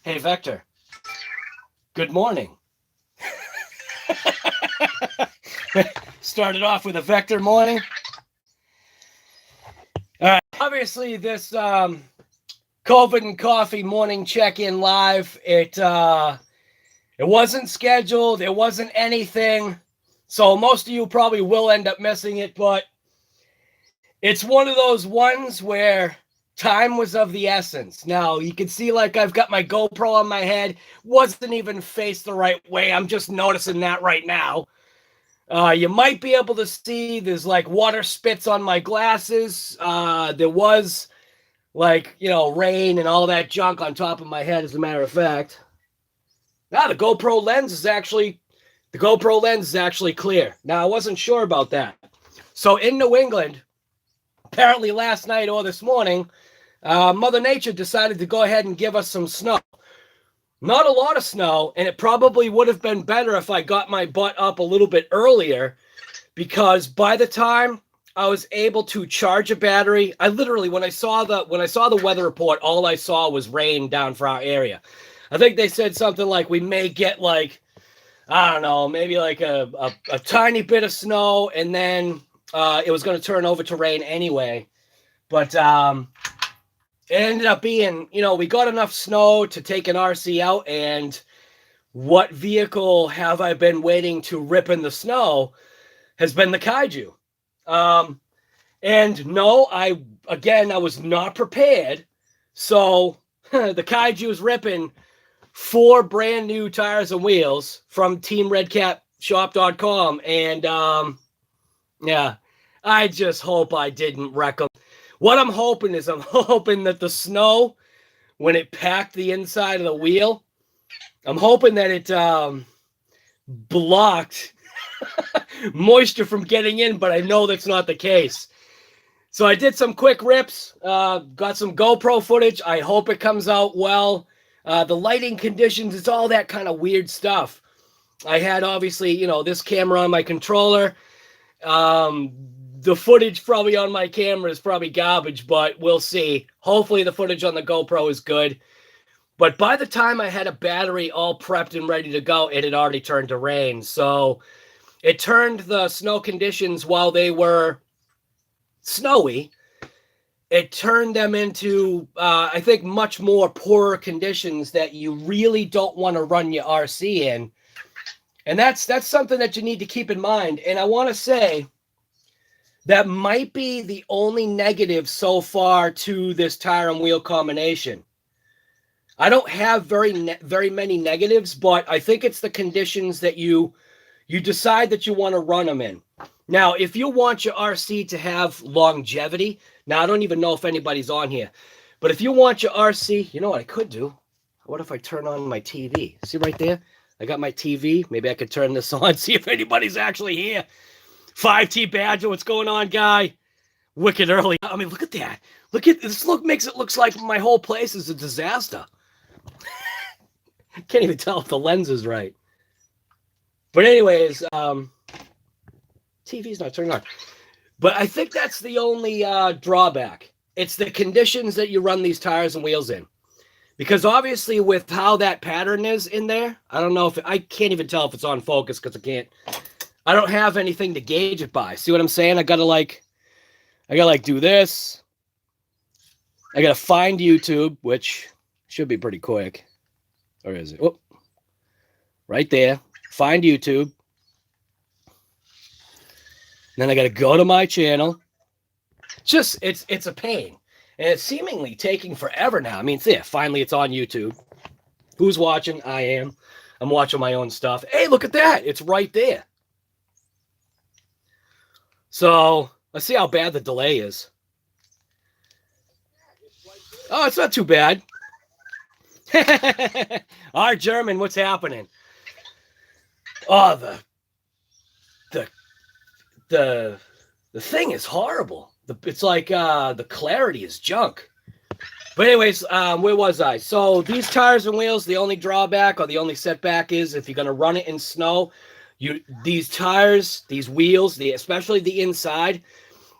Hey, Vector. Good morning. Started off with a Vector morning. All right. Obviously, this COVID and Coffee morning check-in live, it wasn't scheduled. It wasn't anything. So most of you probably will end up missing it, but it's one of those ones where time was of the essence. Now, you can see like I've got my GoPro on my head. Wasn't even faced the right way. I'm just noticing that right now. You might be able to see there's like water spits on my glasses. There was like, rain and all that junk on top of my head, as a matter of fact. Now, the GoPro lens is actually clear. Now, I wasn't sure about that. So in New England, apparently last night or this morning, Mother Nature decided to go ahead and give us some snow. Not a lot of snow, and it probably would have been better if I got my butt up a little bit earlier, because by the time I was able to charge a battery, I literally, when I saw the weather report, all I saw was rain down for our area. I think they said something like we may get like, I don't know, maybe like a tiny bit of snow, and then it was going to turn over to rain anyway. But it ended up being, we got enough snow to take an RC out, and what vehicle have I been waiting to rip in the snow has been the KAIJU. And no, I was not prepared. So the KAIJU is ripping 4 brand new tires and wheels from teamredcapshop.com. And yeah, I just hope I didn't wreck them. What I'm hoping is that the snow, when it packed the inside of the wheel, I'm hoping that it blocked moisture from getting in, but I know that's not the case. So I did some quick rips, got some GoPro footage. I hope it comes out well. The lighting conditions, it's all that kind of weird stuff. I had, obviously, this camera on my controller. The footage probably on my camera is probably garbage, but we'll see. Hopefully the footage on the GoPro is good. But by the time I had a battery all prepped and ready to go, it had already turned to rain. So it turned the snow conditions, while they were snowy, it turned them into, I think, much more poorer conditions that you really don't want to run your RC in. And that's something that you need to keep in mind. And I want to say, that might be the only negative so far to this tire and wheel combination. I don't have very many negatives, but I think it's the conditions that you decide that you want to run them in. Now, if you want your RC to have longevity, now I don't even know if anybody's on here, but if you want your RC, you know what I could do? What if I turn on my TV? See right there? I got my TV. Maybe I could turn this on, see if anybody's actually here. 5T Badger, what's going on, guy? Wicked early. I mean, look at that. Look at this. Makes it look like my whole place is a disaster. Can't even tell if the lens is right. But anyways, TV's not turning on. But I think that's the only drawback. It's the conditions that you run these tires and wheels in. Because obviously with how that pattern is in there, I don't know if I can't even tell if it's on focus because I don't have anything to gauge it by. See what I'm saying? I gotta do this. I gotta find YouTube, which should be pretty quick. Or is it? Oh, right there. Find YouTube. Then I gotta go to my channel. It's a pain. And it's seemingly taking forever now. I mean, finally it's on YouTube. Who's watching? I am. I'm watching my own stuff. Hey, look at that. It's right there. So let's see how bad the delay is. Oh, it's not too bad. All right, German, what's happening? Oh, the thing is horrible. It's like the clarity is junk. But anyways, where was I? So these tires and wheels, the only drawback or the only setback is if you're going to run it in snow, these tires, these wheels, especially the inside,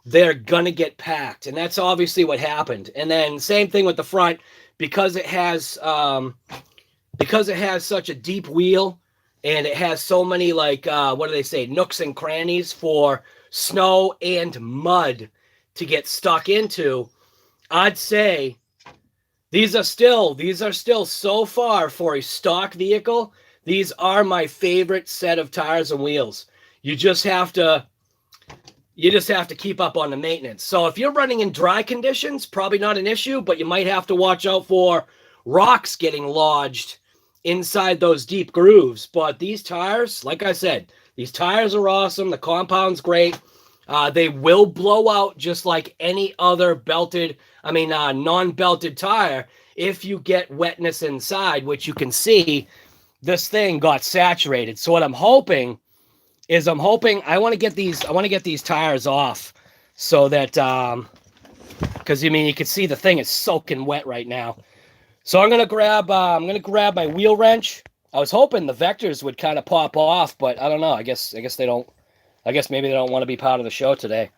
they're going to get packed. And that's obviously what happened. And then same thing with the front, because it has because it has such a deep wheel and it has so many, like, what do they say, nooks and crannies for snow and mud to get stuck into, I'd say these are still so far for a stock vehicle. These are my favorite set of tires and wheels. You just have to keep up on the maintenance. So if you're running in dry conditions, probably not an issue, but you might have to watch out for rocks getting lodged inside those deep grooves. But these tires, like I said, these tires are awesome. The compound's great. They will blow out just like any other non-belted tire if you get wetness inside, which you can see this thing got saturated. So what I'm hoping I want to get these tires off so that because you can see the thing is soaking wet right now. So I'm gonna grab my wheel wrench. I was hoping the vectors would kind of pop off, but I don't know. I guess they don't. I guess maybe they don't want to be part of the show today.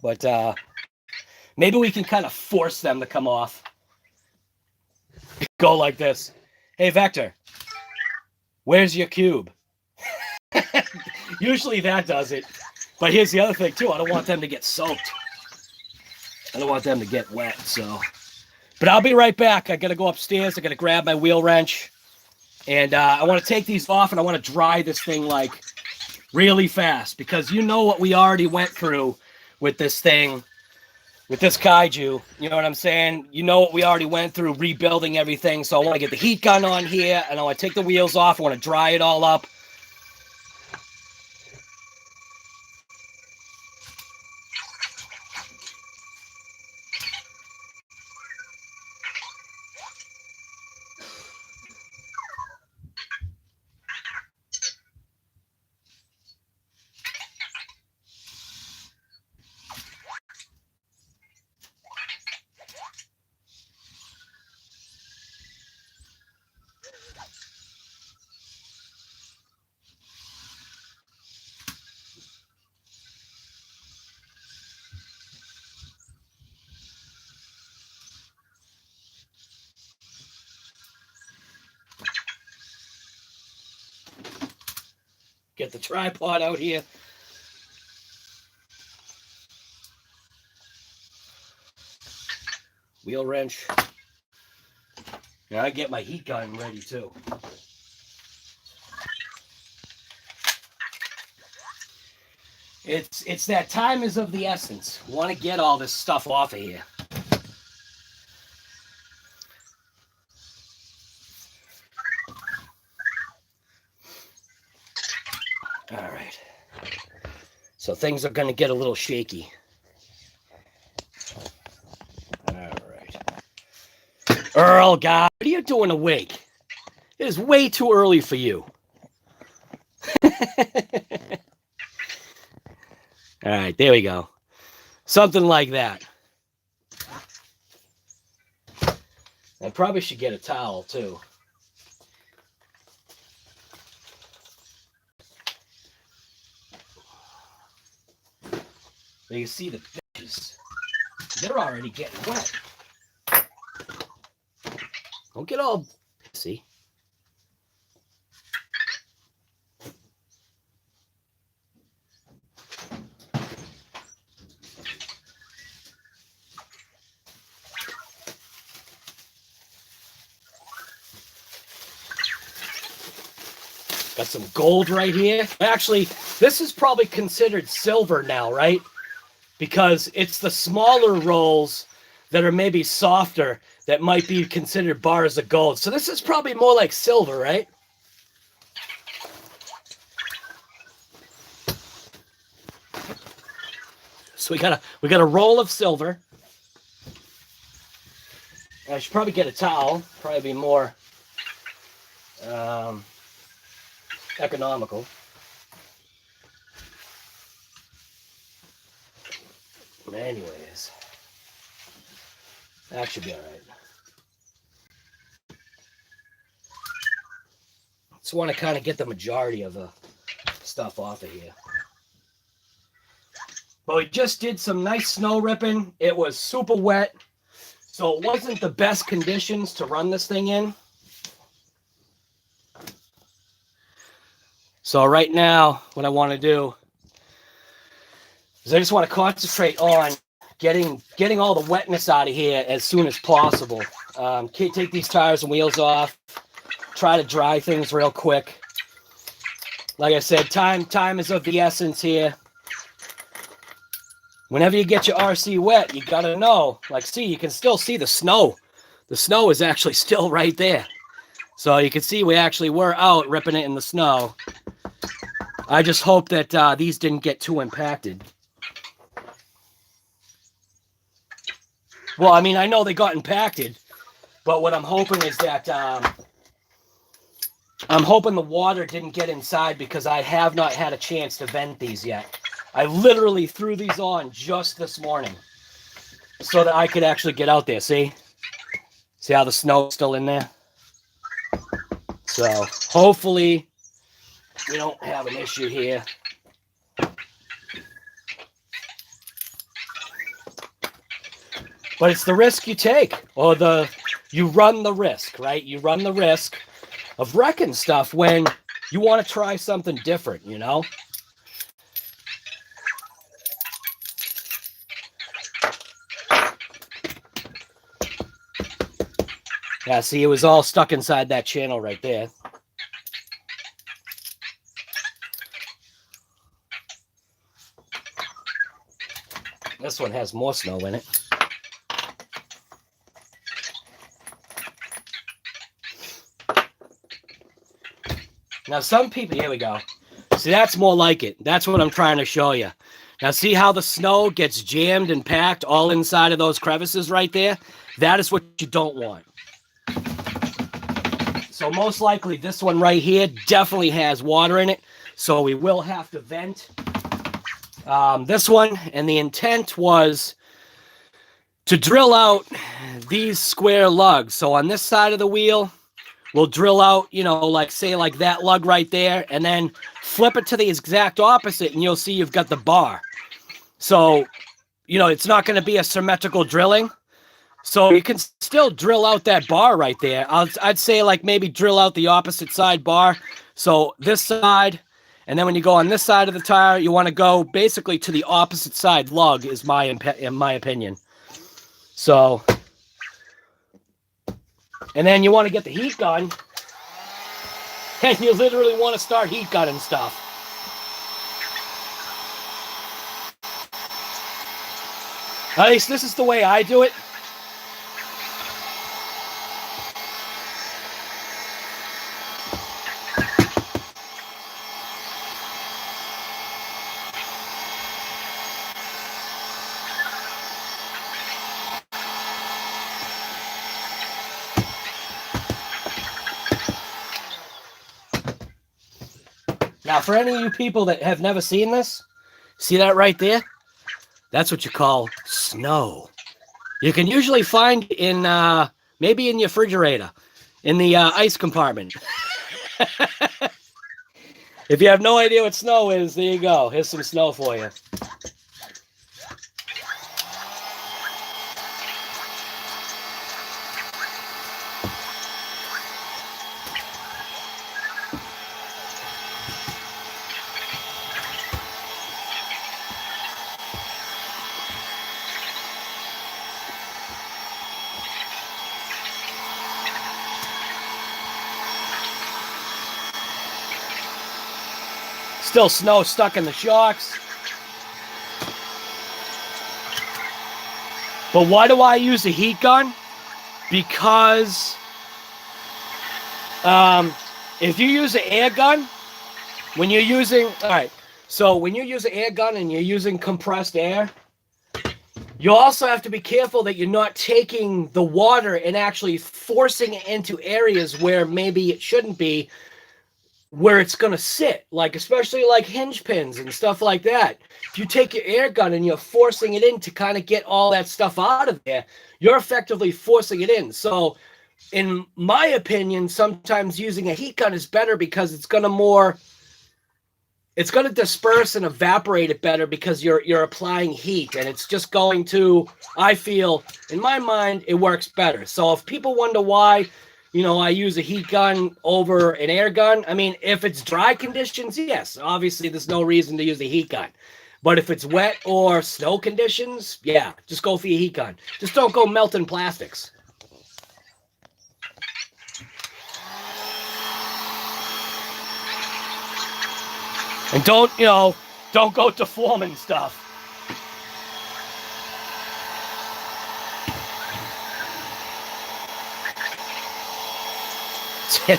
But maybe we can kind of force them to come off. Go like this. Hey, Vector, where's your cube? Usually that does it. But here's the other thing, too. I don't want them to get soaked. I don't want them to get wet, so. But I'll be right back. I got to go upstairs. I got to grab my wheel wrench. And I want to take these off, and I want to dry this thing, like, really fast. Because you know what we already went through with this thing, with this KAIJU. You know what I'm saying? You know what we already went through rebuilding everything. So I want to get the heat gun on here, and I want to take the wheels off. I want to dry it all up. Get the tripod out here. Wheel wrench. Now I get my heat gun ready too. It's that time is of the essence. We want to get all this stuff off of here. All right. So things are going to get a little shaky. All right. Earl, God, what are you doing awake? It is way too early for you. All right, there we go. Something like that. I probably should get a towel, too. You can see the dishes. They're already getting wet. Don't get all pissy. Got some gold right here. Actually, this is probably considered silver now, right? Because it's the smaller rolls that are maybe softer that might be considered bars of gold. So this is probably more like silver, right? So we got a roll of silver. I should probably get a towel. Probably be more economical. Anyways, that should be all right. Just want to kind of get the majority of the stuff off of here. But we just did some nice snow ripping. It was super wet, so it wasn't the best conditions to run this thing in. So right now, what I want to do is I just want to concentrate on getting all the wetness out of here as soon as possible. Take these tires and wheels off. Try to dry things real quick. Like I said, time is of the essence here. Whenever you get your RC wet, you gotta know. Like, see, you can still see the snow. The snow is actually still right there. So you can see we actually were out ripping it in the snow. I just hope that these didn't get too impacted. Well, I mean, I know they got impacted, but what I'm hoping is that I'm hoping the water didn't get inside because I have not had a chance to vent these yet. I literally threw these on just this morning so that I could actually get out there. See how the snow's still in there? So hopefully we don't have an issue here. But it's the risk you take, or you run the risk, right? You run the risk of wrecking stuff when you want to try something different, you know? Yeah, see, it was all stuck inside that channel right there. This one has more snow in it. Now, some people, here we go. See, that's more like it. That's what I'm trying to show you. Now, see how the snow gets jammed and packed all inside of those crevices right there? That is what you don't want. So most likely this one right here definitely has water in it. So we will have to vent this one. And the intent was to drill out these square lugs. So on this side of the wheel, we'll drill out, you know, like say like that lug right there, and then flip it to the exact opposite, and you'll see you've got the bar. So, you know, it's not going to be a symmetrical drilling. So you can still drill out that bar right there. I'd say like maybe drill out the opposite side bar. So this side, and then when you go on this side of the tire, you want to go basically to the opposite side lug is in my opinion. So, and then you want to get the heat gun, and you literally want to start heat gunning stuff. At least this is the way I do it. Now, for any of you people that have never seen this, see that right there? That's what you call snow. You can usually find in, maybe in your refrigerator, in the ice compartment. If you have no idea what snow is, there you go. Here's some snow for you. Still snow stuck in the shocks. But why do I use a heat gun? Because if you use an air gun, when you're using, all right, so when you use an air gun and you're using compressed air, you also have to be careful that you're not taking the water and actually forcing it into areas where maybe it shouldn't be, where it's going to sit, like especially like hinge pins and stuff like that. If you take your air gun and you're forcing it in to kind of get all that stuff out of there, you're effectively forcing it in. So in my opinion, sometimes using a heat gun is better because it's going to disperse and evaporate it better because you're applying heat, and it's just going to, I feel, in my mind, it works better. So if people wonder why I use a heat gun over an air gun. I mean, if it's dry conditions, yes, obviously there's no reason to use a heat gun. But if it's wet or snow conditions, yeah, just go for your heat gun. Just don't go melting plastics. And don't go deforming stuff.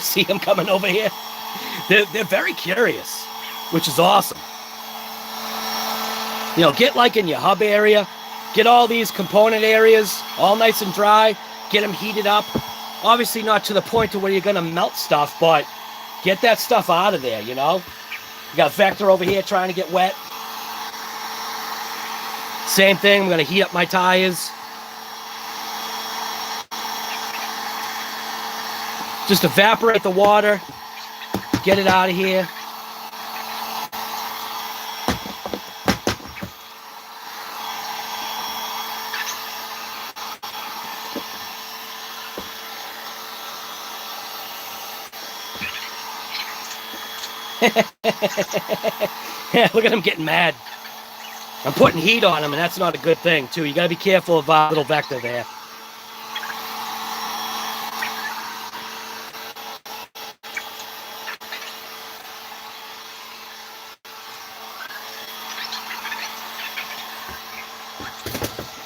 See them coming over here? They're very curious, which is awesome. Get like in your hub area, get all these component areas all nice and dry, get them heated up. Obviously not to the point to where you're going to melt stuff, but get that stuff out of there, You got Vector over here trying to get wet. Same thing, I'm going to heat up my tires. Just evaporate the water, get it out of here. Yeah, look at him getting mad. I'm putting heat on him, and that's not a good thing, too. You got to be careful of little Vector there.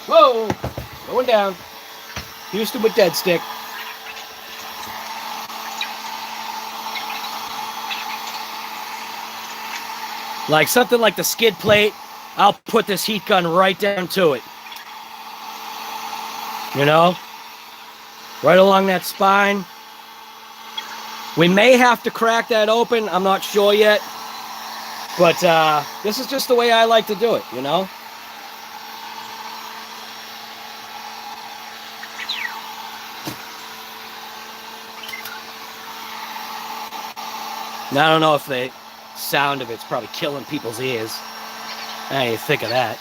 Whoa! Going down. Houston with dead stick. Like something like the skid plate, I'll put this heat gun right down to it. Right along that spine. We may have to crack that open. I'm not sure yet. But this is just the way I like to do it, Now, I don't know if the sound of it's probably killing people's ears. I didn't think of that.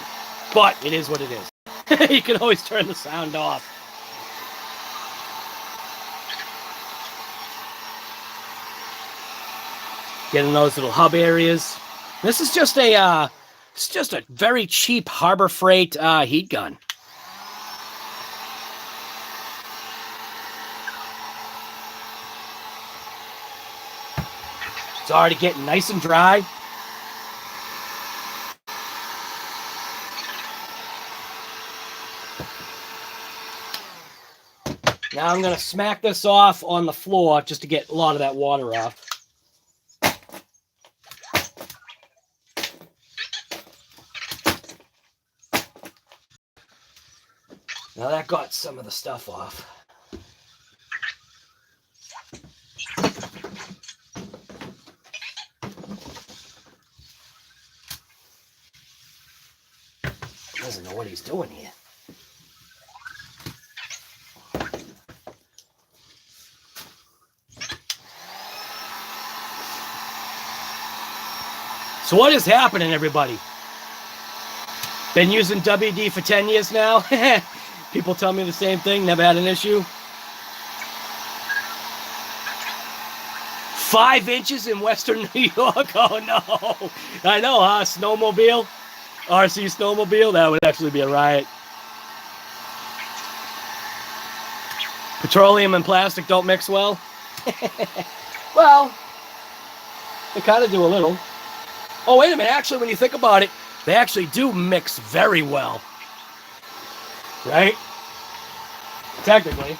But it is what it is. You can always turn the sound off. Getting those little hub areas. This is just a very cheap Harbor Freight heat gun. It's already getting nice and dry. Now I'm going to smack this off on the floor just to get a lot of that water off. Now that got some of the stuff off. Doesn't know what he's doing here. So what is happening, everybody? Been using WD for 10 years now. People tell me the same thing. Never had an issue. 5 inches in Western New York. Oh no! I know, huh? Snowmobile. RC snowmobile, that would actually be a riot. Petroleum and plastic don't mix well. Well, they kind of do a little. Oh, wait a minute. Actually, when you think about it, they actually do mix very well. Right? Technically.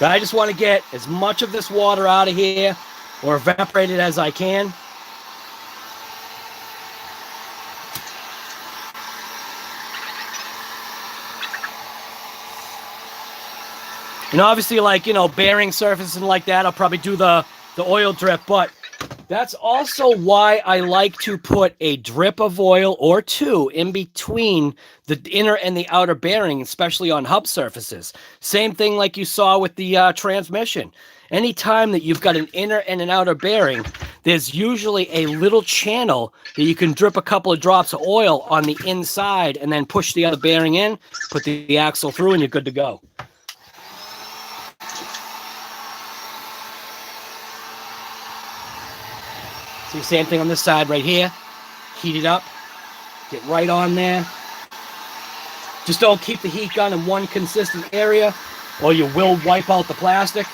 But I just want to get as much of this water out of here, or evaporate it as I can. And obviously, like, bearing surface and like that, I'll probably do the oil drip. But that's also why I like to put a drip of oil or two in between the inner and the outer bearing, especially on hub surfaces. Same thing like you saw with the transmission. Anytime that you've got an inner and an outer bearing, there's usually a little channel that you can drip a couple of drops of oil on the inside and then push the other bearing in, put the axle through, and you're good to go. See, same thing on this side right here. Heat it up. Get right on there. Just don't keep the heat gun in one consistent area, or you will wipe out the plastic.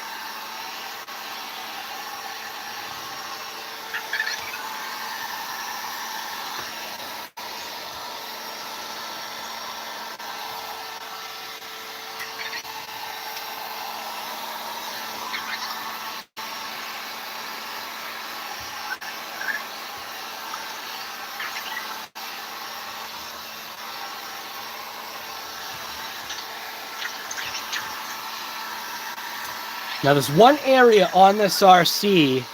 Now, there's one area on this RC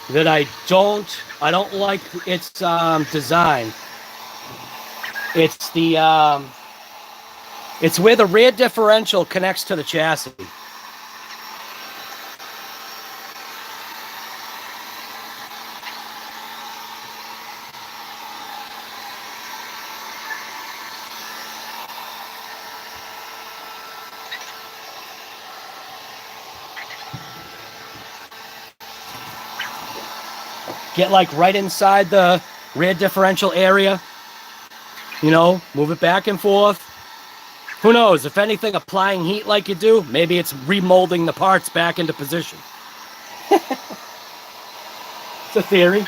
that I don't like its design. It's the it's where the rear differential connects to the chassis. Get like right inside the rear differential area. You know, move it back and forth. Who knows? If anything, applying heat like you do, maybe it's remolding the parts back into position. It's a theory.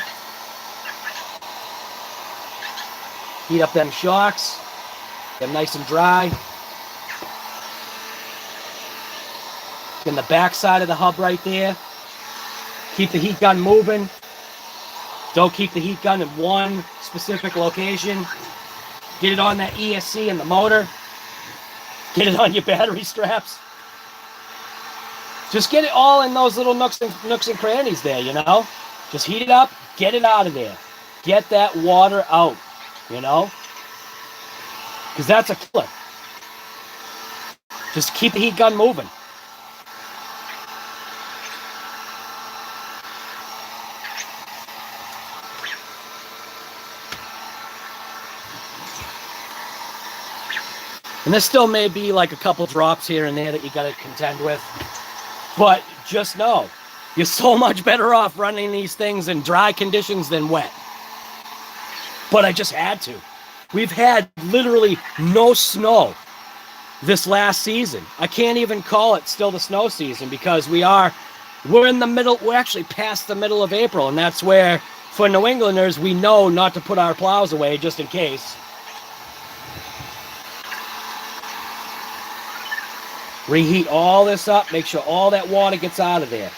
Heat up them shocks. Get them nice and dry. In the back side of the hub right there. Keep the heat gun moving. Don't keep the heat gun in one specific location. Get it on that ESC and the motor. Get it on your battery straps. Just get it all in those little nooks and crannies there, you know? Just heat it up, get it out of there. Get that water out, you know? Because that's a killer. Just keep the heat gun moving. And there still may be like a couple drops here and there that you got to contend with. But just know, you're so much better off running these things in dry conditions than wet. But I just had to. We've had literally no snow this last season. I can't even call it still the snow season because we're in the middle, we're actually past the middle of April. And that's where, for New Englanders, we know not to put our plows away just in case. Reheat all this up. Make sure all that water gets out of there.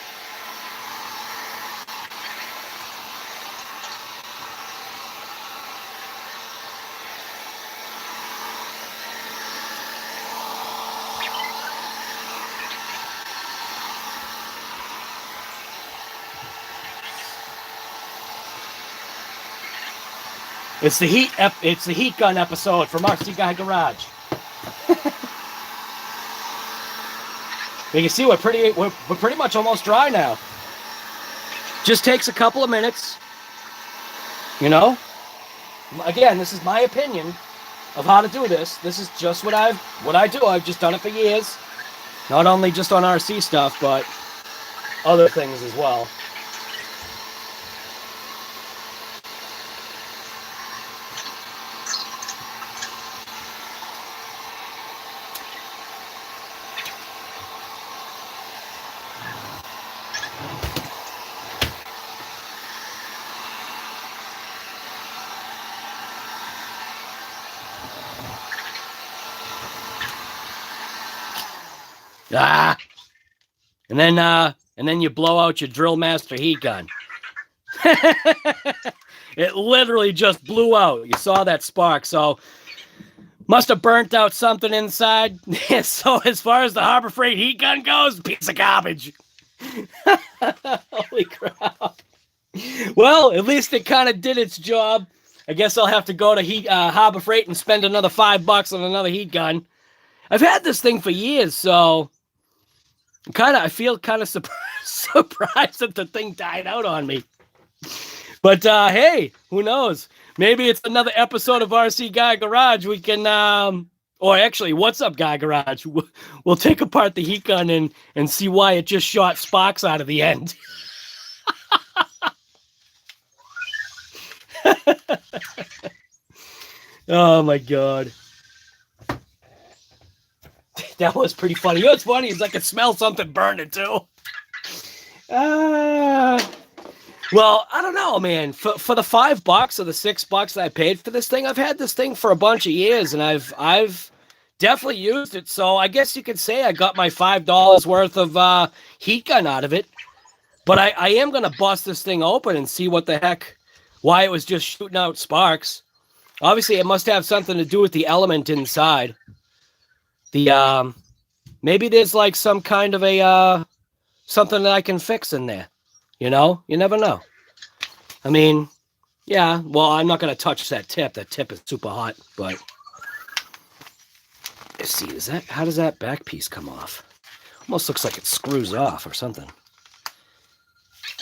It's the heat gun episode from RC Guy Garage. You can see we're pretty much almost dry now. Just takes a couple of minutes. You know? Again, this is my opinion of how to do this. This is just what I do. I've just done it for years. Not only just on RC stuff, but other things as well. And then you blow out your Drill Master heat gun. It literally just blew out. You saw that spark, so must have burnt out something inside. So as far as the Harbor Freight heat gun goes, piece of garbage. Holy crap. Well, at least it kind of did its job. I guess I'll have to go to Harbor Freight and spend another $5 on another heat gun. I've had this thing for years, so I feel kind of surprised that the thing died out on me. But hey, who knows? Maybe it's another episode of RC Guy Garage. We can, or actually, What's Up Guy Garage? We'll take apart the heat gun and see why it just shot sparks out of the end. Oh my God. That was pretty funny. You know what's funny is I could smell something burning too. Well, I don't know, man. For the $5 or the $6 that I paid for this thing, I've had this thing for a bunch of years, and I've definitely used it. So I guess you could say I got my $5 worth of heat gun out of it. But I am gonna bust this thing open and see what the heck, why it was just shooting out sparks. Obviously, it must have something to do with the element inside. The maybe there's like some kind of a something that I can fix in there. You know, you never know. I mean, yeah, well, I'm not going to touch that tip. That tip is super hot, but let's see, how does that back piece come off? Almost looks like it screws off or something.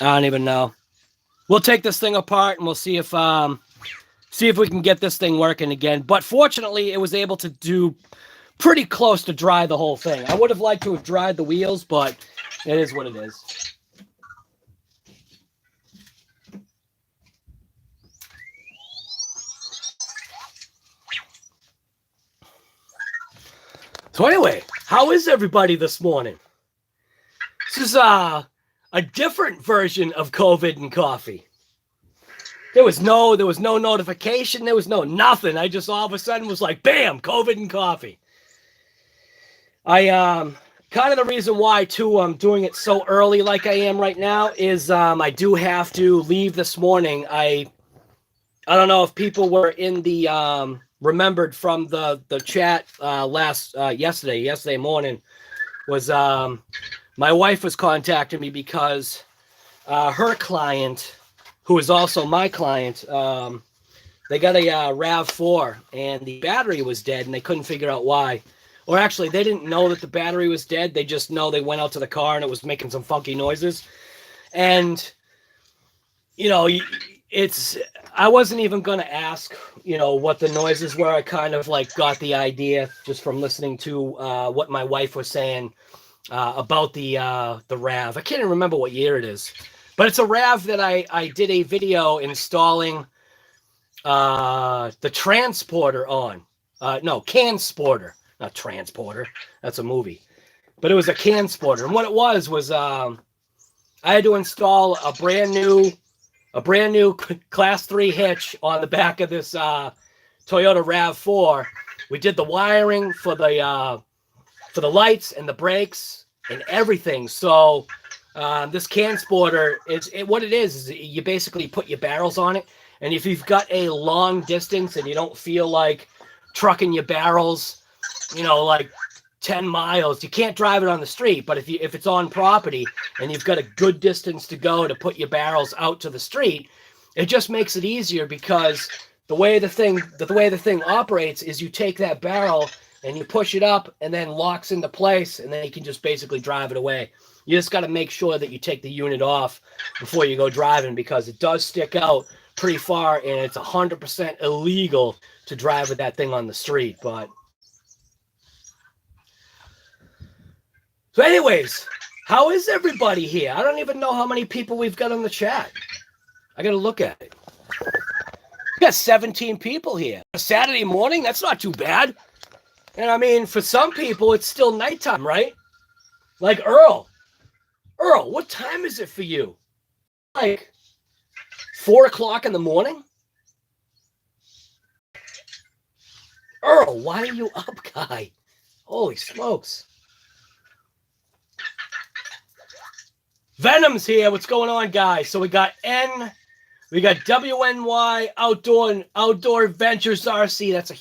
I don't even know. We'll take this thing apart and we'll see if we can get this thing working again. But fortunately, it was able to do pretty close to dry the whole thing. I would have liked to have dried the wheels, but it is what it is. So anyway, how is everybody this morning? This is a different version of COVID and coffee. There was no notification. There was no nothing. I just all of a sudden was like, bam, COVID and coffee. I kind of the reason why too I'm doing it so early like I am right now is I do have to leave this morning. I don't know if people were in the remembered from the chat yesterday morning was my wife was contacting me because her client, who is also my client, they got a RAV4 and the battery was dead and they couldn't figure out why. Or actually, they didn't know that the battery was dead. They just know they went out to the car and it was making some funky noises. And, you know, I wasn't even going to ask, you know, what the noises were. I kind of like got the idea just from listening to what my wife was saying about the RAV. I can't even remember what year it is. But it's a RAV that I did a video installing the transporter on. No, CanSporter. Not Transporter. That's a movie. But it was a CanSporter. And what it was I had to install a brand new Class 3 hitch on the back of this Toyota RAV4. We did the wiring for the lights and the brakes and everything. So this CanSporter, what it is you basically put your barrels on it. And if you've got a long distance and you don't feel like trucking your barrels, you know, like 10 miles, you can't drive it on the street. But if it's on property and you've got a good distance to go to put your barrels out to the street, it just makes it easier because the way the thing operates is you take that barrel and you push it up and then locks into place, and then you can just basically drive it away. You just got to make sure that you take the unit off before you go driving because it does stick out pretty far and it's 100% illegal to drive with that thing on the street. But so anyways, how is everybody here? I don't even know how many people we've got on the chat. I got to look at it. We got 17 people here. A Saturday morning, that's not too bad. And I mean, for some people, it's still nighttime, right? Like Earl. Earl, what time is it for you? Like 4 o'clock in the morning? Earl, why are you up, guy? Holy smokes. Venom's here. What's going on, guys? So we got WNY Outdoor Adventures RC. That's a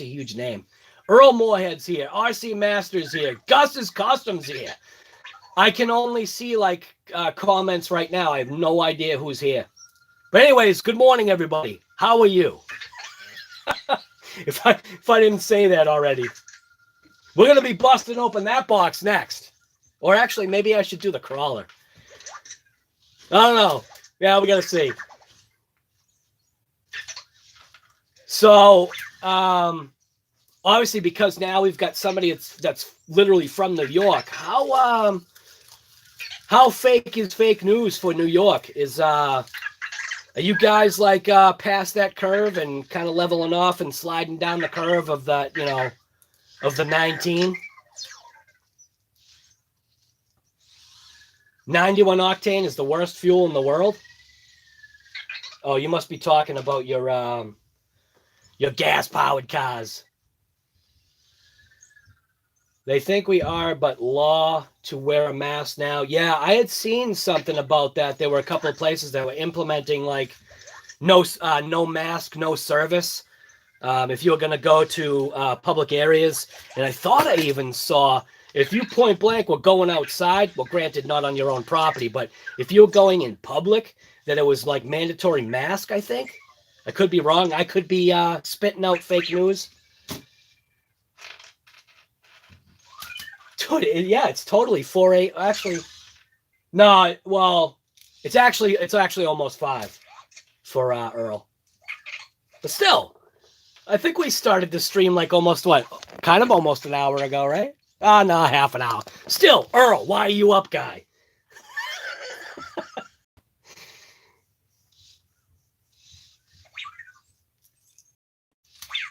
huge name. Earl Moorhead's here. RC Masters here. Gus's Customs here. I can only see like comments right now. I have no idea who's here. But anyways, good morning, everybody. How are you? If I didn't say that already. We're gonna be busting open that box next. Or actually, maybe I should do the crawler. I don't know. Yeah, we gotta see. So, obviously, because now we've got somebody that's literally from New York. How fake is fake news for New York? Is Are you guys like past that curve and kind of leveling off and sliding down the curve of the, of the 19? 91 octane is the worst fuel in the world? Oh, you must be talking about your gas-powered cars. They think we are, but law to wear a mask now. Yeah, I had seen something about that. There were a couple of places that were implementing like no mask, no service. If you were going to go to public areas. And I thought I even saw, if you point blank were going outside, well, granted, not on your own property, but if you were going in public, that it was like mandatory mask, I think. I could be wrong. I could be spitting out fake news. Dude, yeah, it's totally 4-8. Actually, no, well, it's actually almost 5 for Earl. But still, I think we started the stream like almost almost an hour ago, right? No, half an hour. Still, Earl, why are you up, guy?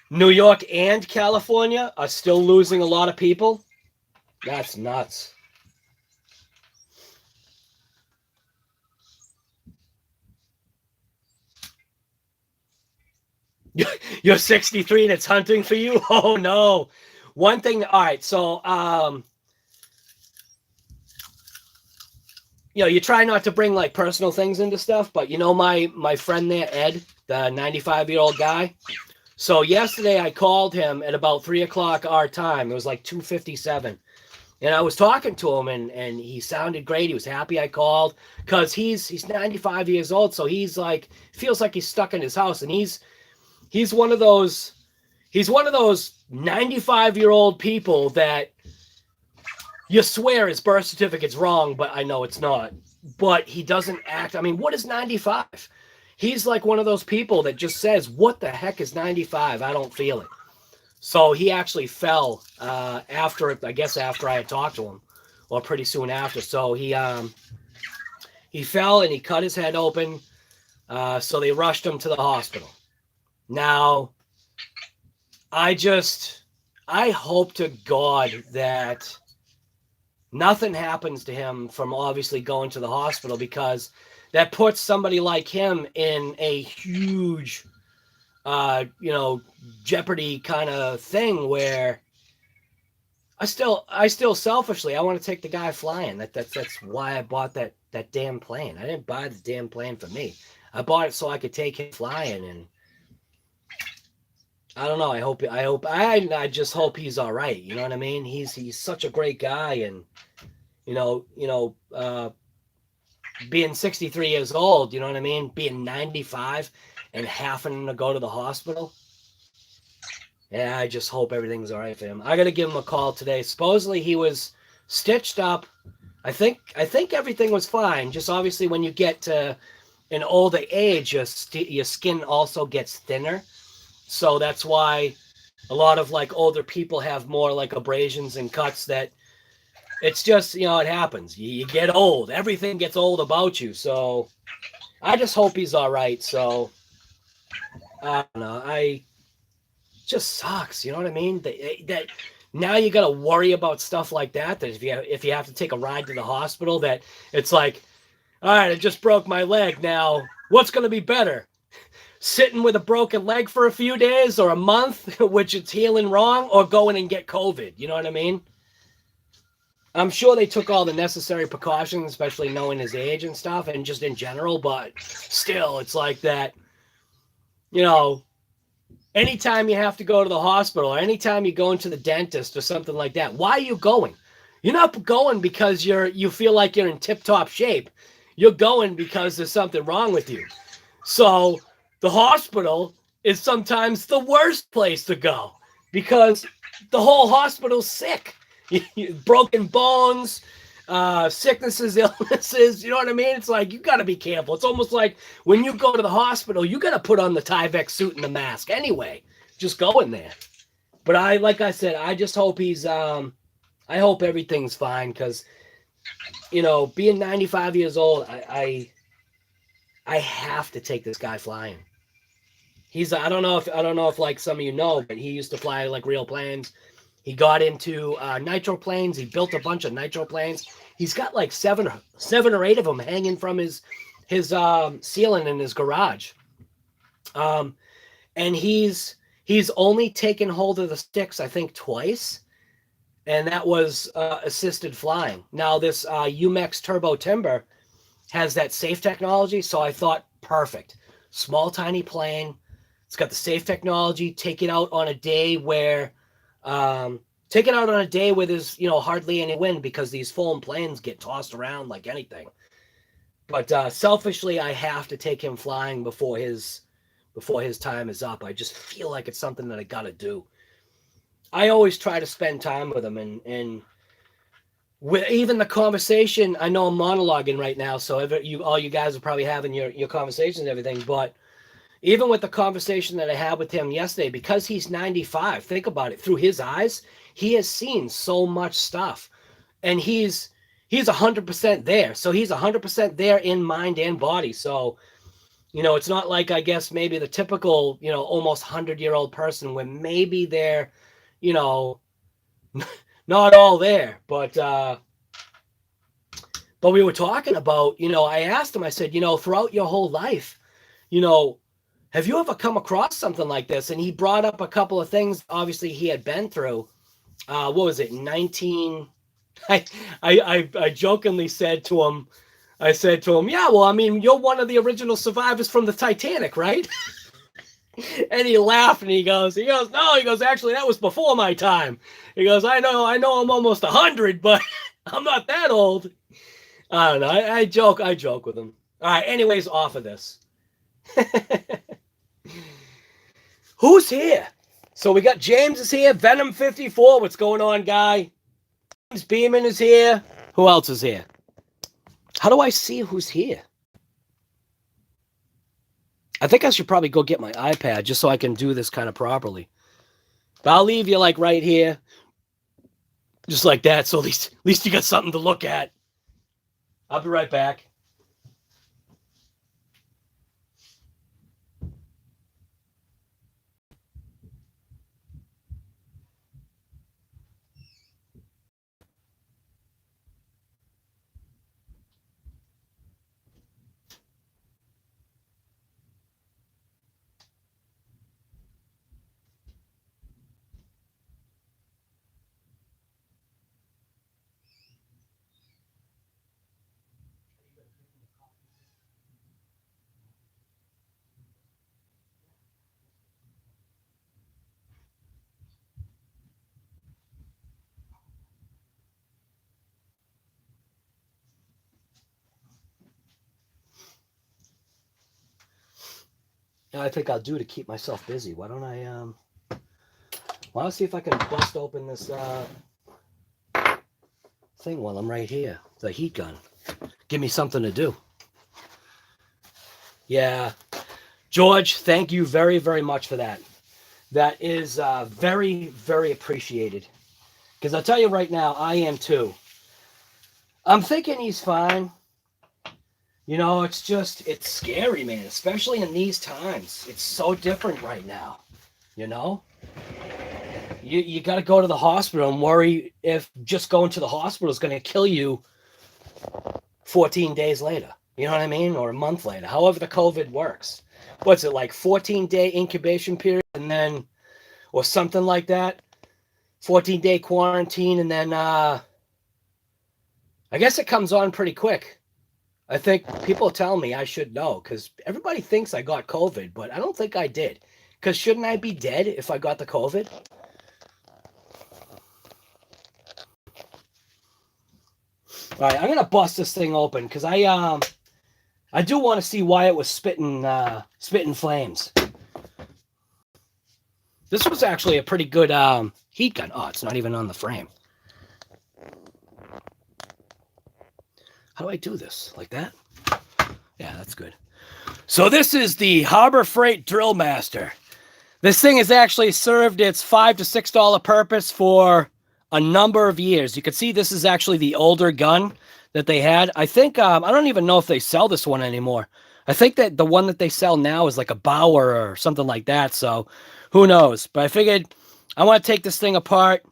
New York and California are still losing a lot of people. That's nuts. You're 63 and it's hunting for you? Oh, no. One thing, all right, so, you try not to bring, like, personal things into stuff, but my friend there, Ed, the 95-year-old guy? So yesterday I called him at about 3 o'clock our time. It was like 2:57. And I was talking to him, and he sounded great. He was happy I called because he's 95 years old, so he's like feels like he's stuck in his house, and he's one of those 95-year-old people that you swear his birth certificate's wrong, but I know it's not. But he doesn't act. I mean, what is 95? He's like one of those people that just says, "What the heck is 95? I don't feel it." So he actually fell after I had talked to him, or pretty soon after. So he fell and he cut his head open. So they rushed him to the hospital. Now, I hope to God that nothing happens to him from obviously going to the hospital, because that puts somebody like him in a huge jeopardy kind of thing, where I still selfishly, I want to take the guy flying. That's why I bought that damn plane. I didn't buy the damn plane for me. I bought it so I could take him flying, and I don't know. I just hope he's all right. You know what I mean? He's such a great guy, and being 63 years old, you know what I mean? Being 95 and having to go to the hospital. Yeah, I just hope everything's all right for him. I got to give him a call today. Supposedly he was stitched up. I think everything was fine. Just obviously when you get to an older age, your skin also gets thinner. So that's why a lot of like older people have more like abrasions and cuts. that it's just, it happens. You get old. Everything gets old about you. So I just hope he's all right. So I don't know. Just sucks. You know what I mean? That now you got to worry about stuff like that. That if you have to take a ride to the hospital, that it's like, all right, I just broke my leg. Now what's going to be better? Sitting with a broken leg for a few days or a month, which it's healing wrong, or going and get COVID. You know what I mean? I'm sure they took all the necessary precautions, especially knowing his age and stuff, and just in general, but still, it's like that, anytime you have to go to the hospital, or anytime you go into the dentist or something like that, why are you going? You're not going because you feel like you're in tip-top shape. You're going because there's something wrong with you. So the hospital is sometimes the worst place to go, because the whole hospital's sick. Broken bones, sicknesses, illnesses, you know what I mean? It's like, you got to be careful. It's almost like when you go to the hospital, you got to put on the Tyvek suit and the mask anyway. Just go in there. But like I said, I just hope I hope everything's fine, because, being 95 years old, I I have to take this guy flying. He's I don't know if like some of you know, but he used to fly like real planes. He got into nitro planes. He built a bunch of nitro planes. He's got like seven or eight of them hanging from his ceiling in his garage. And he's only taken hold of the sticks, I think, twice, and that was assisted flying. Now this UMEX Turbo Timber has that safe technology, so I thought, perfect. Small, tiny plane. It's got the safe technology. Take it out on a day where there's hardly any wind, because these foam planes get tossed around like anything. But selfishly, I have to take him flying before his time is up. I just feel like it's something that I got to do. I always try to spend time with him, and with even the conversation. I know I'm monologuing right now, so all you guys are probably having your conversations and everything, but even with the conversation that I had with him yesterday, because he's 95, think about it, through his eyes, he has seen so much stuff, and he's 100% there. So he's 100% there in mind and body. So, it's not like, I guess, maybe the typical, almost 100-year-old person where maybe they're, not all there. But we were talking about, I asked him, I said, throughout your whole life, have you ever come across something like this? And he brought up a couple of things, obviously, he had been through. What was it, 19... I jokingly said to him, yeah, well, I mean, you're one of the original survivors from the Titanic, right? And he laughed, and he goes, no, he goes, actually, that was before my time. He goes, I know I'm almost 100, but I'm not that old. I don't know. I joke with him. All right, anyways, off of this. Who's here? So we got James is here, Venom 54. What's going on, guy? James Beeman is here. Who else is here? How do I see who's here? I think I should probably go get my iPad just so I can do this kind of properly. But I'll leave you like right here. Just like that, so at least you got something to look at. I'll be right back. I think I'll do to keep myself busy. Why don't I see if I can bust open this thing while I'm right here. The heat gun. Give me something to do. Yeah. George, thank you very, very much for that. That is very, very appreciated. Because I'll tell you right now, I am too. I'm thinking he's fine. It's scary, man, especially in these times. It's so different right now, You got to go to the hospital and worry if just going to the hospital is going to kill you 14 days later. You know what I mean? Or a month later, however the COVID works. What's it, like 14-day incubation period and then, or something like that? 14-day quarantine, and then I guess it comes on pretty quick. I think people tell me I should know, because everybody thinks I got COVID, but I don't think I did. Because shouldn't I be dead if I got the COVID? All right, I'm going to bust this thing open, because I do want to see why it was spitting flames. This was actually a pretty good heat gun. Oh, it's not even on the frame. How do I do this? Like that? Yeah, that's good. So this is the Harbor Freight Drill Master. This thing has actually served its $5 to $6 purpose for a number of years. You can see this is actually the older gun that they had. I think, I don't even know if they sell this one anymore. I think that the one that they sell now is like a Bauer or something like that. So who knows? But I figured I want to take this thing apart.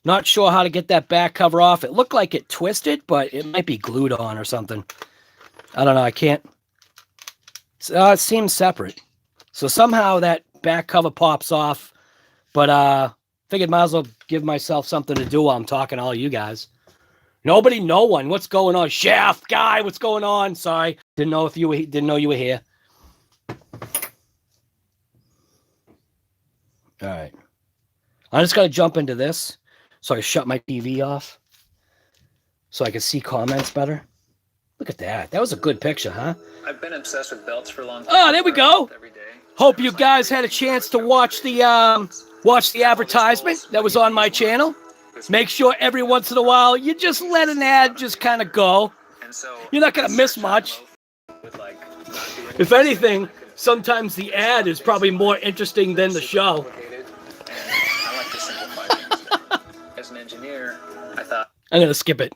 Not sure how to get that back cover off. It looked like it twisted, but it might be glued on or something. I don't know. I can't. It seems separate. So somehow that back cover pops off. But figured might as well give myself something to do while I'm talking to all you guys. Nobody, no one. What's going on? Shaft guy, what's going on? Sorry. Didn't know you were here. All right. I'm just going to jump into this so I shut my TV off so I can see comments better. Look at that. That was a good picture, huh? I've been obsessed with belts for a long time. Oh, there we go. Hope you guys had a chance to watch the advertisement that was on my channel. Make sure every once in a while you just let an ad just kind of go. You're not going to miss much. If anything, sometimes the ad is probably more interesting than the show. As an engineer, I thought I'm going to skip it.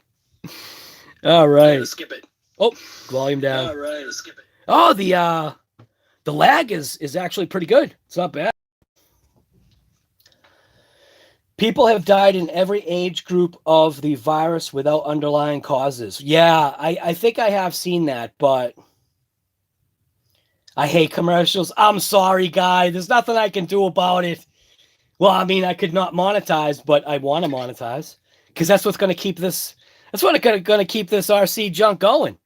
All right. Skip it. Oh, volume down. All right, skip it. Oh, the lag is actually pretty good. It's not bad. People have died in every age group of the virus without underlying causes. Yeah, I think I have seen that, but I hate commercials. I'm sorry, guy. There's nothing I can do about it. Well, I mean, I could not monetize, but I want to monetize because that's what's going to keep this. That's what's going to keep this RC junk going.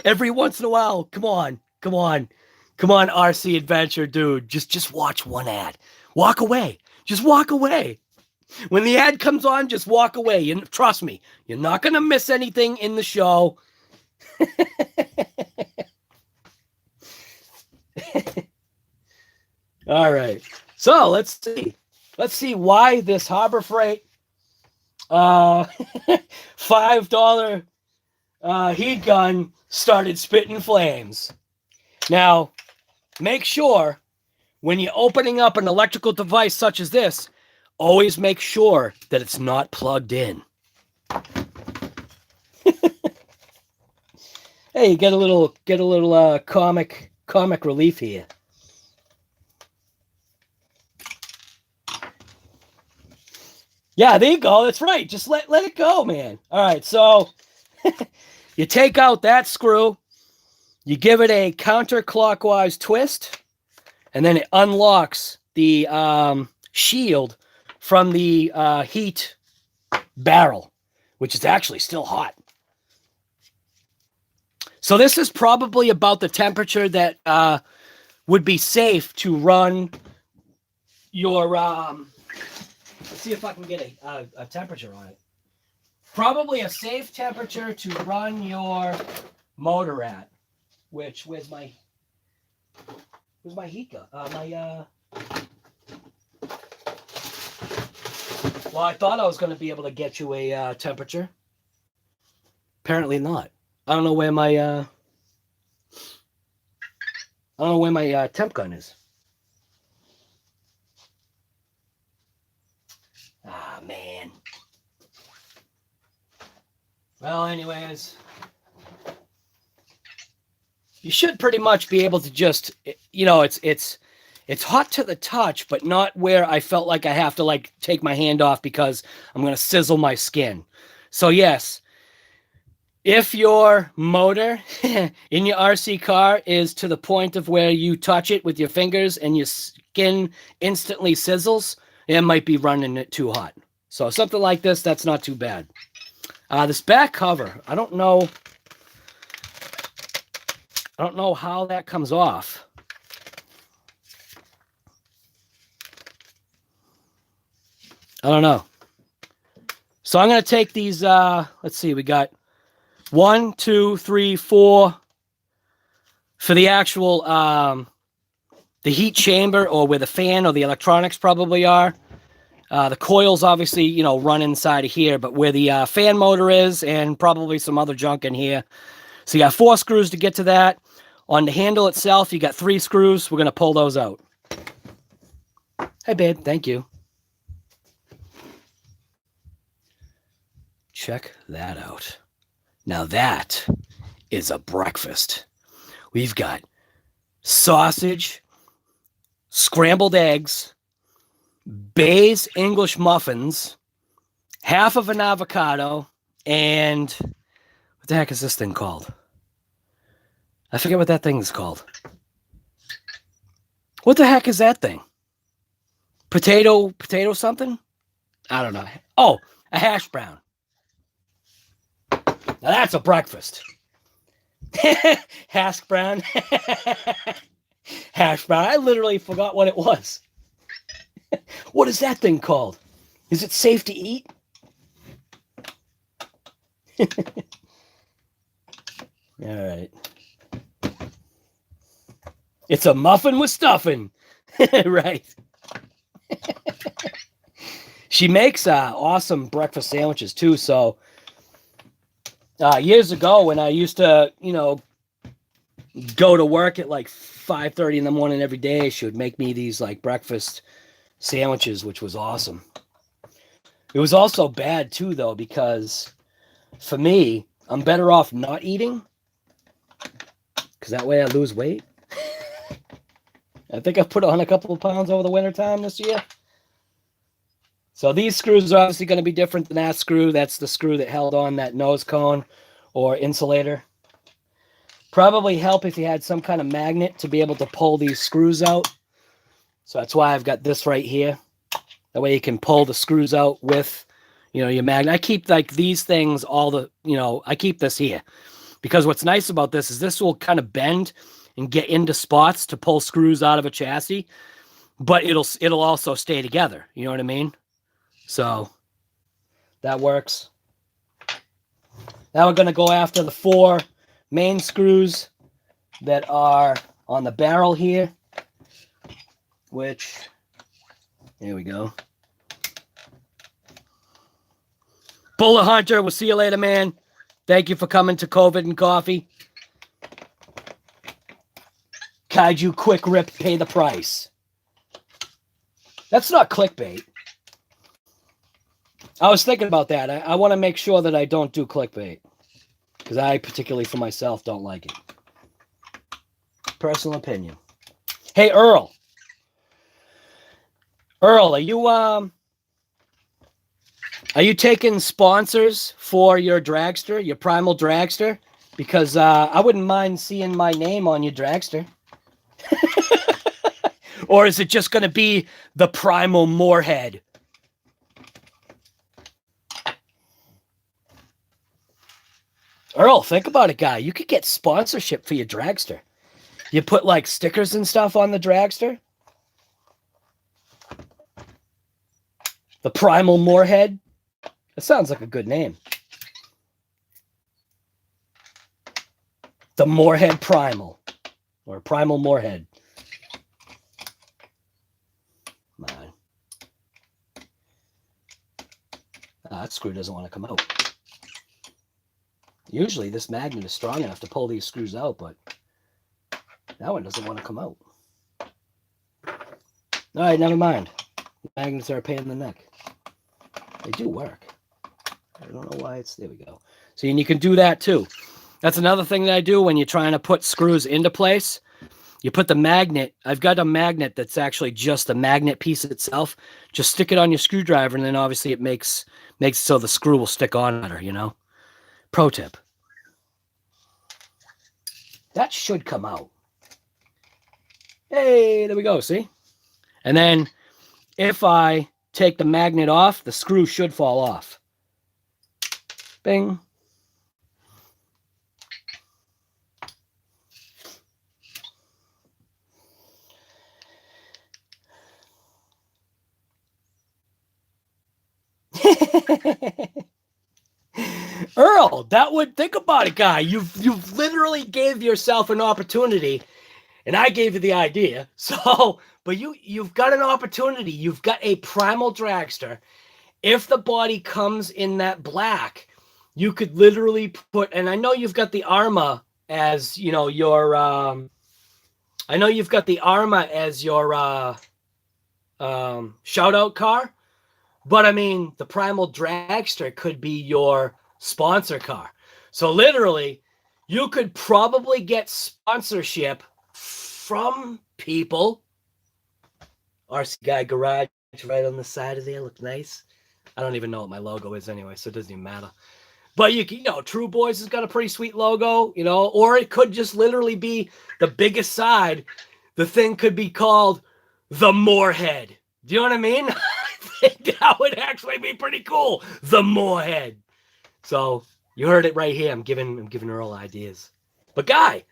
Every once in a while, come on, RC Adventure, dude. Just watch one ad. Walk away. Just walk away. When the ad comes on, just walk away. Trust me, you're not going to miss anything in the show. All right. So let's see. Let's see why this Harbor Freight $5 heat gun started spitting flames. Now, make sure when you're opening up an electrical device such as this, always make sure that it's not plugged in. Hey, you get a little comic relief here. Yeah, there you go. That's right. Just let it go, man. All right, so you take out that screw, you give it a counterclockwise twist, and then it unlocks the shield from the heat barrel, which is actually still hot. So this is probably about the temperature that would be safe to run your... let's see if I can get a temperature on it. Probably a safe temperature to run your motor at. Where's my heat gun? Well, I thought I was going to be able to get you a temperature. Apparently not. I don't know where my temp gun is. Ah, man. Well, anyways, you should pretty much be able to just, it's hot to the touch, but not where I felt like I have to like take my hand off because I'm going to sizzle my skin. So yes, if your motor in your RC car is to the point of where you touch it with your fingers and your skin instantly sizzles, it might be running it too hot. So something like this, that's not too bad. This back cover, I don't know how that comes off. I don't know. So I'm going to take these, let's see, we got 1, 2, 3, 4 for the actual, the heat chamber or where the fan or the electronics probably are. The coils obviously, run inside of here, but where the fan motor is and probably some other junk in here. So you got 4 screws to get to that. On the handle itself, you got 3 screws. We're going to pull those out. Hey, babe. Thank you. Check that out. Now that is a breakfast. We've got sausage, scrambled eggs, Bay's English muffins, half of an avocado, and what the heck is this thing called? I forget what that thing is called. What the heck is that thing? Potato something? I don't know. Oh, a hash brown. Now that's a breakfast. Hash brown. Hash brown. I literally forgot what it was. What is that thing called? Is it safe to eat? All right. It's a muffin with stuffing. Right. She makes awesome breakfast sandwiches too. So years ago when I used to, go to work at like 5:30 in the morning every day, she would make me these like breakfast sandwiches, which was awesome. It was also bad too, though, because for me, I'm better off not eating because that way I lose weight. I think I've put on a couple of pounds over the winter time this year. So these screws are obviously going to be different than that screw. That's the screw that held on that nose cone or insulator. Probably help if you had some kind of magnet to be able to pull these screws out. So that's why I've got this right here. That way you can pull the screws out with, your magnet. I keep like these things, I keep this here. Because what's nice about this is this will kind of bend and get into spots to pull screws out of a chassis. But it'll also stay together. You know what I mean? So that works. Now we're going to go after the 4 main screws that are on the barrel here, which, here we go. Bullet Hunter, we'll see you later, man. Thank you for coming to COVID and Coffee. Kaiju Quik Rip, pay the price. That's not clickbait. I was thinking about that. I want to make sure that I don't do clickbait. Because I, particularly for myself, don't like it. Personal opinion. Hey, Earl. Earl, are you taking sponsors for your dragster, your primal dragster? Because I wouldn't mind seeing my name on your dragster. Or is it just going to be the primal Moorhead? Earl, think about it, guy. You could get sponsorship for your dragster. You put like stickers and stuff on the dragster. The Primal Moorhead. That sounds like a good name. The Moorhead Primal. Or Primal Moorhead. Man. That screw doesn't want to come out. Usually this magnet is strong enough to pull these screws out, but that one doesn't want to come out. All right, never mind. Magnets are a pain in the neck. They do work. I don't know why it's... There we go. See, and you can do that too. That's another thing that I do when you're trying to put screws into place. You put the magnet... I've got a magnet that's actually just the magnet piece itself. Just stick it on your screwdriver, and then obviously it makes so the screw will stick on better, Pro tip. That should come out. Hey, there we go, see? And then if I take the magnet off, the screw should fall off. Bing. Earl, think about it, guy. You've literally gave yourself an opportunity, and I gave you the idea. So, but you've got an opportunity. You've got a primal dragster. If the body comes in that black, you could literally put. And I know you've got the Arma as your. I know you've got the Arma as your shout out car, but I mean the primal dragster could be your sponsor car. So literally you could probably get sponsorship from people. RC Guy Garage right on the side of there, look nice. I don't even know what my logo is anyway, so it doesn't even matter. But you know, True Boys has got a pretty sweet logo, you know, or it could just literally be the biggest side. The thing could be called the Moorhead. Do you know what I mean? I think that would actually be pretty cool. The Moorhead. So you heard it right here. I'm giving Earl ideas. But Guy,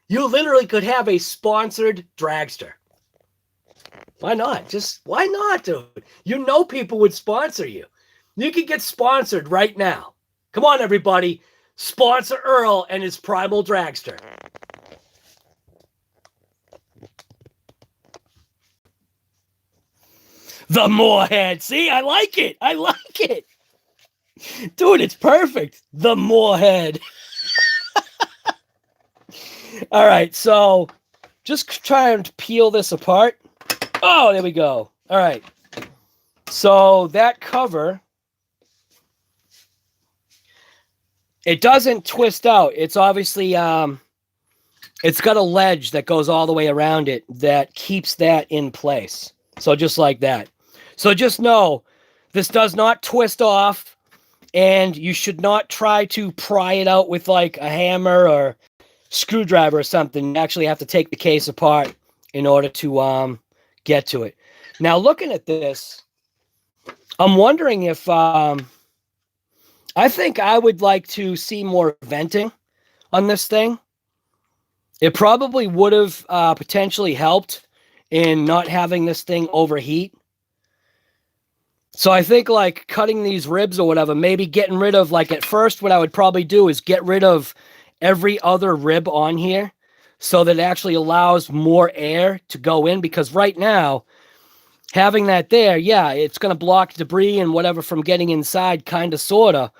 you literally could have a sponsored dragster. Why not? Just why not, dude? You know people would sponsor you. You could get sponsored right now. Come on, everybody. Sponsor Earl and his Primal Dragster. The Moorhead. See, I like it. I like it. Dude, it's perfect. The Moorhead. All right, so just trying to peel this apart. Oh, there we go. All right. So that cover, it doesn't twist out. It's obviously, it's got a ledge that goes all the way around it that keeps that in place. So just like that. So just know this does not twist off, and you should not try to pry it out with like a hammer or screwdriver or something. You actually have to take the case apart in order to get to it. Now, looking at this, I'm wondering if I think I would like to see more venting on this thing. It probably would have potentially helped in not having this thing overheat. So I think like cutting these ribs or whatever, maybe getting rid of, like at first what I would probably do is get rid of every other rib on here so that it actually allows more air to go in, because right now having that there, yeah, it's going to block debris and whatever from getting inside, kind of, sort of.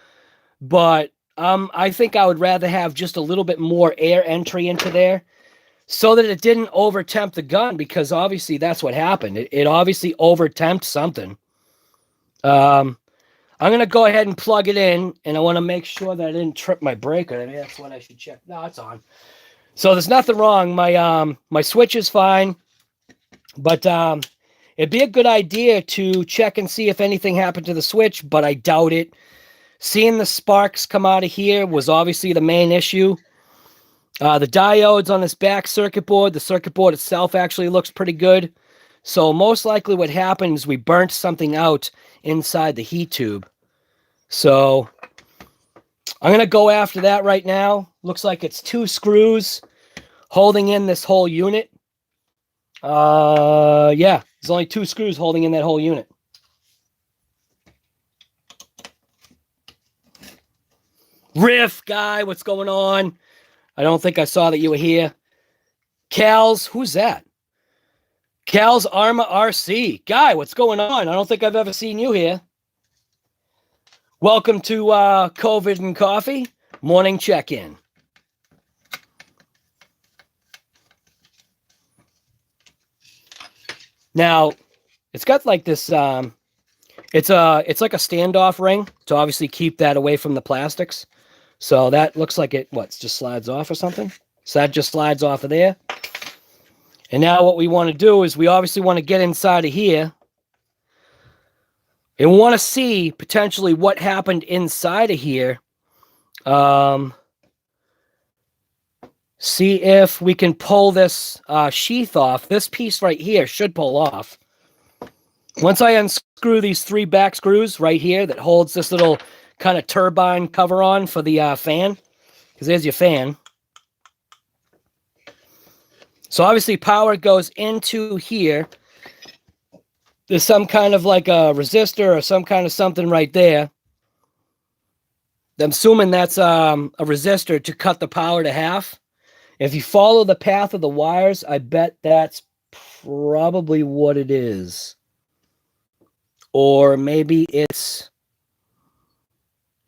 But I think I would rather have just a little bit more air entry into there so that it didn't over-temp the gun, because obviously that's what happened. It obviously over-temped something. I'm going to go ahead and plug it in, and I want to make sure that I didn't trip my breaker. Maybe that's what I should check. No, it's on. So there's nothing wrong. My switch is fine, but it'd be a good idea to check and see if anything happened to the switch, but I doubt it. Seeing the sparks come out of here was obviously the main issue. The diodes on this back circuit board, the circuit board itself actually looks pretty good. So most likely what happened is we burnt something out inside the heat tube. So I'm going to go after that right now. Looks like it's 2 screws holding in this whole unit. Yeah, there's only 2 screws holding in that whole unit. Riff Guy, what's going on? I don't think I saw that you were here. Cal's, who's that? Cal's Arma RC. Guy, what's going on? I don't think I've ever seen you here. Welcome to COVID and Coffee morning check-in. Now, it's got like this, it's like a standoff ring to obviously keep that away from the plastics. So that looks like it, just slides off or something? So that just slides off of there. And now what we want to do is we obviously want to get inside of here. And we want to see potentially what happened inside of here. See if we can pull this sheath off. This piece right here should pull off. Once I unscrew these 3 back screws right here that holds this little kind of turbine cover on for the fan, because there's your fan. So obviously power goes into here. There's some kind of like a resistor or some kind of something right there. I'm assuming that's a resistor to cut the power to half. If you follow the path of the wires, I bet that's probably what it is. Or maybe it's,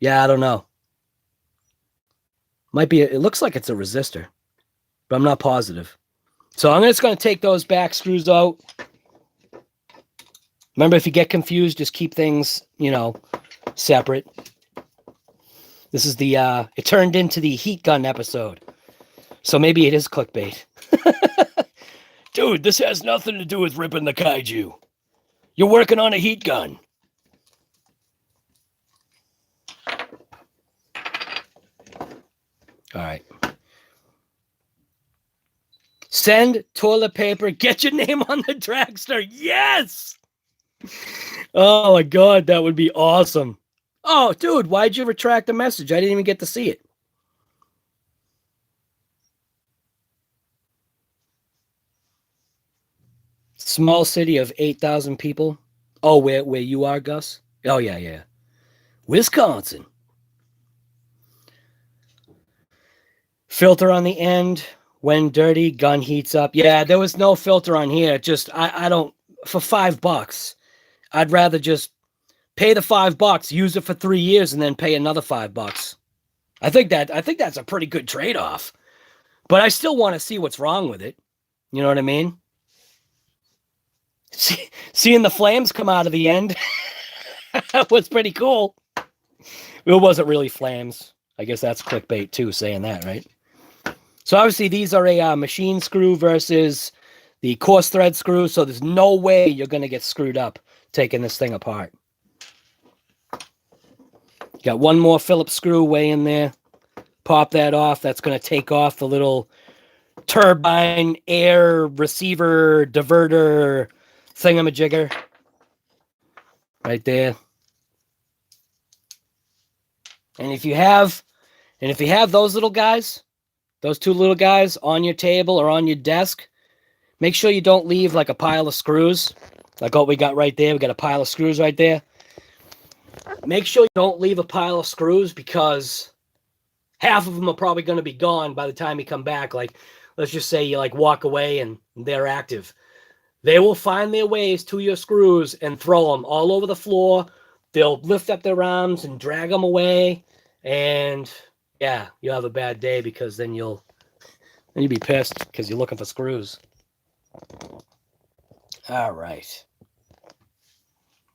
yeah, I don't know. Might be, it looks like it's a resistor, but I'm not positive. So I'm just going to take those back screws out. Remember, if you get confused, just keep things, separate. This is the, it turned into the heat gun episode. So maybe it is clickbait. Dude, this has nothing to do with ripping the kaiju. You're working on a heat gun. All right. Send toilet paper. Get your name on the dragster. Yes! Oh, my God. That would be awesome. Oh, dude, why'd you retract the message? I didn't even get to see it. Small city of 8,000 people. Oh, where you are, Gus? Oh, yeah. Wisconsin. Filter on the end. When dirty, gun heats up. Yeah, there was no filter on here. Just, I don't, for $5, I'd rather just pay the $5, use it for 3 years, and then pay another $5. I think that's a pretty good trade-off. But I still want to see what's wrong with it. You know what I mean? Seeing the flames come out of the end was pretty cool. It wasn't really flames. I guess that's clickbait too, saying that, right? So obviously these are a machine screw versus the coarse thread screw. So there's no way you're going to get screwed up taking this thing apart. Got one more Phillips screw way in there. Pop that off. That's going to take off the little turbine air receiver diverter thingamajigger right there. And if you have those little guys, those two little guys on your table or on your desk, make sure you don't leave like a pile of screws, like what we got right there. We got a pile of screws right there. Make sure you don't leave a pile of screws because half of them are probably going to be gone by the time you come back. Like, let's just say you like walk away and they're active. They will find their ways to your screws and throw them all over the floor. They'll lift up their arms and drag them away. And yeah, you'll have a bad day because then you'll be pissed because you're looking for screws. All right.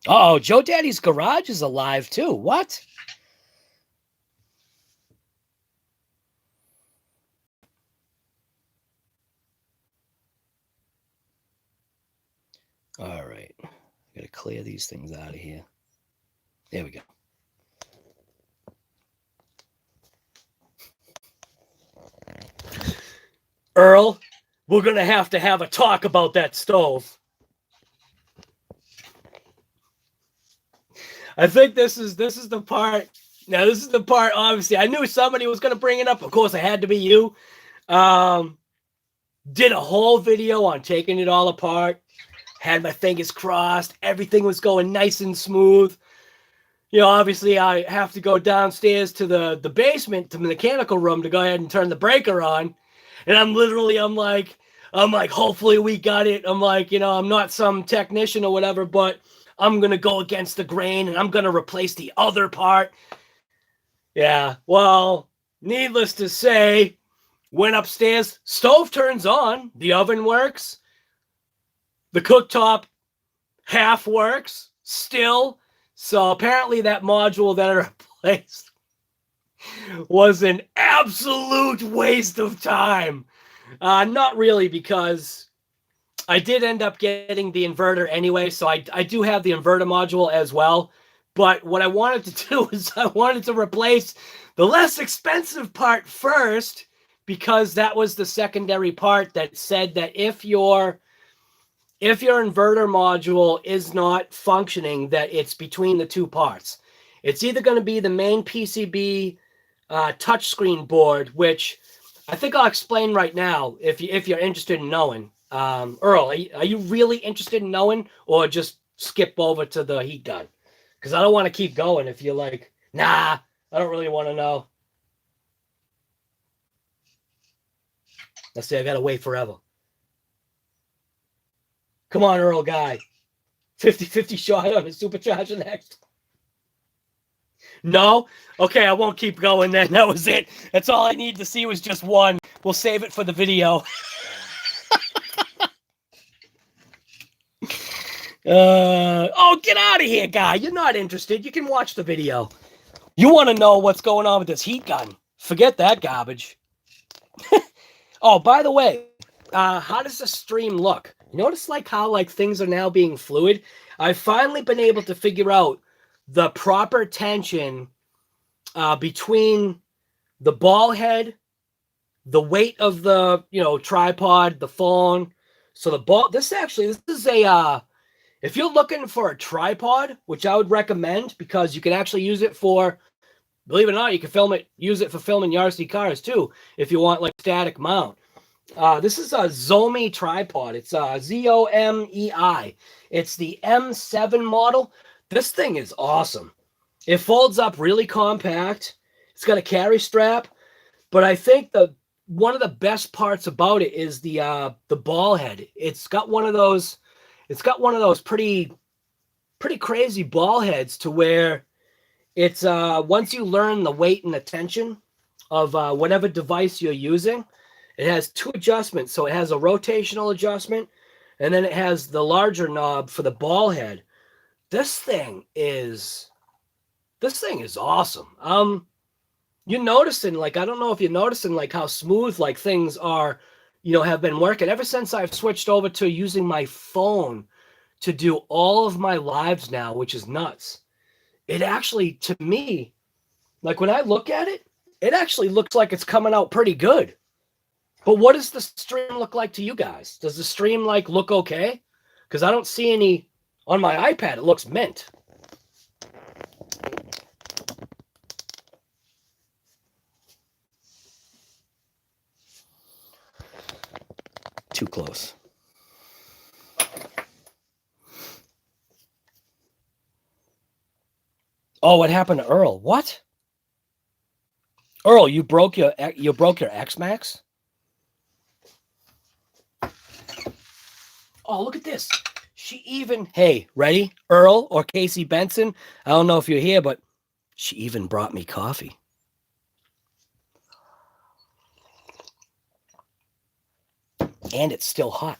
Oh, Joe Daddy's garage is alive too. What? All right. Got to clear these things out of here. There we go. Earl, we're going to have a talk about that stove. I think this is the part. Now, this is the part, obviously. I knew somebody was going to bring it up. Of course, it had to be you. Did a whole video on taking it all apart. Had my fingers crossed. Everything was going nice and smooth. You know, obviously, I have to go downstairs to the basement, to the mechanical room, to go ahead and turn the breaker on. And I'm like, hopefully we got it. I'm like, you know, I'm not some technician or whatever, but I'm going to go against the grain and I'm going to replace the other part. Yeah, well, needless to say, went upstairs, stove turns on, the oven works, the cooktop half works still. So apparently that module that I replaced was an absolute waste of time. Not really, because I did end up getting the inverter anyway, so I do have the inverter module as well. But what I wanted to do is I wanted to replace the less expensive part first, because that was the secondary part that said that if your inverter module is not functioning, that it's between the two parts. It's either going to be the main PCB touchscreen board, which I think I'll explain right now if you're interested in knowing. Earl, are you really interested in knowing, or just skip over to the heat gun? Because I don't want to keep going if you're like, nah, I don't really want to know. Let's see, I got to wait forever. Come on, Earl guy. 50-50 shot on the supercharger next. No? Okay, I won't keep going then. That was it. That's all I need to see was just one. We'll save it for the video. Oh, get out of here, guy. You're not interested. You can watch the video. You want to know what's going on with this heat gun. Forget that garbage. Oh, by the way, how does the stream look? Notice like how like things are now being fluid. I've finally been able to figure out the proper tension between the ball head, the weight of the tripod, the phone. So the ball. This is a. If you're looking for a tripod, which I would recommend because you can actually use it for, believe it or not, you can use it for filming your RC cars too, if you want like static mount. This is a Zomi tripod. It's Zomei. It's the M7 model. This thing is awesome. It folds up really compact. It's got a carry strap, but I think one of the best parts about it is the ball head. It's got one of those pretty crazy ball heads to where it's once you learn the weight and the tension of whatever device you're using, it has two adjustments. So it has a rotational adjustment, and then it has the larger knob for the ball head. This thing is awesome. You're noticing, like, I don't know if you're noticing like how smooth like things are, have been working ever since I've switched over to using my phone to do all of my lives now, which is nuts. It actually, to me, like when I look at it, it actually looks like it's coming out pretty good. But what does the stream look like to you guys? Does the stream like look okay? Because I don't see any on my iPad. It looks mint. Too close. Oh, what happened to Earl? What? Earl, you broke your X-Max? Oh, look at this. Hey, ready? Earl or Casey Benson? I don't know if you're here, but she even brought me coffee. And it's still hot.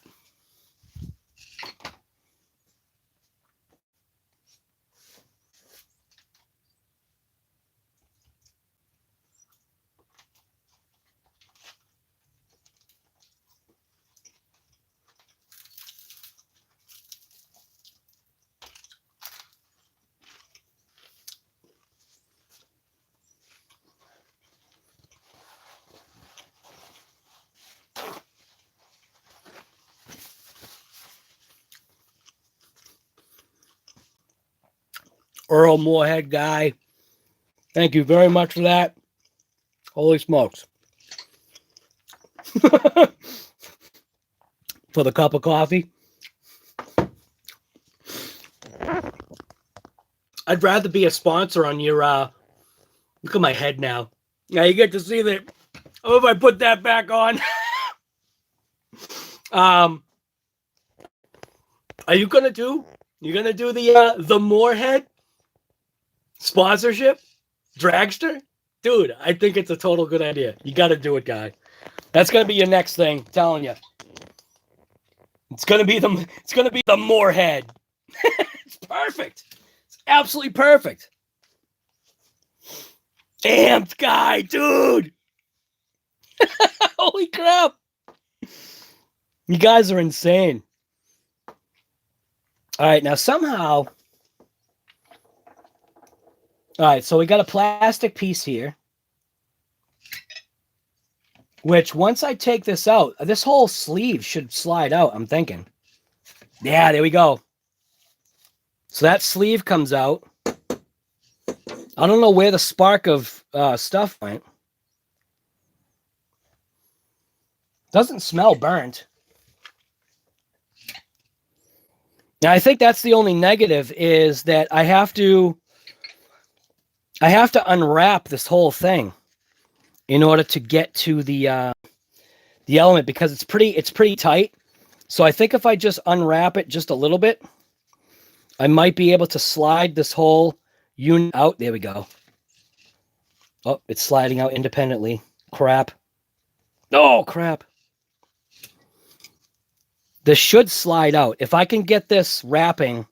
Earl Moorhead guy. Thank you very much for that. Holy smokes. For the cup of coffee. I'd rather be a sponsor on your look at my head now. Now you get to see that. Oh, if I put that back on. Are you gonna do the Moorhead sponsorship? Dragster? Dude, I think it's a total good idea. You gotta do it, guy. That's gonna be your next thing, I'm telling you. It's gonna be the Moorhead. It's perfect. It's absolutely perfect. Damn, guy, dude. Holy crap. You guys are insane. All right, now somehow. All right, so we got a plastic piece here, which once I take this out, this whole sleeve should slide out, I'm thinking. Yeah, there we go. So that sleeve comes out. I don't know where the spark of stuff went. Doesn't smell burnt. Now, I think that's the only negative is that I have to unwrap this whole thing in order to get to the element because it's pretty tight. So I think if I just unwrap it just a little bit, I might be able to slide this whole unit out. There we go. Oh, it's sliding out independently. Crap. Oh, crap. This should slide out. If I can get this wrapping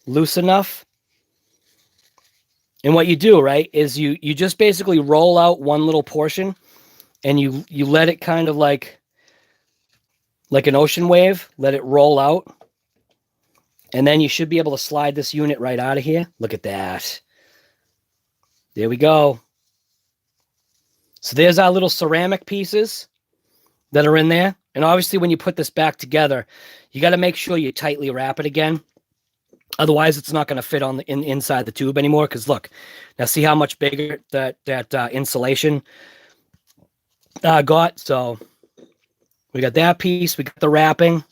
loose enough, And what you do, right, is you just basically roll out one little portion and you let it kind of like an ocean wave, let it roll out. And then you should be able to slide this unit right out of here. Look at that. There we go. So there's our little ceramic pieces that are in there. And obviously when you put this back together, you got to make sure you tightly wrap it again. Otherwise, it's not going to fit on the inside the tube anymore. Because look, now see how much bigger that insulation got. So we got that piece. We got the wrapping.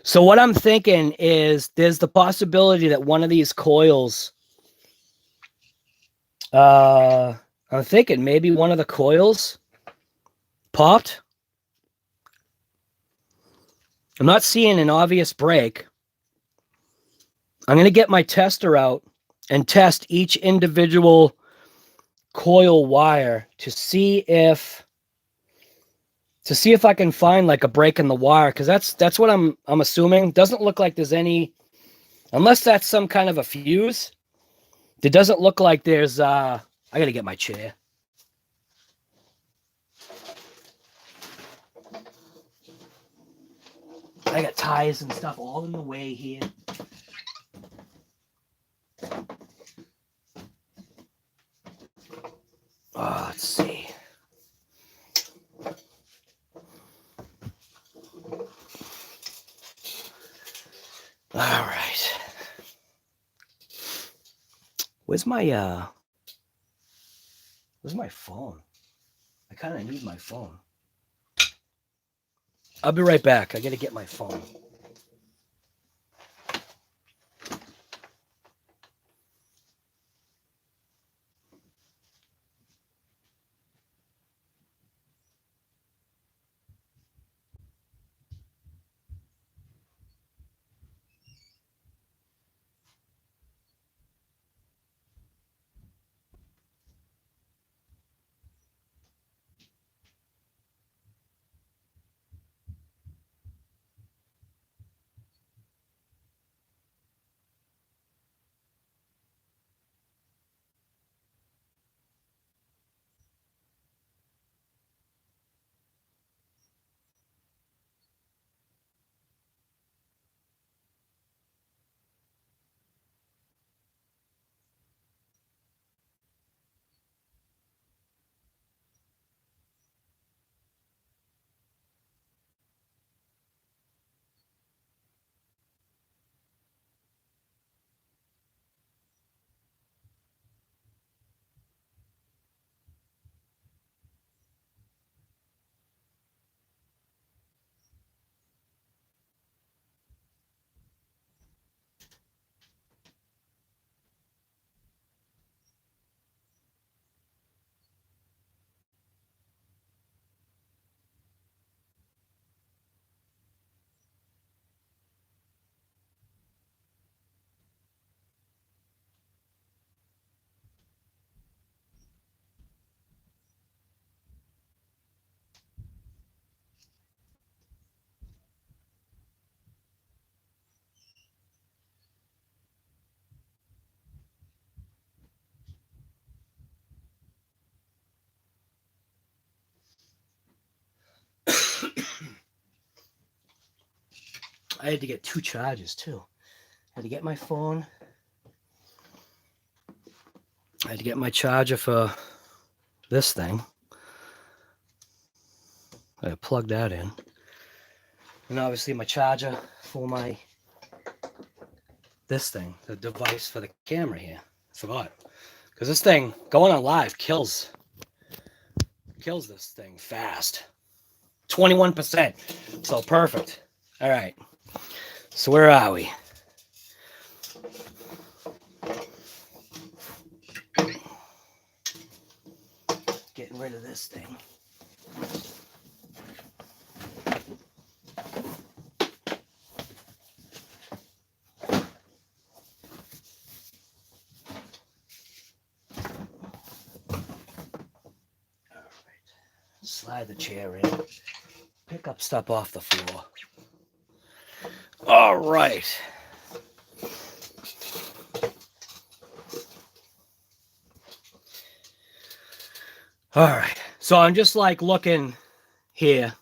So what I'm thinking is there's the possibility that one of these coils, I'm thinking maybe one of the coils popped. I'm not seeing an obvious break. I'm going to get my tester out and test each individual coil wire to see if I can find like a break in the wire, because that's what I'm assuming. Doesn't look like there's any, unless that's some kind of a fuse. It doesn't look like there's I got to get my chair. I got ties and stuff all in the way here. Oh, let's see. All right. Where's my phone? I kind of need my phone. I'll be right back. I got to get my phone. I had to get 2 chargers too. I had to get my phone. I had to get my charger for this thing. I plug that in. And obviously my charger for this thing, the device for the camera here. I forgot. Because this thing, going on live, kills this thing fast. 21%. So perfect. All right. So where are we? Getting rid of this thing. Slide the chair in. Pick up stuff off the floor. All right. All right. So I'm just like looking here.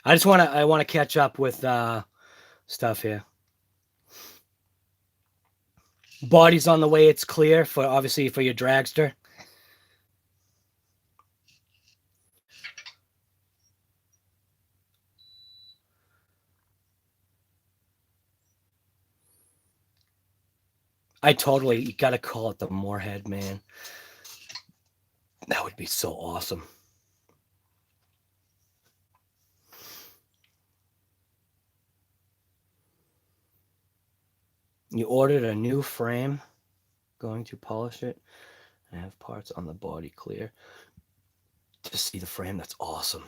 I want to catch up with stuff here. Body's on the way. It's clear for obviously for your dragster. You got to call it the Moorhead, man. That would be so awesome. You ordered a new frame. Going to polish it. I have parts on the body clear. To see the frame, that's awesome.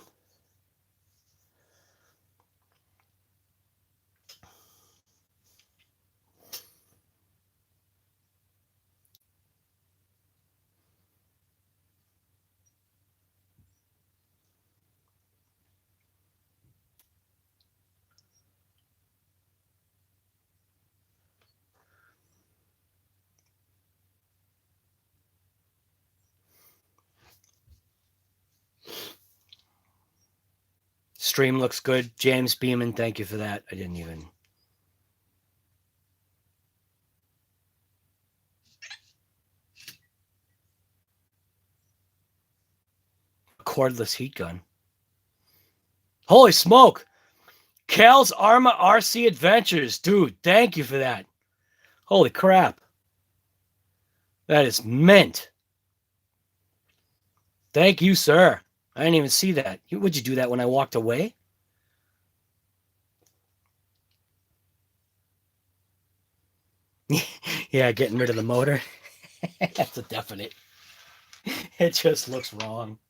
Stream looks good. James Beeman, thank you for that. I didn't even. Cordless heat gun. Holy smoke! Cal's Arma RC Adventures. Dude, thank you for that. Holy crap. That is mint. Thank you, sir. I didn't even see that. Would you do that when I walked away? Yeah, getting rid of the motor. That's a definite. It just looks wrong.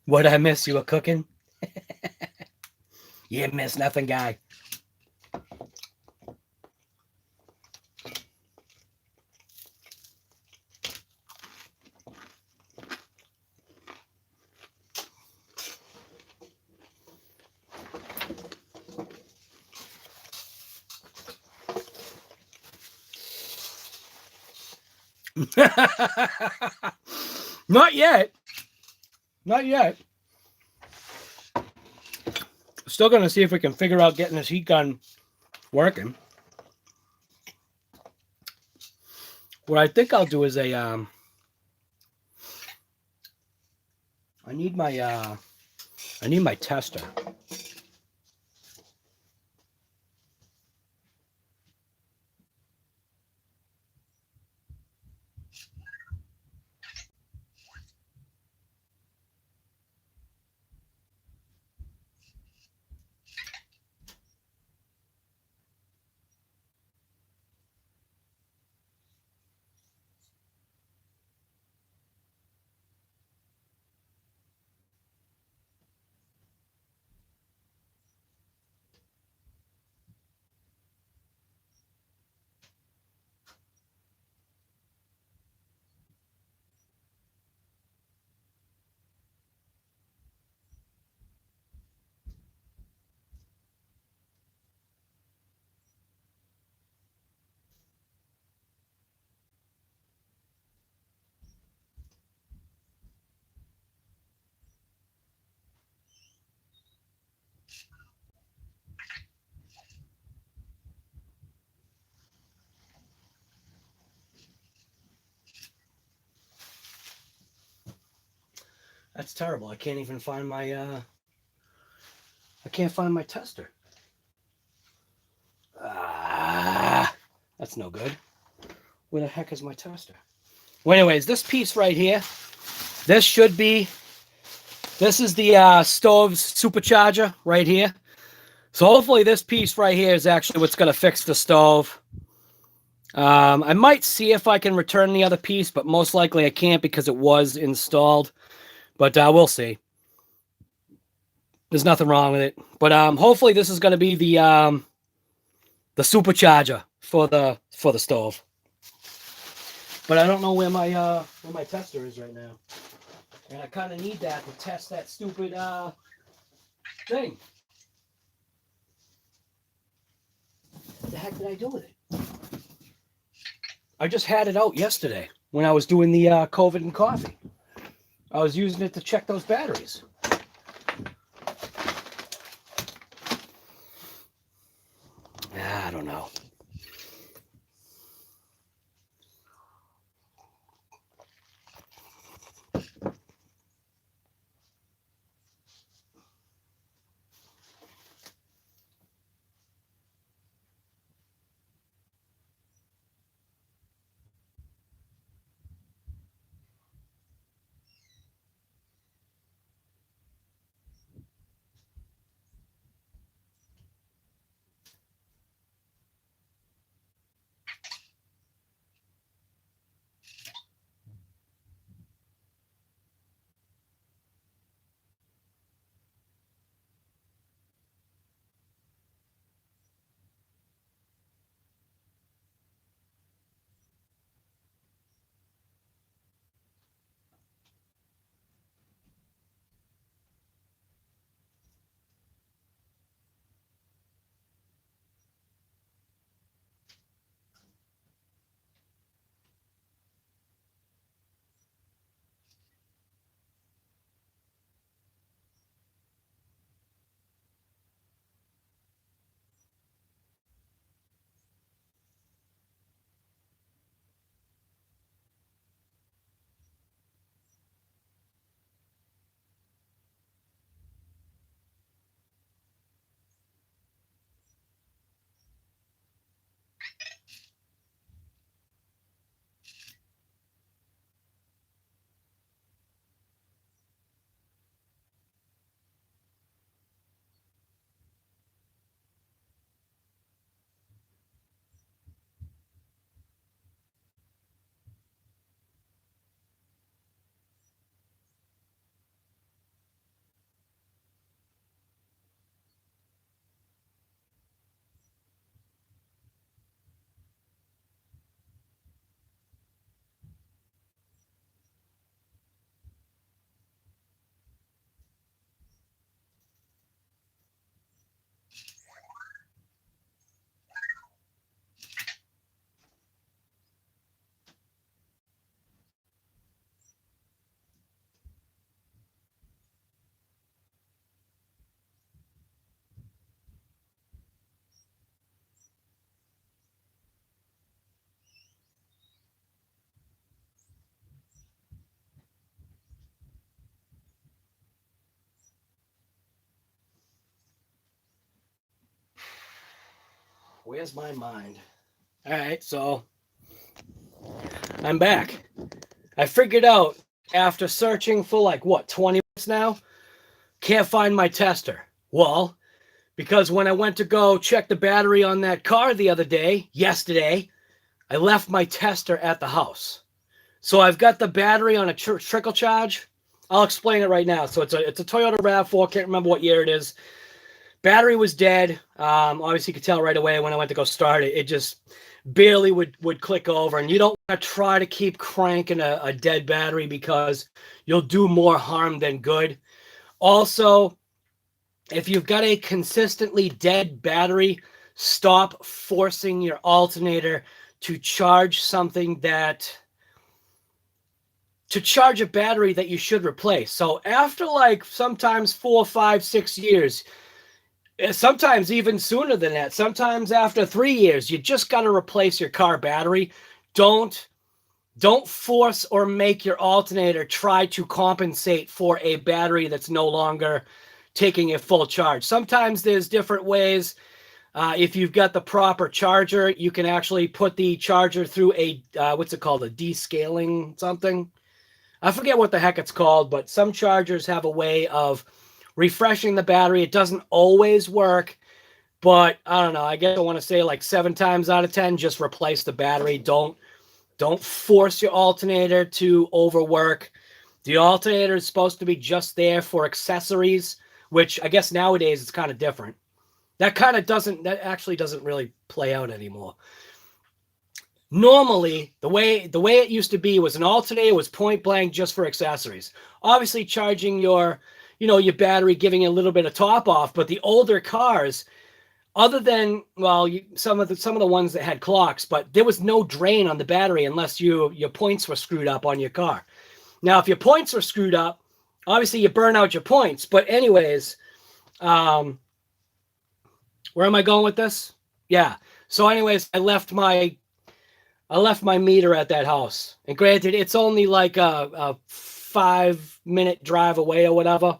What I miss? You were cooking? You miss nothing, guy. Not yet. Not yet. Still going to see if we can figure out getting this heat gun working. What I think I'll do is I need my tester. That's terrible. I can't even find my I can't find my tester. That's no good. Where the heck is my tester? Well, anyways, this piece right here, this is the stove's supercharger right here. So hopefully this piece right here is actually what's going to fix the stove. I might see if I can return the other piece, but most likely I can't because it was installed. But we'll see. There's nothing wrong with it. But hopefully this is going to be the supercharger for the stove. But I don't know where my tester is right now. And I kind of need that to test that stupid thing. What the heck did I do with it? I just had it out yesterday when I was doing the COVID and coffee. I was using it to check those batteries. I don't know. Where's my mind? All right, so I'm back. I figured out after searching for like, what, 20 minutes now? Can't find my tester. Well, because when I went to go check the battery on that car the other day, yesterday, I left my tester at the house. So I've got the battery on a trickle charge. I'll explain it right now. So it's a Toyota RAV4. Can't remember what year it is. Battery was dead. Obviously, you could tell right away when I went to go start it. It just barely would click over. And you don't want to try to keep cranking a dead battery because you'll do more harm than good. Also, if you've got a consistently dead battery, stop forcing your alternator to charge something to charge a battery that you should replace. So after like sometimes 4, 5, 6 years, sometimes even sooner than that, sometimes after 3 years, you just got to replace your car battery. Don't don't force or make your alternator try to compensate for a battery that's no longer taking a full charge. Sometimes there's different ways. If you've got the proper charger, you can actually put the charger through a, what's it called? A descaling something. I forget what the heck it's called, but some chargers have a way of refreshing the battery. It doesn't always work, but I don't know. I guess I want to say like 7 times out of 10, just replace the battery. Don't force your alternator to overwork. The alternator is supposed to be just there for accessories, which I guess nowadays it's kind of different. That actually doesn't really play out anymore. Normally, the way it used to be was an alternator was point blank just for accessories. Obviously charging your battery, giving it a little bit of top off, but the older cars, other than, well, some of the ones that had clocks, but there was no drain on the battery unless your points were screwed up on your car. Now, if your points were screwed up, obviously you burn out your points. But anyways, where am I going with this? Yeah. So anyways, I left my meter at that house. And granted, it's only like a 5-minute drive away or whatever.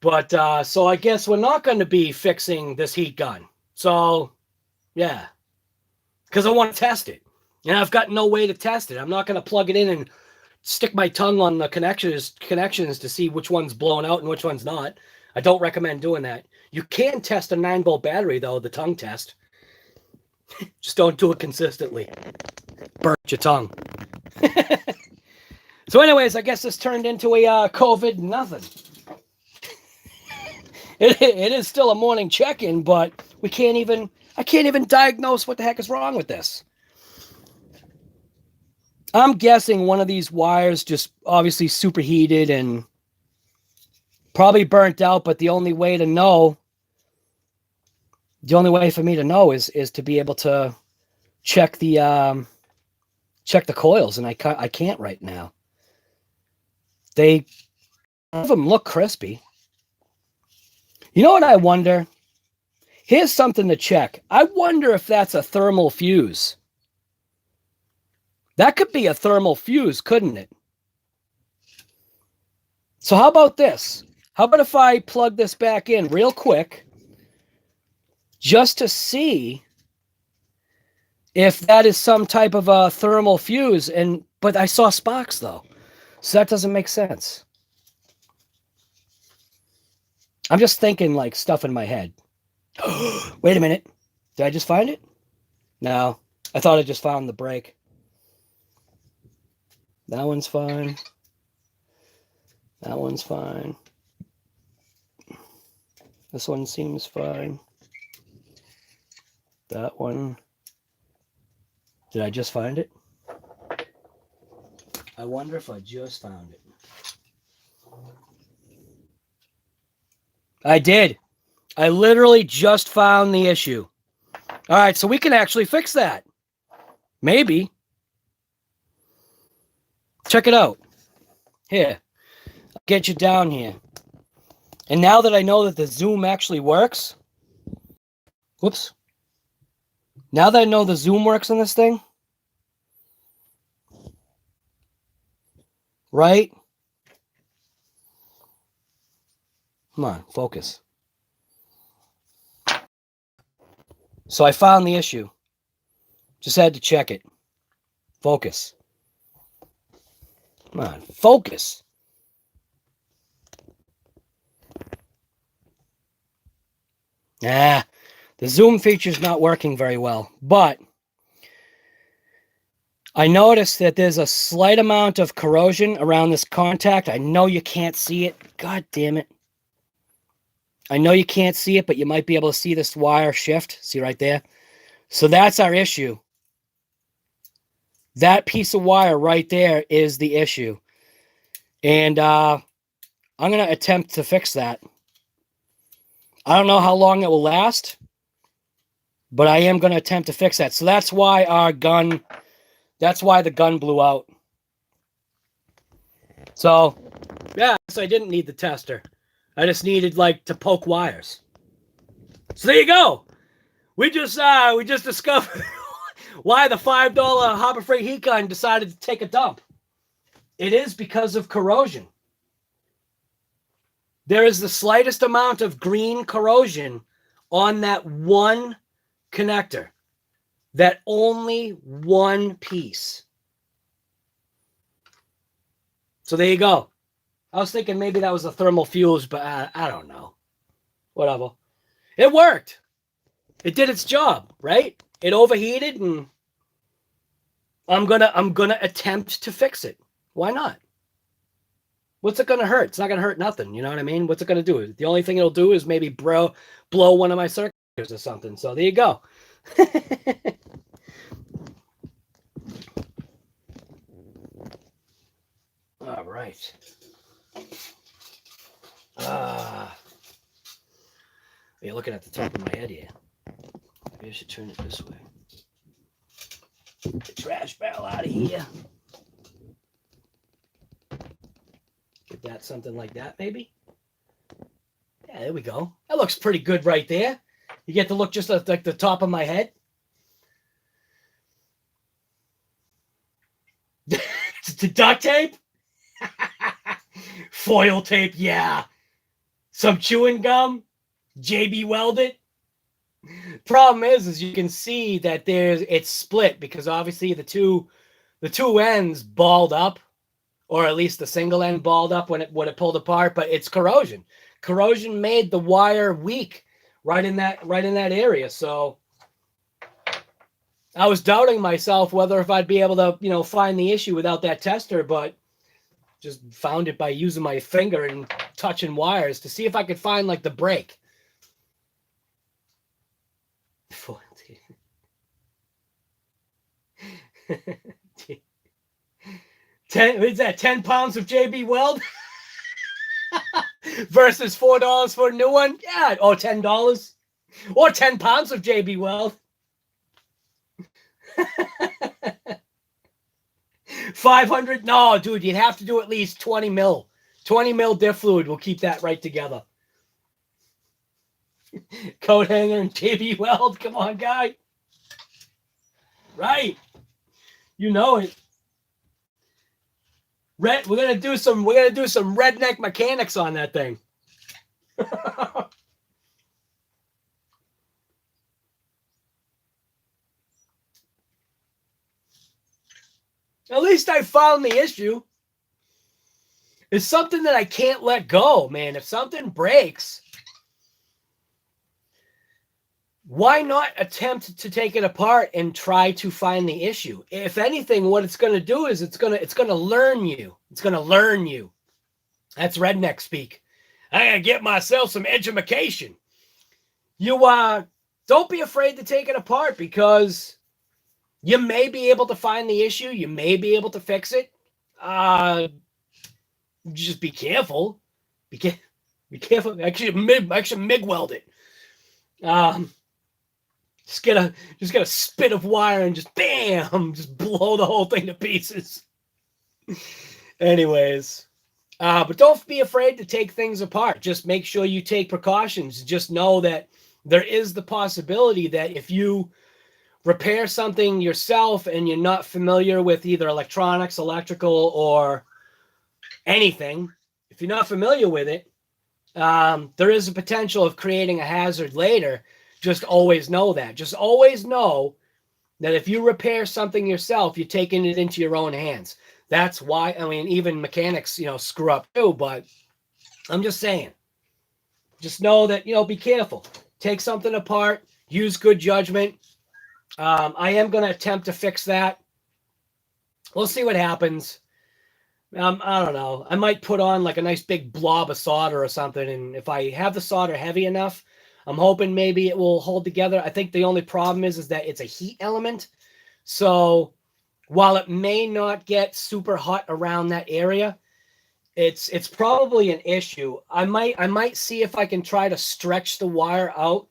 But so I guess we're not going to be fixing this heat gun. So, yeah. Because I want to test it. And I've got no way to test it. I'm not going to plug it in and stick my tongue on the connections to see which one's blown out and which one's not. I don't recommend doing that. You can test a 9-volt battery, though, the tongue test. Just don't do it consistently. Burn your tongue. So anyways, I guess this turned into a COVID nothing. It is still a morning check-in, but I can't even diagnose what the heck is wrong with this. I'm guessing one of these wires just obviously superheated and probably burnt out, but the only way for me to know is to be able to check the coils, and I can't right now. None of them look crispy. You know what I wonder? Here's something to check. I wonder if that's a thermal fuse. That could be a thermal fuse, couldn't it? So how about this? How about if I plug this back in real quick just to see if that is some type of a thermal fuse, but I saw sparks though. So that doesn't make sense. I'm just thinking like stuff in my head. Wait a minute. Did I just find it? No. I thought I just found the break. That one's fine. That one's fine. This one seems fine. That one. Did I just find it? I wonder if I just found it. I did. I literally just found the issue. All right, so we can actually fix that. Maybe. Check it out. Here. I'll get you down here. And now that I know that the zoom actually works. Whoops. Now that I know the zoom works on this thing. Right? Come on, focus. So I found the issue. Just had to check it. Focus. Come on, focus. The zoom feature's not working very well, but I noticed that there's a slight amount of corrosion around this contact. I know you can't see it. God damn it. I know you can't see it, but you might be able to see this wire shift. See right there? So that's our issue. That piece of wire right there is the issue. And I'm going to attempt to fix that. I don't know how long it will last, but I am going to attempt to fix that. So that's why the gun blew out. So, yeah, so I didn't need the tester. I just needed to poke wires. So there you go. We just discovered why the $5 Harbor Freight heat gun decided to take a dump. It is because of corrosion. There is the slightest amount of green corrosion on that one connector. That only one piece. So there you go. I was thinking maybe that was a thermal fuse, but I don't know. Whatever. It worked. It did its job, right? It overheated, and I'm gonna attempt to fix it. Why not? What's it gonna hurt? It's not gonna hurt nothing. You know what I mean? What's it gonna do? The only thing it'll do is maybe blow one of my circuits or something. So there you go. All right. You're looking at the top of my head here. Maybe I should turn it this way. Get the trash barrel out of here. Get that something like that, maybe. Yeah, there we go. That looks pretty good right there. You get to look just like the top of my head. The duct tape? Foil tape, yeah. Some chewing gum. JB welded. Problem is you can see that it's split because obviously the two ends balled up, or at least the single end balled up when it pulled apart. But it's corrosion. Corrosion made the wire weak right in that area. So I was doubting myself whether if I'd be able to find the issue without that tester, but just found it by using my finger and touching wires to see if I could find like the break. Is that 10 pounds of JB Weld versus $4 for a new one? Yeah, or $10 or 10 pounds of JB Weld. 500? No, dude, you'd have to do at least 20 mil. 20 mil diff fluid will keep that right together. Coat hanger and JB Weld. Come on, guy. Right. You know it. We're gonna do some redneck mechanics on that thing. At least I found the issue. It's something that I can't let go, man. If something breaks, why not attempt to take it apart and try to find the issue? If anything, what it's going to do is it's going to learn you. It's going to learn you. That's redneck speak. I got to get myself some education. You don't be afraid to take it apart because you may be able to find the issue. You may be able to fix it. Just be careful. Be careful. Actually, MIG weld it. Just get a spit of wire and just bam, just blow the whole thing to pieces. Anyways, but don't be afraid to take things apart. Just make sure you take precautions. Just know that there is the possibility that if you repair something yourself and you're not familiar with either electronics, electrical, or anything, if you're not familiar with it, there is a potential of creating a hazard later. Just always know that. Just always know that if you repair something yourself, you're taking it into your own hands. That's why, I mean, even mechanics, screw up too, but I'm just saying. Just know that, be careful. Take something apart. Use good judgment. I am going to attempt to fix that. We'll see what happens. I don't know. I might put on like a nice big blob of solder or something, and if I have the solder heavy enough, I'm hoping maybe it will hold together. I think the only problem is that it's a heat element. So while it may not get super hot around that area, it's probably an issue. I might see if I can try to stretch the wire out.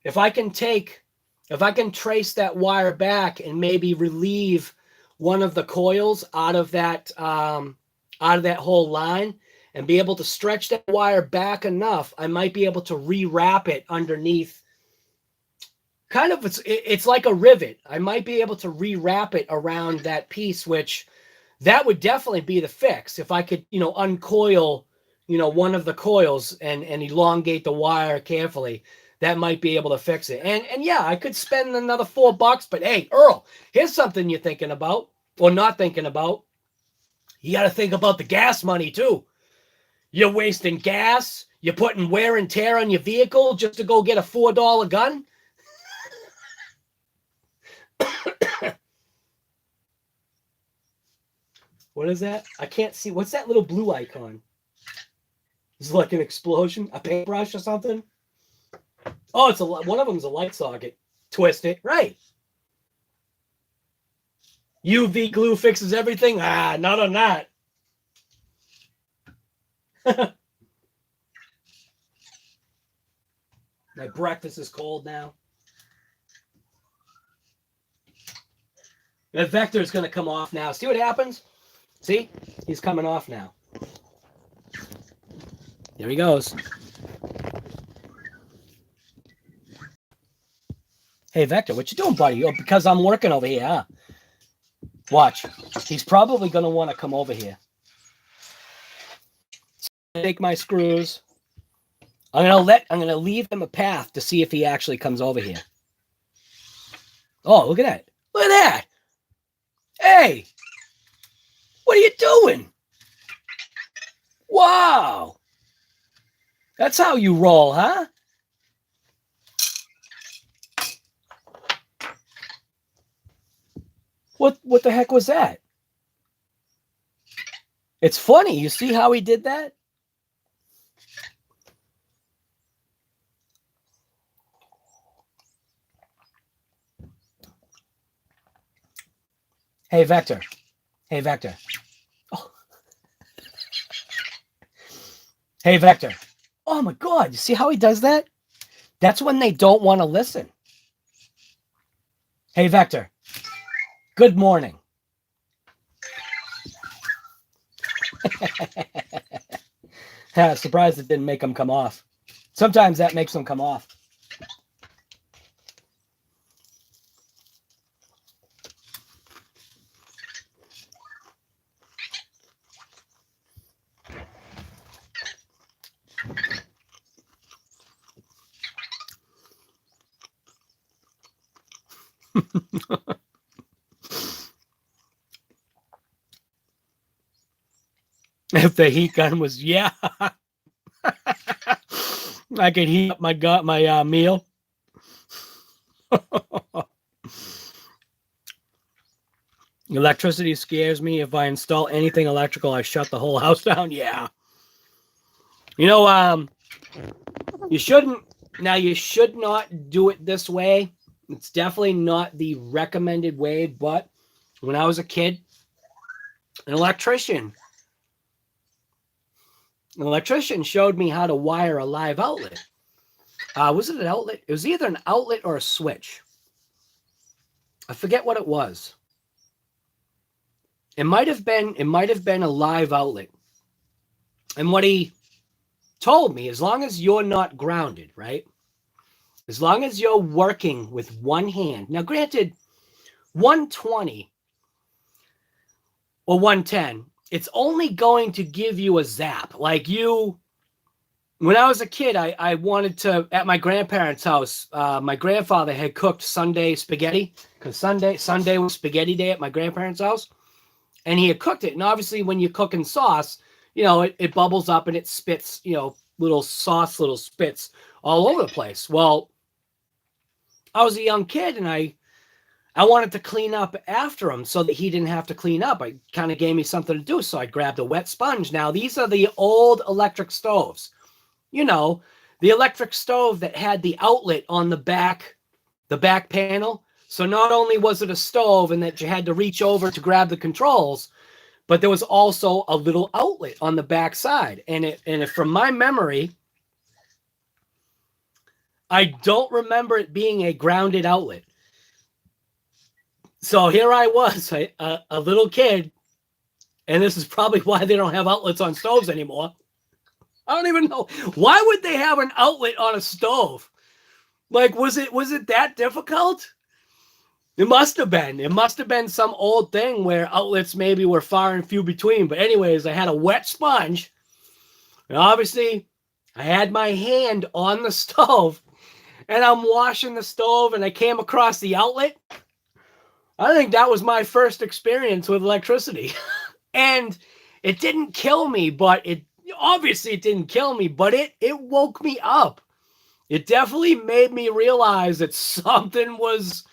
If I can trace that wire back and maybe relieve one of the coils out of that whole line and be able to stretch that wire back enough, I might be able to rewrap it underneath kind of, it's like a rivet. I might be able to rewrap it around that piece, which that would definitely be the fix. If I could, uncoil, one of the coils and elongate the wire carefully, that might be able to fix it. And yeah, I could spend another $4, but hey, Earl, here's something you're thinking about or not thinking about. You got to think about the gas money too. You're wasting gas. You're putting wear and tear on your vehicle just to go get a $4 gun. What is that? I can't see. What's that little blue icon? Is it like an explosion? A paintbrush or something? Oh, it's one of them is a light socket. Twist it. Right. UV glue fixes everything? Not on that. My breakfast is cold now. The vector is going to come off now. See what happens? See? He's coming off now. There he goes. Hey, Vector, what you doing, buddy? Oh, because I'm working over here, huh? Watch. He's probably going to want to come over here. Take my screws. I'm going to leave him a path to see if he actually comes over here. Oh, look at that. Look at that. Hey, what are you doing? Wow. That's how you roll, huh? What the heck was that? It's funny. You see how he did that? Hey, Vector. Hey, Vector. Oh. Hey, Vector. Oh, my God. You see how he does that? That's when they don't want to listen. Hey, Vector. Good morning. Surprised it didn't make him come off. Sometimes that makes them come off. If the heat gun was, yeah. I could heat up my meal. Electricity scares me. If I install anything electrical, I shut the whole house down. Yeah. You shouldn't. Now, you should not do it this way. It's definitely not the recommended way. But when I was a kid, an electrician showed me how to wire a live outlet. Was it an outlet? It was either an outlet or a switch. I forget what it was. It might have been a live outlet. And what he told me, as long as you're not grounded, right? As long as you're working with one hand. Now, granted, 120 or 110, it's only going to give you a zap. Like when I was a kid, I wanted to, at my grandparents' house, my grandfather had cooked Sunday spaghetti, because Sunday was spaghetti day at my grandparents' house. And he had cooked it. And obviously when you're cooking sauce, it bubbles up and it spits, little spits all over the place. Well, I was a young kid and I wanted to clean up after him so that he didn't have to clean up. It kind of gave me something to do. So I grabbed a wet sponge. Now, these are the old electric stoves. The electric stove that had the outlet on the back panel. So not only was it a stove and that you had to reach over to grab the controls, but there was also a little outlet on the back side. And from my memory, I don't remember it being a grounded outlet. So here I was, a little kid, and this is probably why they don't have outlets on stoves anymore. I don't even know. Why would they have an outlet on a stove? Like, was it that difficult? It must have been. It must have been some old thing where outlets maybe were far and few between. But anyways, I had a wet sponge. And obviously, I had my hand on the stove. And I'm washing the stove and I came across the outlet. I think that was my first experience with electricity. And it didn't kill me, but it didn't kill me, but it woke me up. It definitely made me realize that something was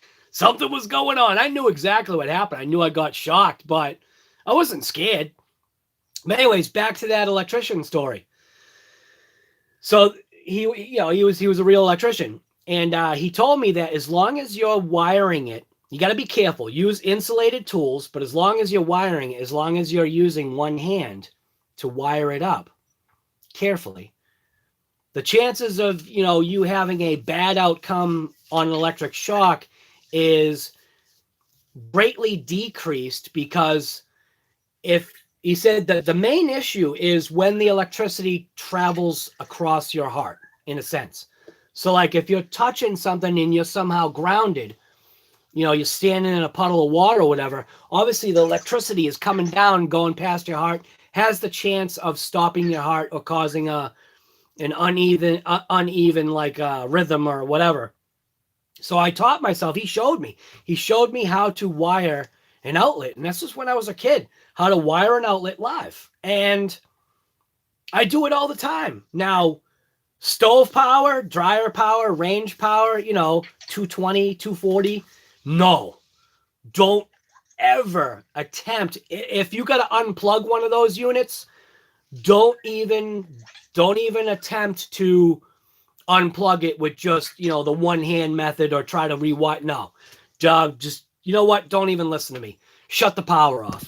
going on. I knew exactly what happened. I knew I got shocked, but I wasn't scared. But anyways, back to that electrician story. So he was a real electrician, and he told me that as long as you're wiring it, you got to be careful. Use insulated tools, but as long as you're wiring it, as long as you're using one hand to wire it up carefully, the chances of you having a bad outcome on an electric shock is greatly decreased, because if he said that the main issue is when the electricity travels across your heart, in a sense. So like if you're touching something and you're somehow grounded, you're standing in a puddle of water or whatever, obviously the electricity is coming down, going past your heart, has the chance of stopping your heart or causing an uneven like rhythm or whatever. So I taught myself. He showed me how to wire an outlet. And this was when I was a kid, how to wire an outlet live. And I do it all the time. Now, stove power, dryer power, range power, 220, 240. No, don't ever attempt. If you got to unplug one of those units, don't even attempt to unplug it with just, the one hand method or try to rewire. No, just, you know what? Don't even listen to me. Shut the power off.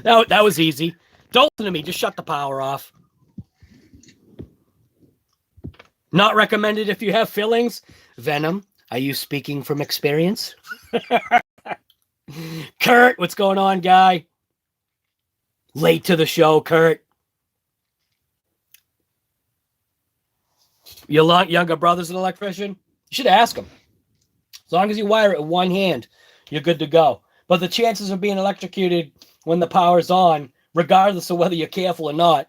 That was easy. Don't listen to me. Just shut the power off. Not recommended if you have fillings. Venom, are you speaking from experience? Kurt, what's going on, guy? Late to the show, Kurt. Your younger brother's an electrician? You should ask him. As long as you wire it with one hand, you're good to go. But the chances of being electrocuted when the power's on, regardless of whether you're careful or not,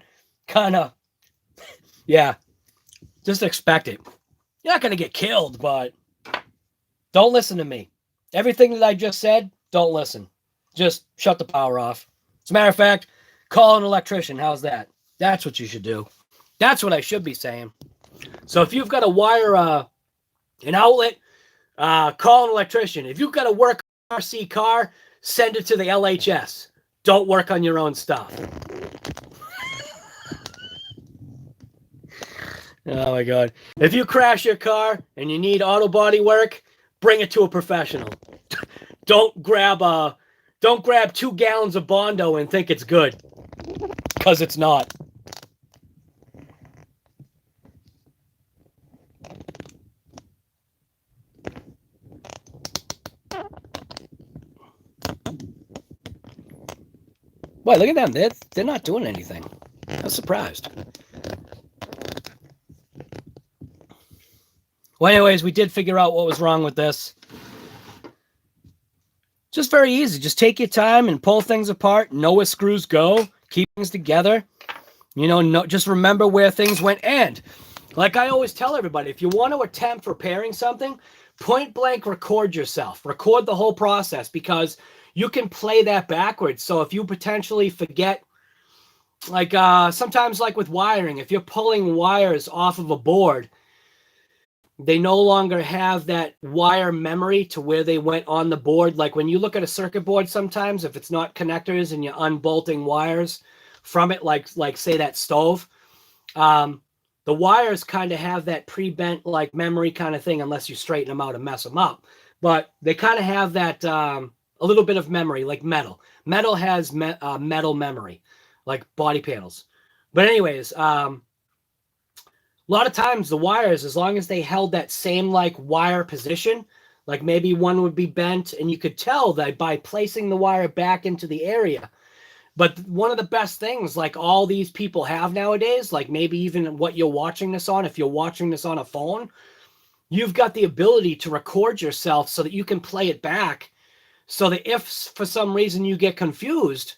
yeah, just expect it. You're not going to get killed, but don't listen to me. Everything that I just said, don't listen. Just shut the power off. As a matter of fact, call an electrician. How's that? That's what you should do. That's what I should be saying. So if you've got to wire an outlet, call an electrician. If you've got to work on an RC car, send it to the LHS. Don't work on your own stuff. Oh my God. If you crash your car and you need auto body work, bring it to a professional. Don't grab 2 gallons of Bondo and think it's good, because it's not. Boy, look at them. They're not doing anything. I'm surprised. Well, anyways, we did figure out what was wrong with this. Just very easy. Just take your time and pull things apart. Know where screws go. Keep things together. Just remember where things went. And like I always tell everybody, if you want to attempt repairing something, point blank record yourself. Record the whole process, because you can play that backwards. So if you potentially forget, like sometimes like with wiring, if you're pulling wires off of a board, they no longer have that wire memory to where they went on the board. Like when you look at a circuit board, sometimes if it's not connectors and you're unbolting wires from it, like say that stove, the wires kind of have that pre-bent like memory kind of thing, unless you straighten them out and mess them up. But they kind of have that a little bit of memory, like metal. Metal has metal memory, like body panels. But anyways, a lot of times the wires, as long as they held that same like wire position, like maybe one would be bent, and you could tell that by placing the wire back into the area, But one of the best things, like all these people have nowadays, like maybe even what you're watching this on, if you're watching this on a phone, you've got the ability to record yourself so that you can play it back, so that if for some reason you get confused,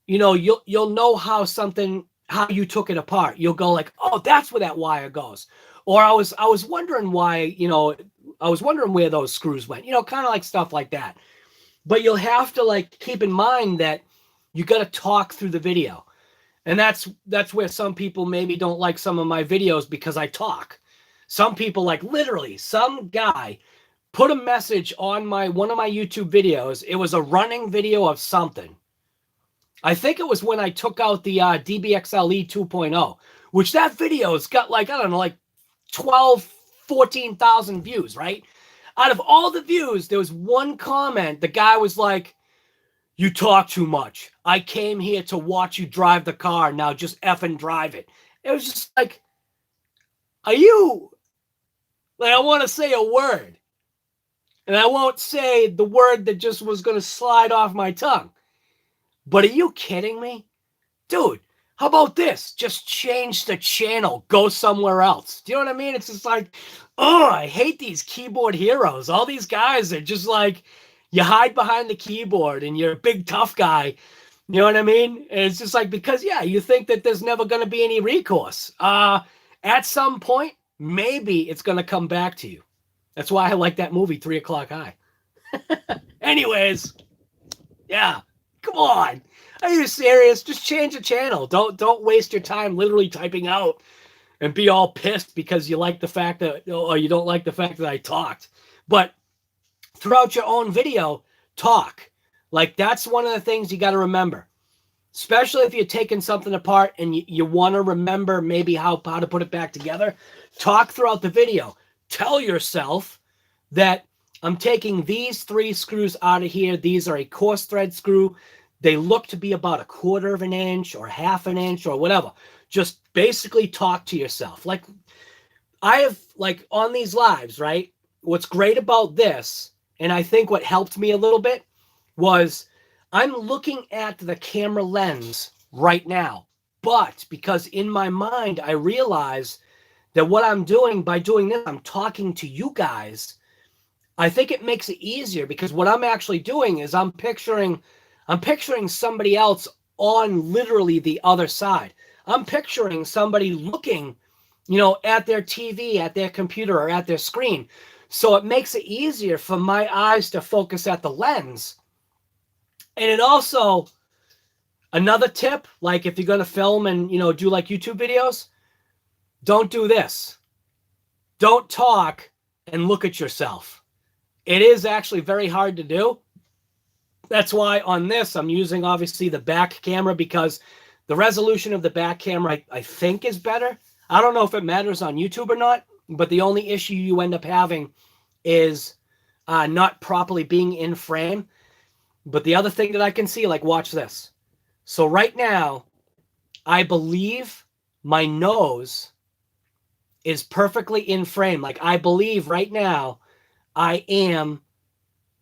you know, you'll know how you took it apart. You'll go like, oh, that's where that wire goes. Or I was wondering why, you know, I was wondering where those screws went, you know, kind of like stuff like that. But you'll have to like keep in mind that you got to talk through the video. And that's where some people maybe don't like some of my videos, because I talk. Some people, like literally some guy put a message on one of my YouTube videos. It was a running video of something. I think it was when I took out the DBXLE 2.0, which that video's got like, I don't know, like 12, 14,000 views, right? Out of all the views, there was one comment. The guy was like, "You talk too much. I came here to watch you drive the car. Now just effing drive it." It was just like, are you, like, I want to say a word, and I won't say the word that just was going to slide off my tongue. But are you kidding me? Dude, how about this? Just change the channel. Go somewhere else. Do you know what I mean? It's just like, oh, I hate these keyboard heroes. All these guys are just like, you hide behind the keyboard and you're a big tough guy. You know what I mean? And it's just like, because, yeah, you think that there's never going to be any recourse. At some point, maybe it's going to come back to you. That's why I like that movie, 3 O'Clock High. Anyways, yeah. Come on. Are you serious? Just change the channel. Don't waste your time literally typing out and be all pissed because you like the fact that, or you don't like the fact that I talked. But throughout your own video, talk. Like, that's one of the things you got to remember. Especially if you're taking something apart and you want to remember maybe how to put it back together. Talk throughout the video. Tell yourself that I'm taking these 3 screws out of here. These are a coarse thread screw. They look to be about 1/4 of an inch or 1/2 an inch or whatever. Just basically talk to yourself. Like, I have, like, on these lives, right? What's great about this, and I think what helped me a little bit, was I'm looking at the camera lens right now. But because in my mind, I realize that what I'm doing by doing this, I'm talking to you guys. I think it makes it easier, because what I'm actually doing is I'm picturing somebody else on literally the other side. I'm picturing somebody looking, you know, at their TV, at their computer, or at their screen. So it makes it easier for my eyes to focus at the lens. And it also, another tip, like if you're going to film and, you know, do like YouTube videos, don't do this. Don't talk and look at yourself. It is actually very hard to do. That's why on this, I'm using obviously the back camera, because the resolution of the back camera, I think, is better. I don't know if it matters on YouTube or not, but the only issue you end up having is not properly being in frame. But the other thing that I can see, like, watch this. So right now, I believe my nose is perfectly in frame. Like, I believe right now I am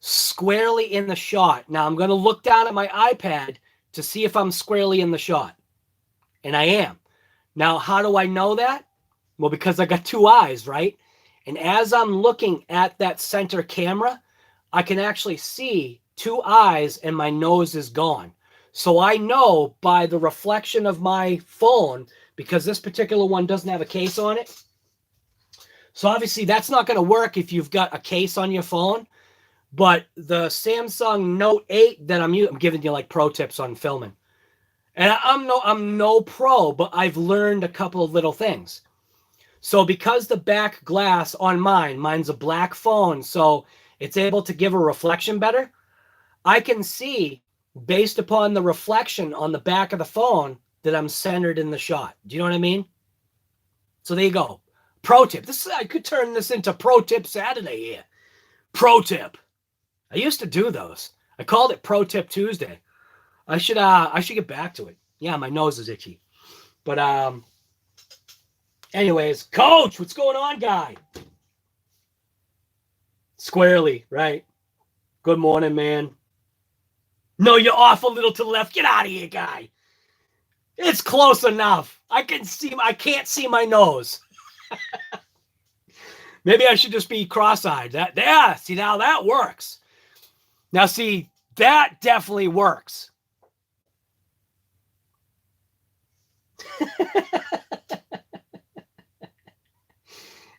squarely in the shot. Now I'm going to look down at my iPad to see if I'm squarely in the shot. And I am. Now, how do I know that? Well, because I got 2 eyes, right? And as I'm looking at that center camera, I can actually see 2 eyes and my nose is gone. So I know by the reflection of my phone, because this particular one doesn't have a case on it. So obviously that's not going to work if you've got a case on your phone. But the Samsung Note 8 that I'm using, I'm giving you like pro tips on filming. And I'm no pro, but I've learned a couple of little things. So because the back glass on mine's a black phone, so it's able to give a reflection better, I can see based upon the reflection on the back of the phone that I'm centered in the shot. Do you know what I mean? So there you go. Pro tip. I could turn this into Pro Tip Saturday here. Pro tip. I used to do those. I called it Pro Tip Tuesday. I should get back to it. Yeah, my nose is itchy. But anyways, Coach, what's going on, guy? Squarely, right? Good morning, man. No, you're off a little to the left. Get out of here, guy. It's close enough. I can't see my nose. Maybe I should just be cross-eyed. See, now that works. Now, see, that definitely works.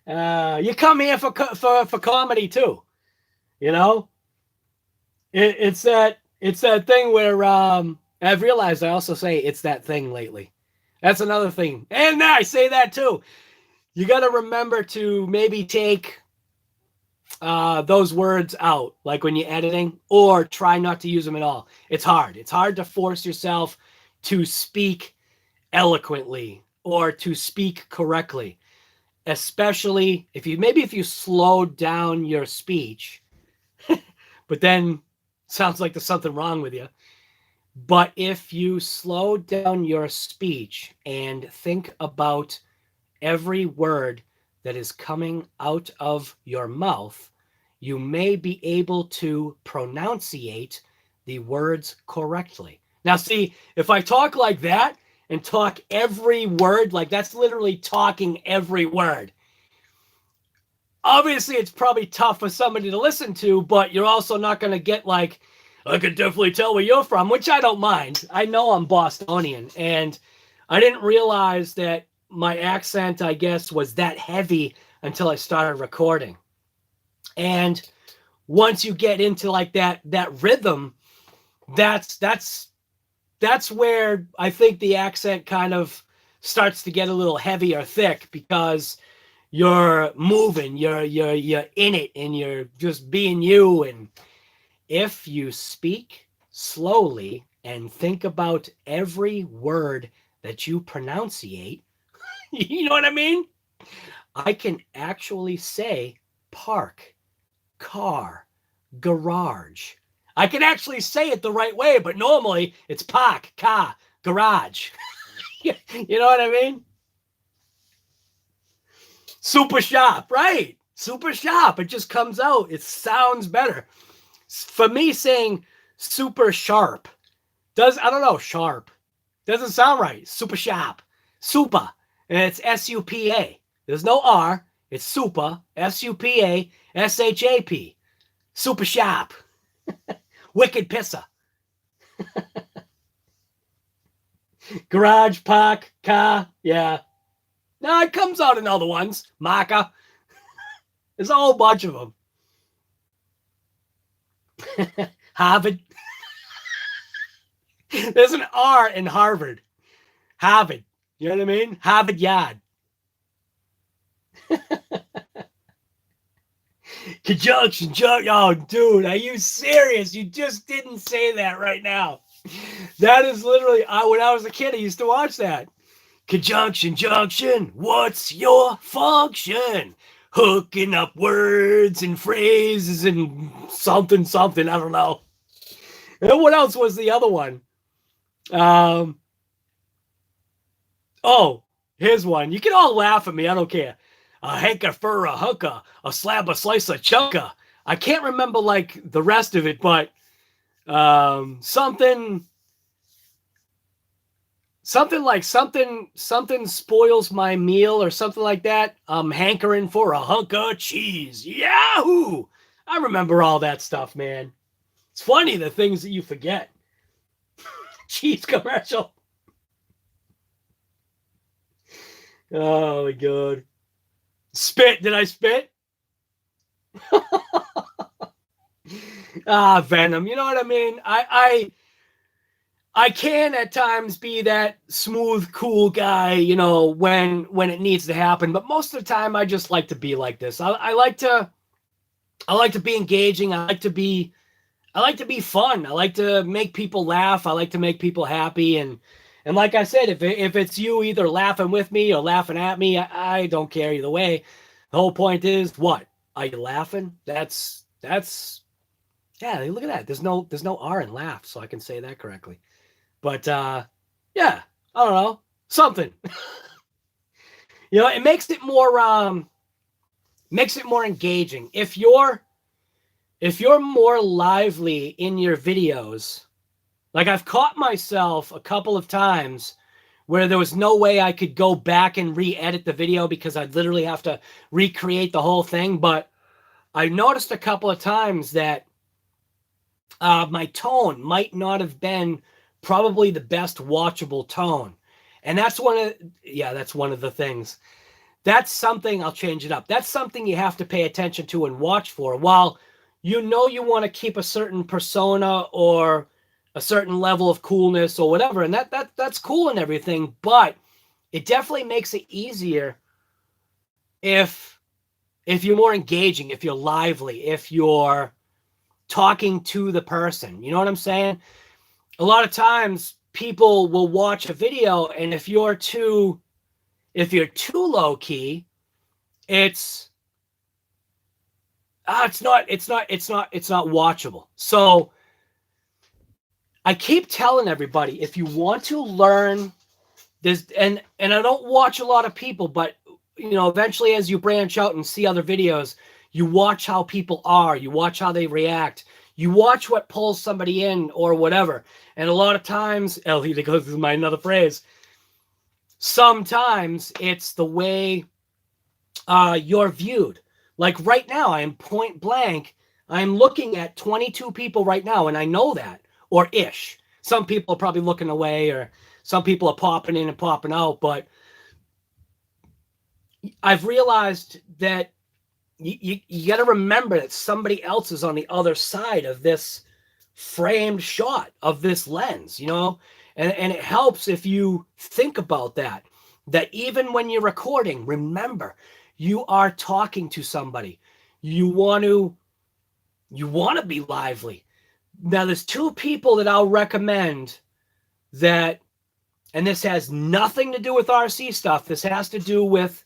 You come here for comedy too, you know. It's that thing where I've realized I also say it's that thing lately. That's another thing, and I say that too. You got to remember to maybe take those words out, like when you're editing, or try not to use them at all. It's hard. It's hard to force yourself to speak eloquently or to speak correctly, especially if you slow down your speech, but then sounds like there's something wrong with you. But if you slow down your speech and think about every word that is coming out of your mouth, you may be able to pronunciate the words correctly. Now, see, if I talk like that and talk every word, like that's literally talking every word, obviously it's probably tough for somebody to listen to, but you're also not going to get like, I could definitely tell where you're from, which I don't mind. I know I'm Bostonian, and I didn't realize that my accent, I guess, was that heavy until I started recording. And once you get into like that rhythm, that's where I think the accent kind of starts to get a little heavy or thick, because you're moving, you're in it, and you're just being you. And if you speak slowly and think about every word that you pronunciate, you know what I mean? I can actually say park, car, garage. I can actually say it the right way, but normally it's park, car, garage. You know what I mean? Super sharp, right? Super sharp. It just comes out. It sounds better. For me, saying super sharp sharp doesn't sound right. Super sharp. Super. And it's S-U-P-A. There's no R. It's super. S-U-P-A. S-H-A-P. Super sharp. Wicked pisser. Garage, park, car. Yeah. No, it comes out in other ones. Marker. There's a whole bunch of them. Harvard. There's an R in Harvard. Harvard. You know what I mean? Harvard Yard. Conjunction. Oh, dude, are you serious? You just didn't say that right now. That is literally, when I was a kid, I used to watch that. Conjunction, junction, what's your function? Hooking up words and phrases and something, I don't know. And what else was the other one? Oh, here's one. You can all laugh at me. I don't care. A hanker for a hunker, a slab, a slice, a chunker. I can't remember like the rest of it, but something spoils my meal or something like that. I'm hankering for a hunk of cheese. Yahoo! I remember all that stuff, man. It's funny the things that you forget. Cheese commercial. Oh my God. Spit. Did I spit? Venom. You know what I mean? I can at times be that smooth, cool guy, you know, when it needs to happen. But most of the time, I just like to be like this. I like to be engaging. I like to be fun. I like to make people laugh. I like to make people happy. And like I said, if it's you either laughing with me or laughing at me, I don't care either way. The whole point is, what? Are you laughing? That's yeah, look at that. There's no R in laugh, so I can say that correctly. But yeah, I don't know. Something. You know, it makes it more engaging. If you're more lively in your videos, Like I've caught myself a couple of times where there was no way I could go back and re-edit the video because I'd literally have to recreate the whole thing. But I noticed a couple of times that my tone might not have been probably the best watchable tone. And that's that's one of the things. That's something, I'll change it up. That's something you have to pay attention to and watch for. While you know you want to keep a certain persona or a certain level of coolness or whatever, and that's cool and everything, but it definitely makes it easier if you're more engaging, if you're lively, if you're talking to the person. You know what I'm saying? A lot of times people will watch a video, and if you're too low key, it's not watchable. So I keep telling everybody, if you want to learn this, and I don't watch a lot of people, but you know, eventually as you branch out and see other videos, you watch how people are, you watch how they react, you watch what pulls somebody in or whatever. And a lot of times, Ellie, goes to my another phrase, sometimes it's the way you're viewed. Like right now, I am point blank. I'm looking at 22 people right now, and I know that, or ish. Some people are probably looking away, or some people are popping in and popping out. But I've realized that you got to remember that somebody else is on the other side of this framed shot, of this lens, you know? And it helps if you think about that even when you're recording, remember, you are talking to somebody. You want to be lively. Now, there's two people that I'll recommend that, and this has nothing to do with RC stuff. This has to do with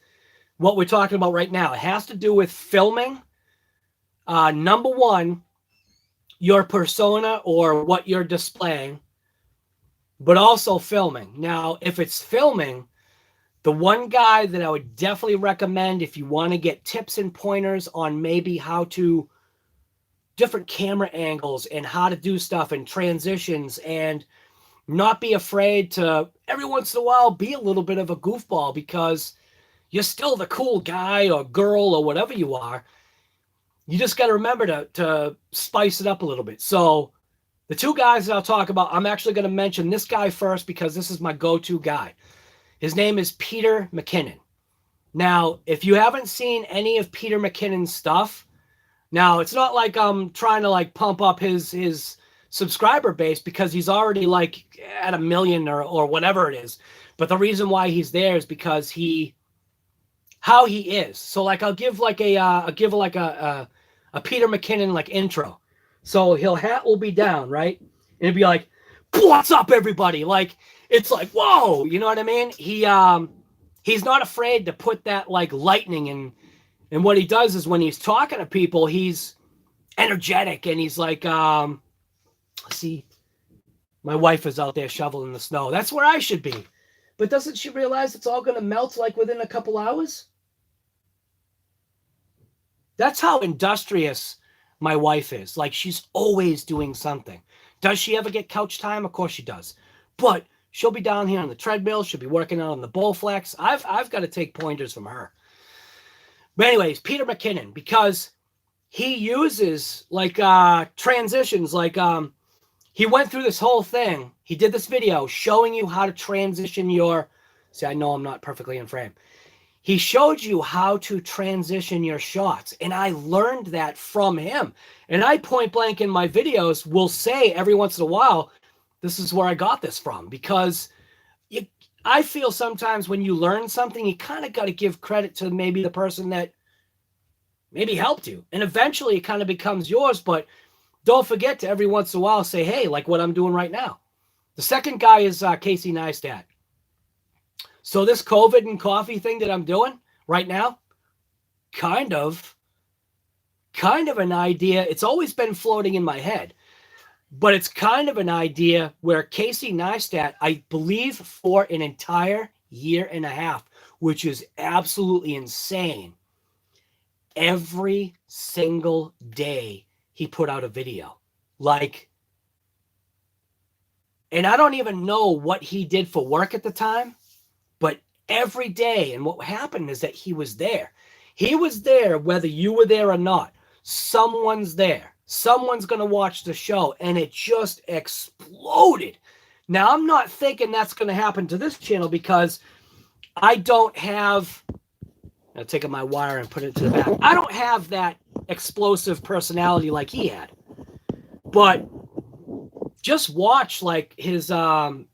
what we're talking about right now. It has to do with filming. Number one, your persona or what you're displaying, but also filming. Now, if it's filming, the one guy that I would definitely recommend if you want to get tips and pointers on maybe how to different camera angles and how to do stuff and transitions, and not be afraid to every once in a while be a little bit of a goofball, because you're still the cool guy or girl or whatever you are. You just got to remember to spice it up a little bit. So the two guys that I'll talk about, I'm actually going to mention this guy first because this is my go-to guy. His name is Peter McKinnon. Now, if you haven't seen any of Peter McKinnon's stuff, now it's not like I'm trying to like pump up his subscriber base, because he's already like at 1 million or whatever it is. But the reason why he's there is because how he is. So like I'll give like a Peter McKinnon like intro. So hat will be down, right? And it'd be like, "What's up, everybody?" Like it's like, whoa, you know what I mean? He's not afraid to put that like lightning in. And what he does is when he's talking to people, he's energetic, and he's like, see, my wife is out there shoveling the snow. That's where I should be. But doesn't she realize it's all going to melt like within a couple hours? That's how industrious my wife is. Like she's always doing something. Does she ever get couch time? Of course she does. But she'll be down here on the treadmill. She'll be working out on the Bowflex. I've got to take pointers from her. But anyways, Peter McKinnon, because he uses like transitions, like he went through this whole thing. He did this video showing you how to transition your, see, I know I'm not perfectly in frame. He showed you how to transition your shots. And I learned that from him. And I point blank in my videos will say every once in a while, this is where I got this from. Because I feel sometimes when you learn something, you kind of got to give credit to maybe the person that maybe helped you. And eventually it kind of becomes yours. But don't forget to every once in a while say, hey, like what I'm doing right now. The second guy is Casey Neistat. So this COVID and coffee thing that I'm doing right now, kind of an idea. It's always been floating in my head, but it's kind of an idea where Casey Neistat, I believe for an entire year and a half, which is absolutely insane, every single day he put out a video. Like And I don't even know what he did for work at the time, but every day. And what happened is that he was there. He was there whether you were there or not. Someone's there. Someone's going to watch the show. And it just exploded. Now, I'm not thinking that's going to happen to this channel because I don't have... I'll take my wire and put it to the back. I don't have that explosive personality like he had. But just watch like his vlog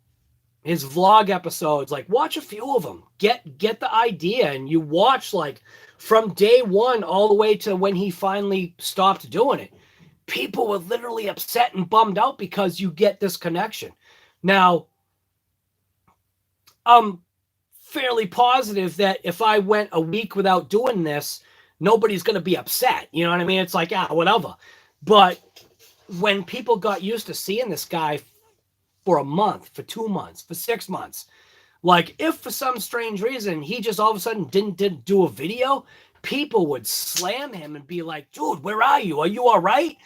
episodes. Like watch a few of them. Get the idea, and you watch like from day one all the way to when he finally stopped doing it. People were literally upset and bummed out because you get this connection. Now, I'm fairly positive that if I went a week without doing this, nobody's going to be upset. You know what I mean? It's like, whatever. But when people got used to seeing this guy for a month, for 2 months, for 6 months, like if for some strange reason he just all of a sudden didn't do a video, people would slam him and be like, dude, where are you? Are you all right?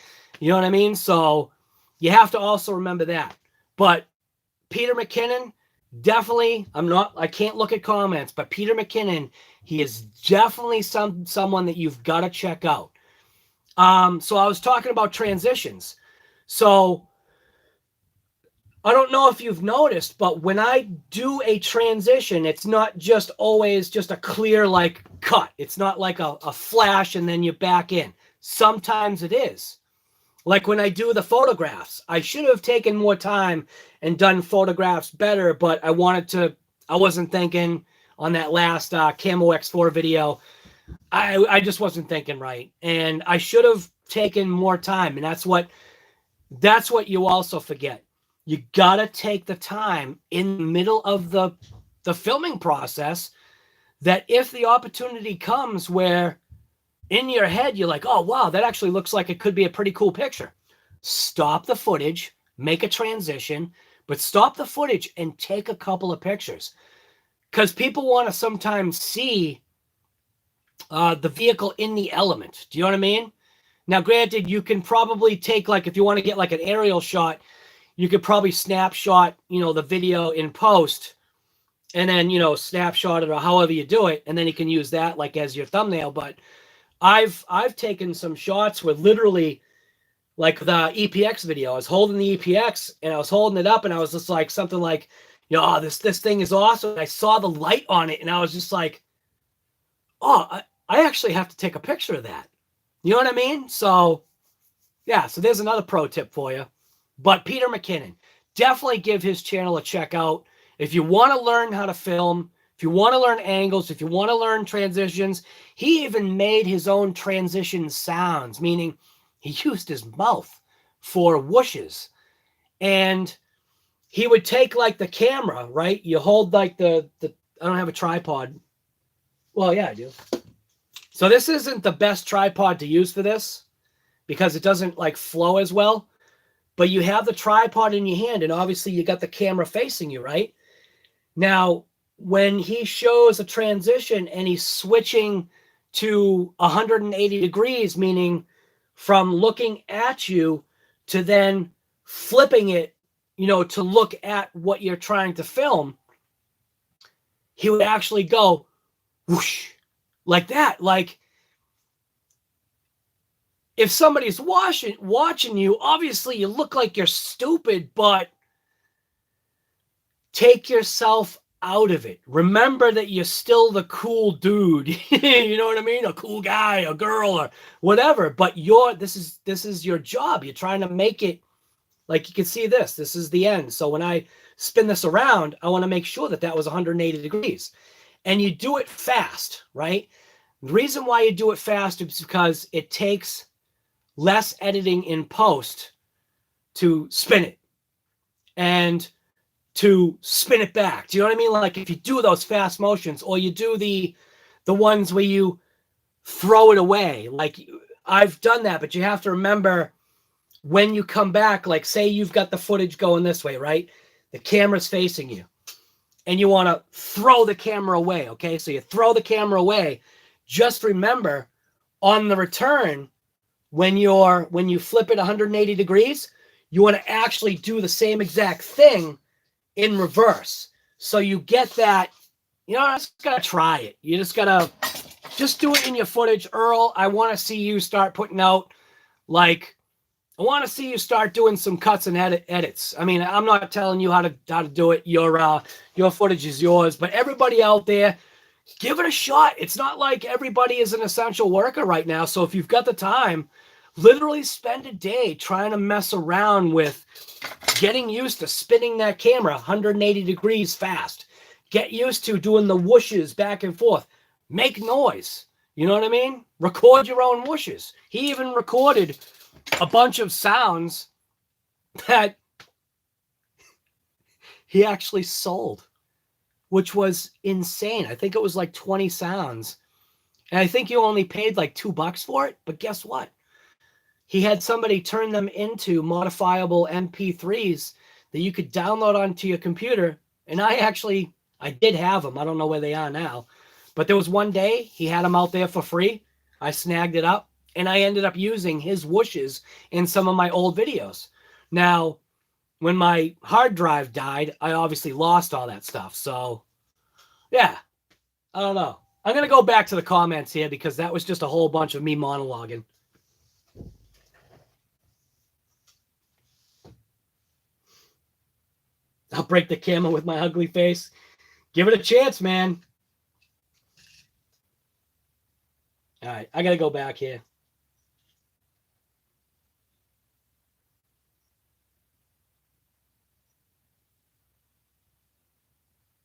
You know what I mean? So you have to also remember that. But Peter McKinnon, definitely, I can't look at comments, but Peter McKinnon, he is definitely someone that you've got to check out. So I was talking about transitions. So I don't know if you've noticed, but when I do a transition, it's not just always just a clear like cut. It's not like a flash and then you're back in. Sometimes it is. Like when I do the photographs, I should have taken more time and done photographs better, but I wasn't thinking on that last Camo X4 video. I just wasn't thinking right. And I should have taken more time. And that's what you also forget. You got to take the time in the middle of the filming process, that if the opportunity comes where in your head you're like, oh, wow, that actually looks like it could be a pretty cool picture. Stop the footage, make a transition, but stop the footage and take a couple of pictures. Because people want to sometimes see the vehicle in the element. Do you know what I mean? Now, granted, you can probably take, like, if you want to get like an aerial shot, you could probably snapshot, the video in post and then, snapshot it or however you do it. And then you can use that like as your thumbnail. But I've taken some shots where literally, like the EPX video, I was holding the EPX and I was holding it up and I was just like something like, this thing is awesome. And I saw the light on it and I was just like, I actually have to take a picture of that. You know what I mean? So, yeah, so there's another pro tip for you. But Peter McKinnon, definitely give his channel a check out. If you want to learn how to film, if you want to learn angles, if you want to learn transitions, he even made his own transition sounds, meaning he used his mouth for whooshes. And he would take like the camera, right? You hold like the I don't have a tripod. Well, yeah, I do. So this isn't the best tripod to use for this because it doesn't like flow as well. But you have the tripod in your hand and obviously you got the camera facing you, right? Now, when he shows a transition and he's switching to 180 degrees, meaning from looking at you to then flipping it, to look at what you're trying to film, he would actually go whoosh, like that. Like if somebody's watching you, obviously you look like you're stupid, but take yourself out of it. Remember that you're still the cool dude. You know what I mean? A cool guy, a girl, or whatever. But this is your job. You're trying to make it like you can see this. This is the end. So when I spin this around, I want to make sure that was 180 degrees. And you do it fast, right? The reason why you do it fast is because it takes less editing in post to spin it and to spin it back. Do you know what I mean? Like if you do those fast motions or you do the ones where you throw it away, like I've done that, but you have to remember when you come back, like say you've got the footage going this way, right? The camera's facing you and you want to throw the camera away. Okay. So you throw the camera away. Just remember on the return, when you flip it 180 degrees, You want to actually do the same exact thing in reverse. So you get that, you know, I just got to try it. You just got to just do it in your footage. Earl, I want to see you start putting out, like, I want to see you start doing some cuts and edits. I mean, I'm not telling you how to do it. Your footage is yours, but everybody out there, give it a shot. It's not like everybody is an essential worker right now. So if you've got the time, literally spend a day trying to mess around with getting used to spinning that camera 180 degrees fast. Get used to doing the whooshes back and forth. Make noise. You know what I mean? Record your own whooshes. He even recorded a bunch of sounds that he actually sold, which was insane. I think it was like 20 sounds. And I think you only paid like $2 for it. But guess what? He had somebody turn them into modifiable MP3s that you could download onto your computer. And I did have them. I don't know where they are now. But there was one day he had them out there for free. I snagged it up. And I ended up using his whooshes in some of my old videos. Now, when my hard drive died, I obviously lost all that stuff. So, yeah, I don't know. I'm going to go back to the comments here because that was just a whole bunch of me monologuing. I'll break the camera with my ugly face. Give it a chance, man. All right, I got to go back here.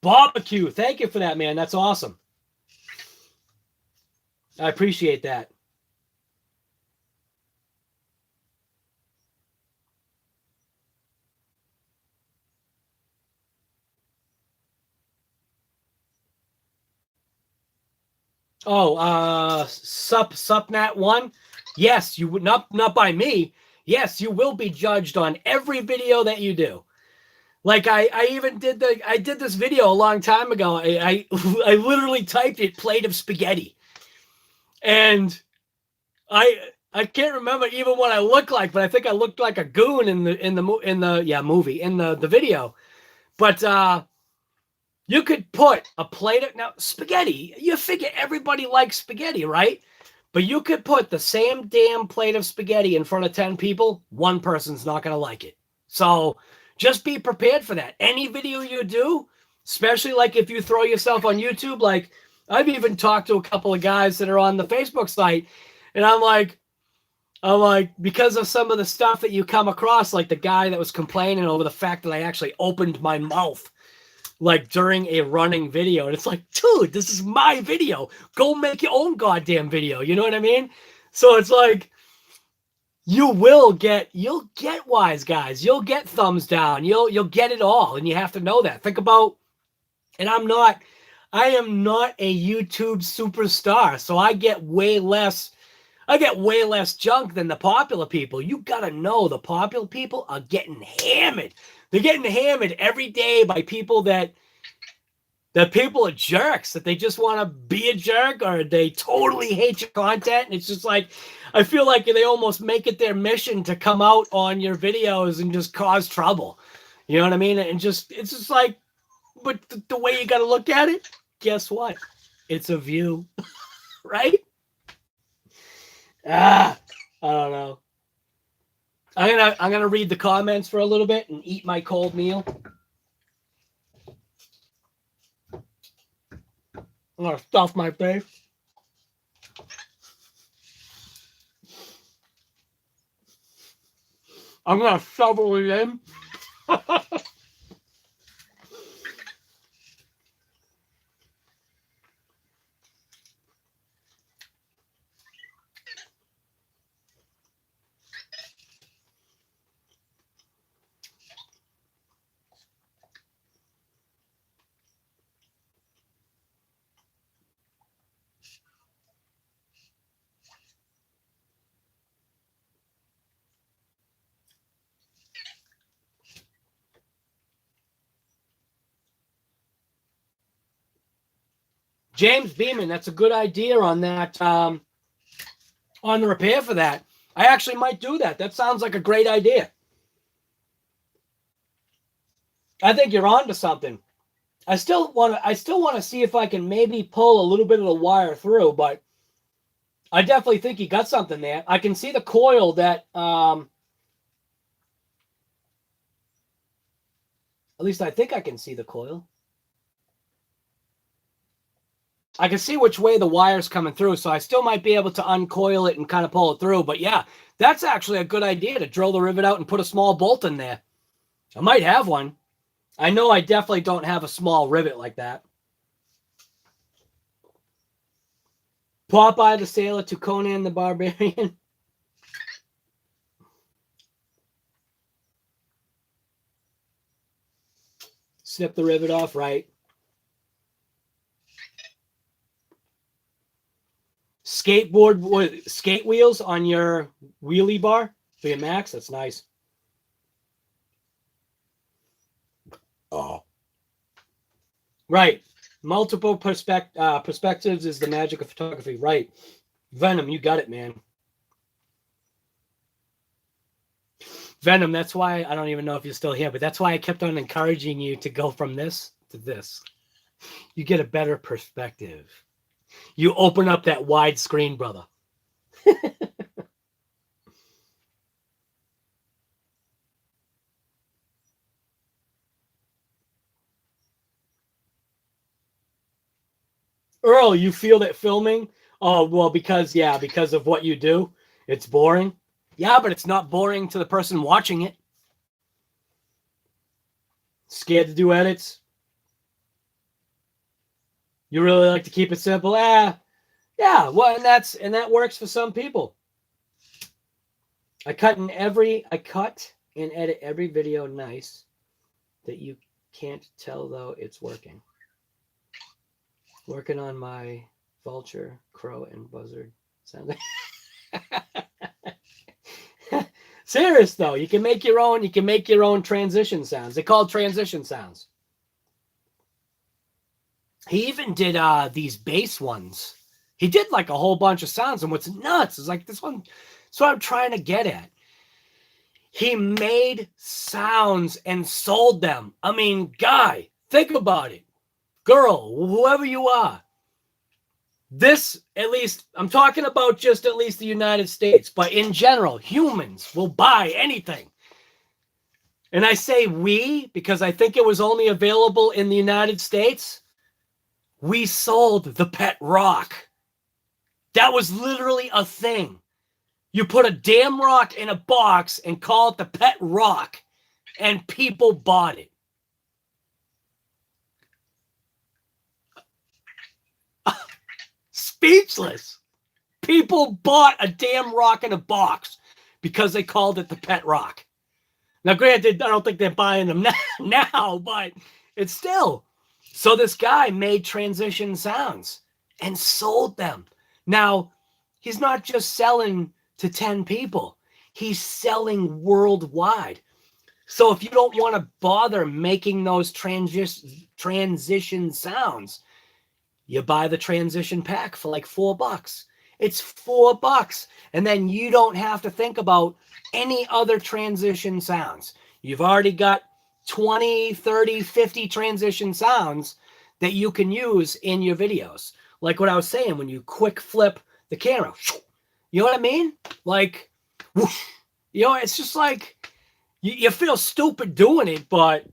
Barbecue. Thank you for that, man. That's awesome. I appreciate that. Oh, Supnat1. Yes, you would not by me. Yes, you will be judged on every video that you do. Like I even did this video a long time ago. I literally typed it plate of spaghetti. And I can't remember even what I looked like, but I think I looked like a goon in the video. But you could put a plate of now spaghetti. You figure everybody likes spaghetti, right? But you could put the same damn plate of spaghetti in front of 10 people, one person's not going to like it. So just be prepared for that. Any video you do, especially like if you throw yourself on YouTube, like I've even talked to a couple of guys that are on the Facebook site, and I'm like, because of some of the stuff that you come across, like the guy that was complaining over the fact that I actually opened my mouth like during a running video. And it's like, dude, this is my video. Go make your own goddamn video. You know what I mean? So it's like, you'll get wise guys. You'll get thumbs down. You'll get it all. And you have to know that. Think about, and I am not a YouTube superstar. So I get way less junk than the popular people. You got to know the popular people are getting hammered. They're getting hammered every day by people that people are jerks, that they just want to be a jerk or they totally hate your content. And it's just like, I feel like they almost make it their mission to come out on your videos and just cause trouble. You know what I mean? And it's just like, but the way you got to look at it, guess what? It's a view, right? I don't know. I'm gonna read the comments for a little bit and eat my cold meal. I'm gonna stuff my face. I'm gonna shovel it in. James Beeman, that's a good idea on that, on the repair for that. I actually might do that. That sounds like a great idea. I think you're on to something. I still want to see if I can maybe pull a little bit of the wire through, but I definitely think you got something there. I can see the coil that at least I think I can see the coil. I can see which way the wire's coming through, so I still might be able to uncoil it and kind of pull it through. But yeah, that's actually a good idea to drill the rivet out and put a small bolt in there. I might have one. I know I definitely don't have a small rivet like that. Popeye the Sailor to Conan the Barbarian. Snip the rivet off, right? Skateboard with skate wheels on your wheelie bar for your Max. That's nice. Oh, right. Multiple perspectives is the magic of photography. Right. Venom, you got it, man. Venom, that's why I don't even know if you're still here, but that's why I kept on encouraging you to go from this to this. You get a better perspective. You open up that wide screen, brother. Earl, you feel that filming? Oh, well, because of what you do, it's boring. Yeah, but it's not boring to the person watching it. Scared to do edits? You really like to keep it simple? Yeah, well, and that works for some people. I cut and edit every video nice that you can't tell though it's working. Working on my vulture, crow, and buzzard sound. Serious though, you can make your own transition sounds. They're called transition sounds. He even did these bass ones. He did like a whole bunch of sounds, and what's nuts is like this one. That's what I'm trying to get at. He made sounds and sold them. I mean, guy, think about it. Girl, whoever you are. This, at least, I'm talking about just at least the United States, but in general, humans will buy anything. And I say we because I think it was only available in the United States. We sold the pet rock. That was literally a thing. You put a damn rock in a box and call it the pet rock, and people bought it. Speechless. People bought a damn rock in a box because they called it the pet rock. Now, granted, I don't think they're buying them now, but it's still. So this guy made transition sounds and sold them. Now, he's not just selling to 10 people. He's selling worldwide. So if you don't want to bother making those transition sounds, you buy the transition pack for like $4. It's $4. And then you don't have to think about any other transition sounds. You've already got 20, 30, 50 transition sounds that you can use in your videos. Like what I was saying, when you quick flip the camera, you know what I mean? Like, you know, it's just like, you feel stupid doing it, but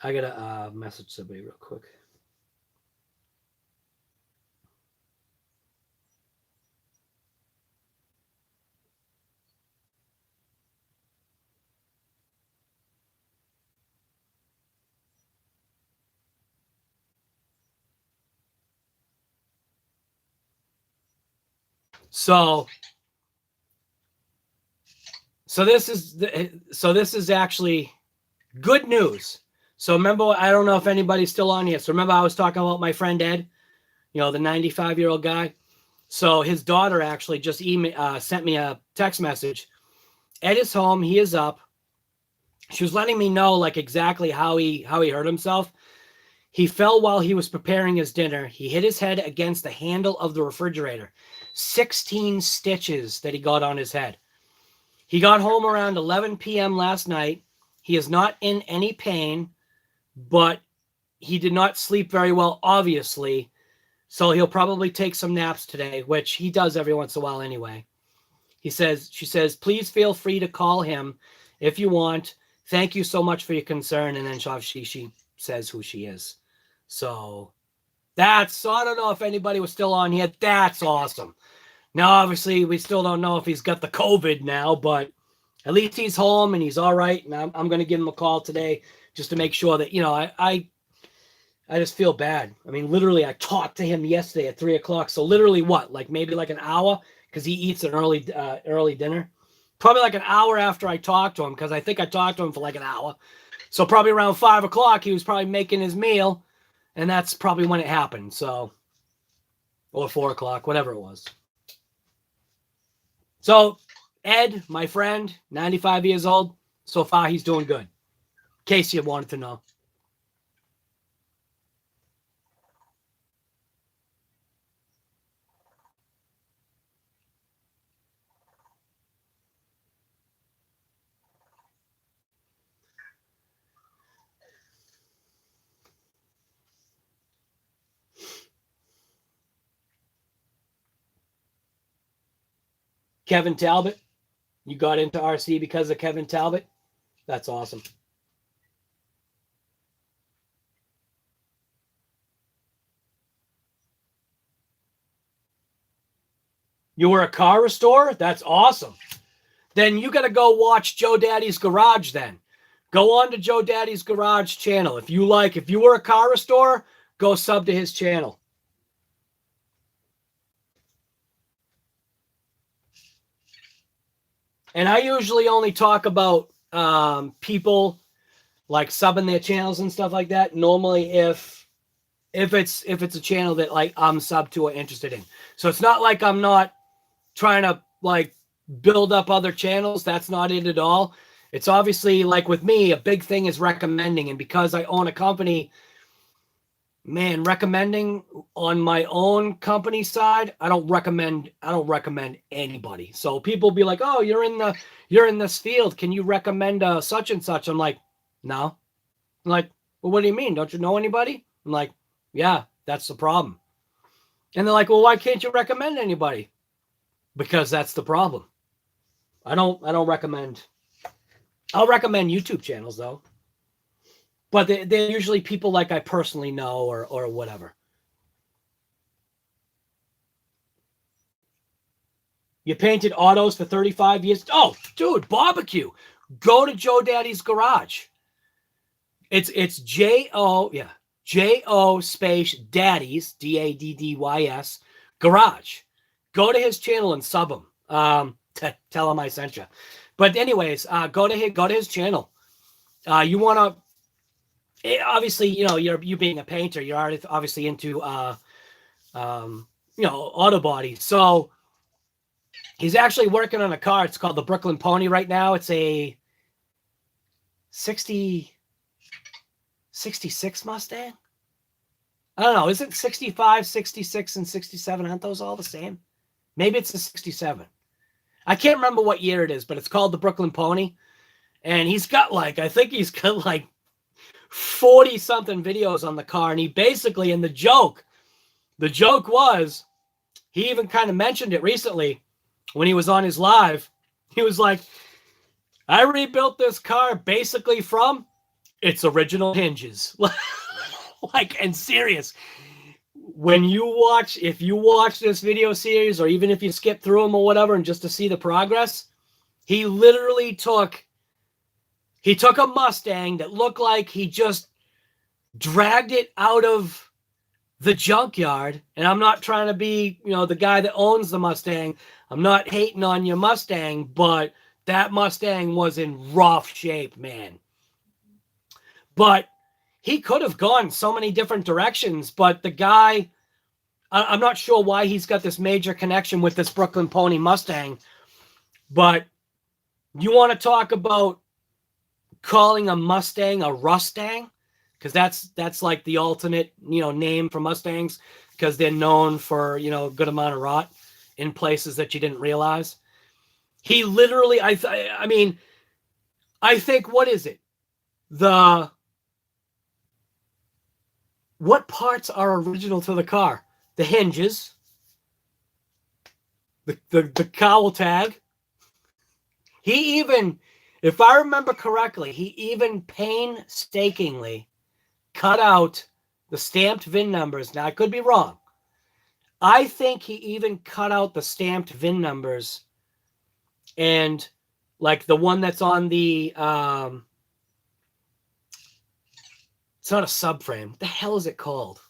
I gotta message somebody real quick. So this is actually good news. So remember, I don't know if anybody's still on here. So remember I was talking about my friend Ed, the 95-year-old guy. So his daughter actually just sent me a text message. Ed is home. He is up. She was letting me know like exactly how he hurt himself. He fell while he was preparing his dinner. He hit his head against the handle of the refrigerator. 16 stitches that he got on his head. He got home around 11 p.m. last night. He is not in any pain, but he did not sleep very well, obviously. So he'll probably take some naps today, which he does every once in a while anyway. She says, please feel free to call him if you want. Thank you so much for your concern. And then she says who she is. So I don't know if anybody was still on here. That's awesome. Now, obviously, we still don't know if he's got the COVID now, but at least he's home and he's all right. And I'm going to give him a call today just to make sure that, I just feel bad. I mean, literally, I talked to him yesterday at 3 o'clock. So literally maybe like an hour, because he eats an early dinner. Probably like an hour after I talked to him, because I think I talked to him for like an hour. So probably around 5 o'clock, he was probably making his meal. And that's probably when it happened. So, or 4 o'clock, whatever it was. So Ed, my friend, 95 years old. So far, he's doing good. In case you wanted to know. Kevin Talbot. You got into RC because of Kevin Talbot? That's awesome. You were a car restorer? That's awesome. Then you got to go watch Joe Daddy's Garage then. Go on to Joe Daddy's Garage channel. If you were a car restorer, go sub to his channel. And I usually only talk about people like subbing their channels and stuff like that. Normally, if it's a channel that like I'm sub to or interested in. So it's not like I'm not trying to like build up other channels. That's not it at all. It's obviously like with me, a big thing is recommending. And because I own a company, man, recommending on my own company side, I don't recommend anybody. So people be like, oh, you're in this field. Can you recommend such and such? I'm like, no. I'm like, well, what do you mean? Don't you know anybody? I'm like, yeah, that's the problem. And they're like, well, why can't you recommend anybody? Because that's the problem. I don't recommend. I'll recommend YouTube channels though. But they're usually people like I personally know or whatever. You painted autos for 35 years. Oh, dude, barbecue. Go to Joe Daddy's Garage. It's J-O space Daddy's, Daddys, Garage. Go to his channel and sub him. Tell him I sent you. But anyways, go to his channel. You want to. Obviously, you being a painter, you're obviously into, auto body. So he's actually working on a car. It's called the Brooklyn Pony right now. It's a 66 Mustang. I don't know. Is it 65, 66, and 67? Aren't those all the same? Maybe it's a 67. I can't remember what year it is, but it's called the Brooklyn Pony. And he's got I think he's got 40 something videos on the car. And he basically, and the joke was, he even kind of mentioned it recently when he was on his live. He was like, I rebuilt this car basically from its original hinges. And serious. If you watch this video series, or even if you skip through them or whatever, and just to see the progress, he literally took a Mustang that looked like he just dragged it out of the junkyard, and I'm not trying to be, the guy that owns the Mustang. I'm not hating on your Mustang, but that Mustang was in rough shape, man. But he could have gone so many different directions, but the guy, I'm not sure why he's got this major connection with this Brooklyn Pony Mustang, but you want to talk about calling a Mustang a Rustang? Because that's like the alternate, name for Mustangs, because they're known for, a good amount of rot in places that you didn't realize. He literally, I mean, I think, what is it? What parts are original to the car? The hinges, the cowl tag. He even, if I remember correctly, he even painstakingly cut out the stamped VIN numbers. Now, I could be wrong. I think he even cut out the stamped VIN numbers, and like the one that's on the, it's not a subframe. What the hell is it called?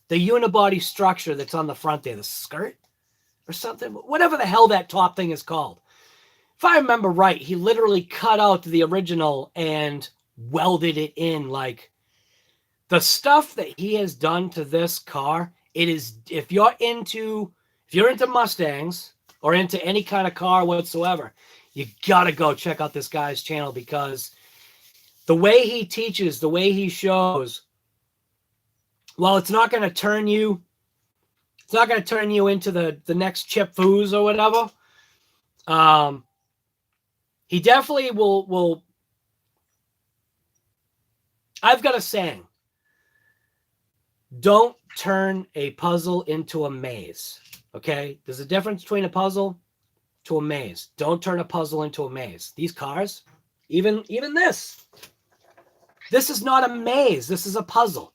The unibody structure that's on the front there, the skirt or something, whatever the hell that top thing is called. If I remember right, he literally cut out the original and welded it in. Like, the stuff that he has done to this car, it is, if you're into Mustangs or into any kind of car whatsoever, you gotta go check out this guy's channel, because the way he teaches, the way he shows, while it's not going to turn you into the next Chip Foos or whatever, he definitely will. I've got a saying: don't turn a puzzle into a maze. Okay? There's a difference between a puzzle to a maze. Don't turn a puzzle into a maze. These cars, even this is not a maze. This is a puzzle.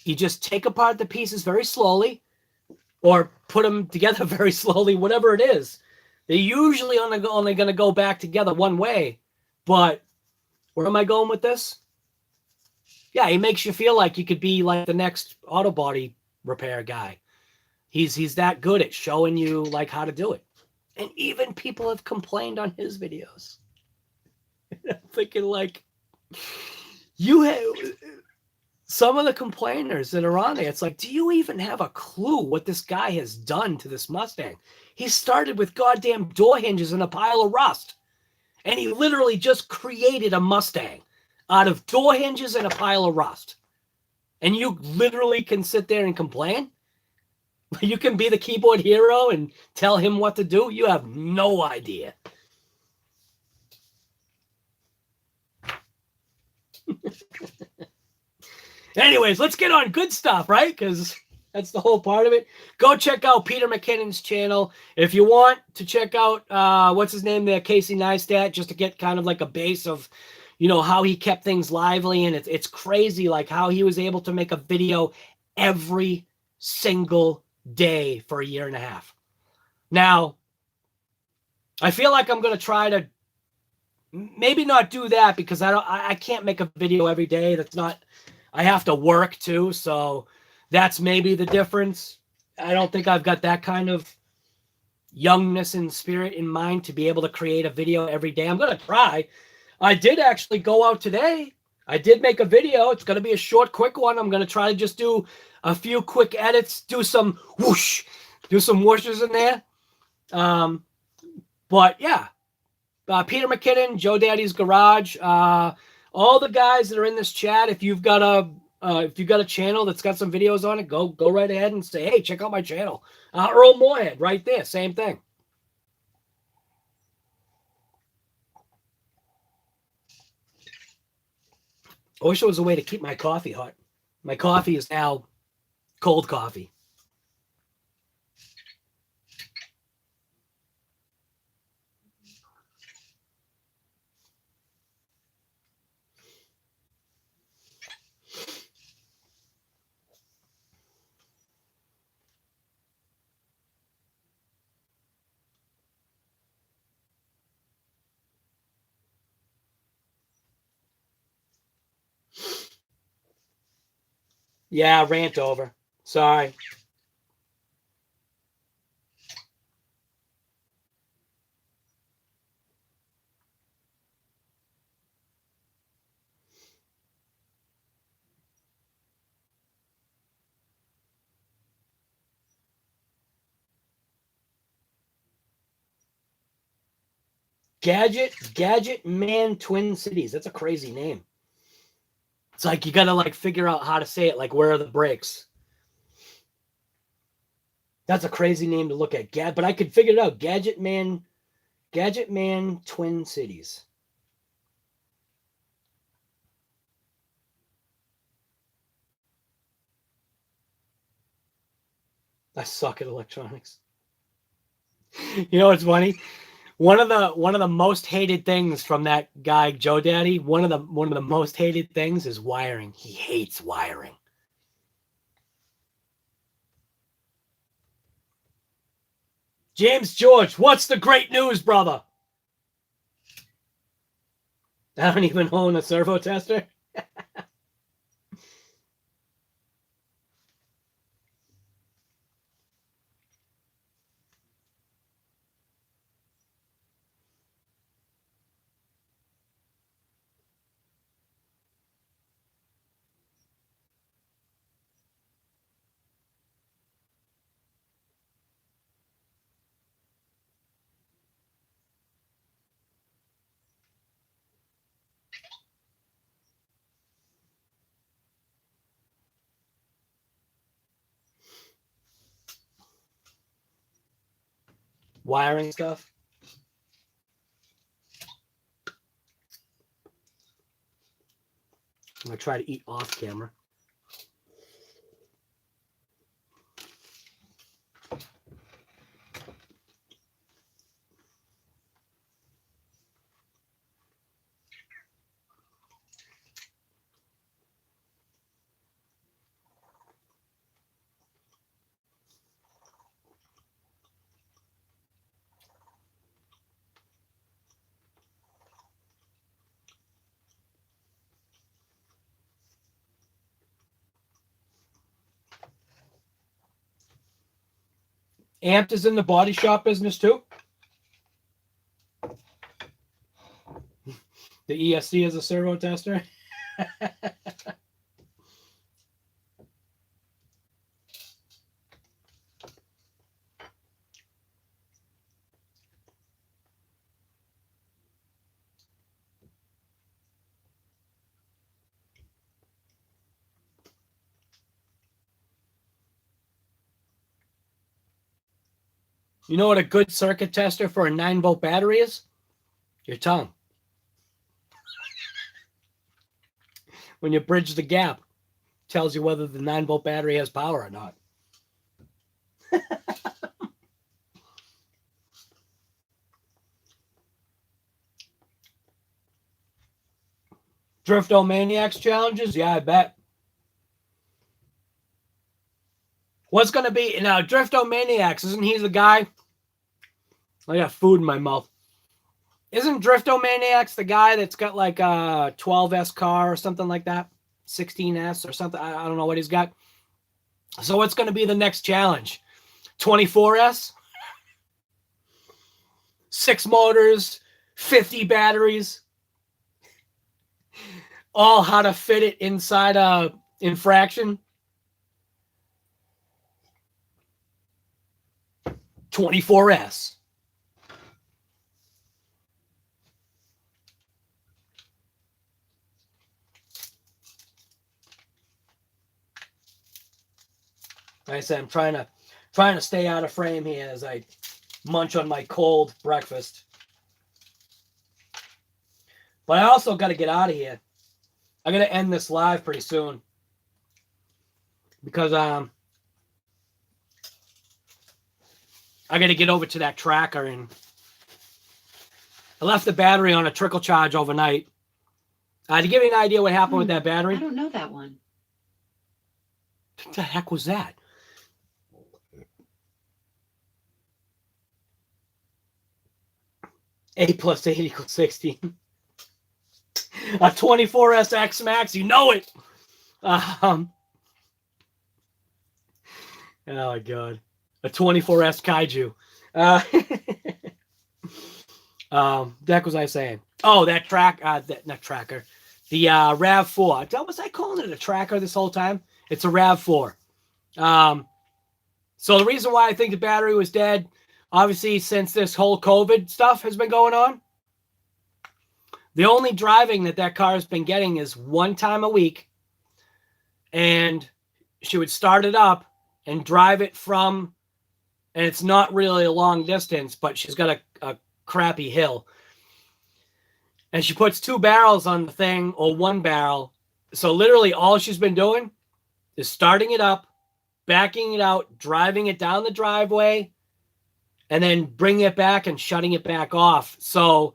You just take apart the pieces very slowly, or put them together very slowly, whatever it is. They're usually only going to go back together one way. But where am I going with this? Yeah, he makes you feel like you could be like the next auto body repair guy. He's that good at showing you like how to do it. And even people have complained on his videos. I'm thinking, like, you have some of the complainers that are on there. It's like, do you even have a clue what this guy has done to this Mustang? He started with goddamn door hinges and a pile of rust. And he literally just created a Mustang out of door hinges and a pile of rust. And you literally can sit there and complain? You can be the keyboard hero and tell him what to do? You have no idea. Anyways, let's get on good stuff, right? Because that's the whole part of it. Go check out Peter McKinnon's channel. If you want to check out, what's his name there, Casey Neistat, just to get kind of like a base of, how he kept things lively. And it's crazy, like how he was able to make a video every single day for a year and a half. Now, I feel like I'm going to try to maybe not do that, because I can't make a video every day. That's not, I have to work too. So that's maybe the difference. I don't think I've got that kind of youngness and spirit in mind to be able to create a video every day. I'm going to try. I did actually go out today. I did make a video. It's going to be a short, quick one. I'm going to try to just do a few quick edits, do some whoosh, do some whooshes in there. But yeah, Peter McKinnon, Joe Daddy's Garage, all the guys that are in this chat. If you've got a channel that's got some videos on it, go right ahead and say, hey, check out my channel. Earl Moorhead, right there, same thing. I wish there was a way to keep my coffee hot. My coffee is now cold coffee. Yeah, rant over. Sorry. Gadget Man Twin Cities. That's a crazy name. It's like you gotta like figure out how to say it. Like, where are the brakes? That's a crazy name to look at. But I could figure it out. Gadget Man Twin Cities. I suck at electronics. You know what's funny? One of the most hated things from that guy Joe Daddy, one of the most hated things is wiring. He hates wiring. James George, what's the great news, brother? I don't even own a servo tester. Wiring stuff. I'm going to try to eat off camera. Amped is in the body shop business too. The ESC is a servo tester. You know what a good circuit tester for a 9-volt battery is? Your tongue. When you bridge the gap, tells you whether the 9-volt battery has power or not. Driftomaniacs challenges? Yeah, I bet. What's going to be... Now, Driftomaniacs, isn't he the guy... I got food in my mouth. Isn't Driftomaniacs the guy that's got like a 12S car or something like that? 16S or something? I don't know what he's got. So what's going to be the next challenge? 24S? 6 motors, 50 batteries. All how to fit it inside a infraction. 24S. Like I said, I'm trying to stay out of frame here as I munch on my cold breakfast. But I also got to get out of here. I got to end this live pretty soon because I got to get over to that tracker, and I left the battery on a trickle charge overnight. To give you an idea what happened with that battery. I don't know that one. What the heck was that? A plus 8 equals 16. A 24S X Max, you know it. Oh my god, a 24S Kaiju. That was I saying? Oh, that not tracker. The RAV4. Was I calling it a tracker this whole time? It's a RAV4. So the reason why I think the battery was dead, obviously, since this whole COVID stuff has been going on, the only driving that car has been getting is one time a week, and she would start it up and drive it from, and it's not really a long distance, but she's got a crappy hill. And she puts 2 barrels on the thing, or 1 barrel. So literally all she's been doing is starting it up, backing it out, driving it down the driveway, and then bringing it back and shutting it back off. So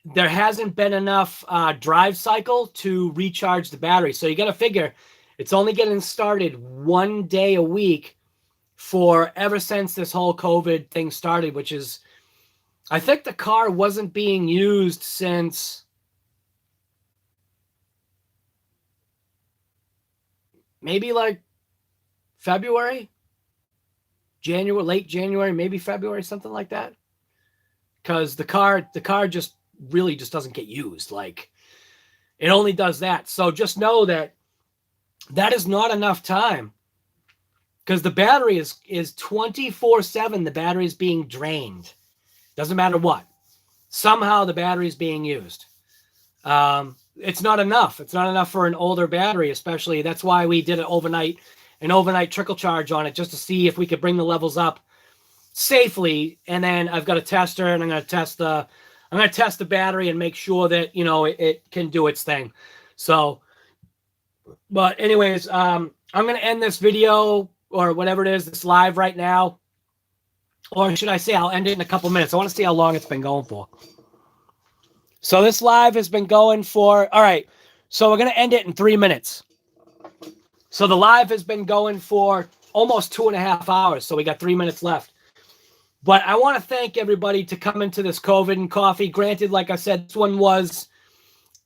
there hasn't been enough drive cycle to recharge the battery. So you got to figure it's only getting started 1 day a week for ever since this whole COVID thing started, which is, I think the car wasn't being used since maybe like February, January, late January, maybe February, something like that. Because the car just really just doesn't get used. Like, it only does that. So just know that is not enough time, because the battery is 24/7. The battery is being drained. Doesn't matter what. Somehow the battery is being used. It's not enough. It's not enough for an older battery, especially. That's why we did an overnight trickle charge on it, just to see if we could bring the levels up safely. And then I've got a tester, and I'm going to test the battery and make sure that, it can do its thing. So, but anyways, I'm going to end this video, or whatever it is, this live right now. Or should I say, I'll end it in a couple minutes. I want to see how long it's been going for. So this live has been going for, all right, so we're going to end it in 3 minutes. So the live has been going for almost 2.5 hours. So we got 3 minutes left. But I want to thank everybody to come into this COVID and coffee. Granted, like I said, this one was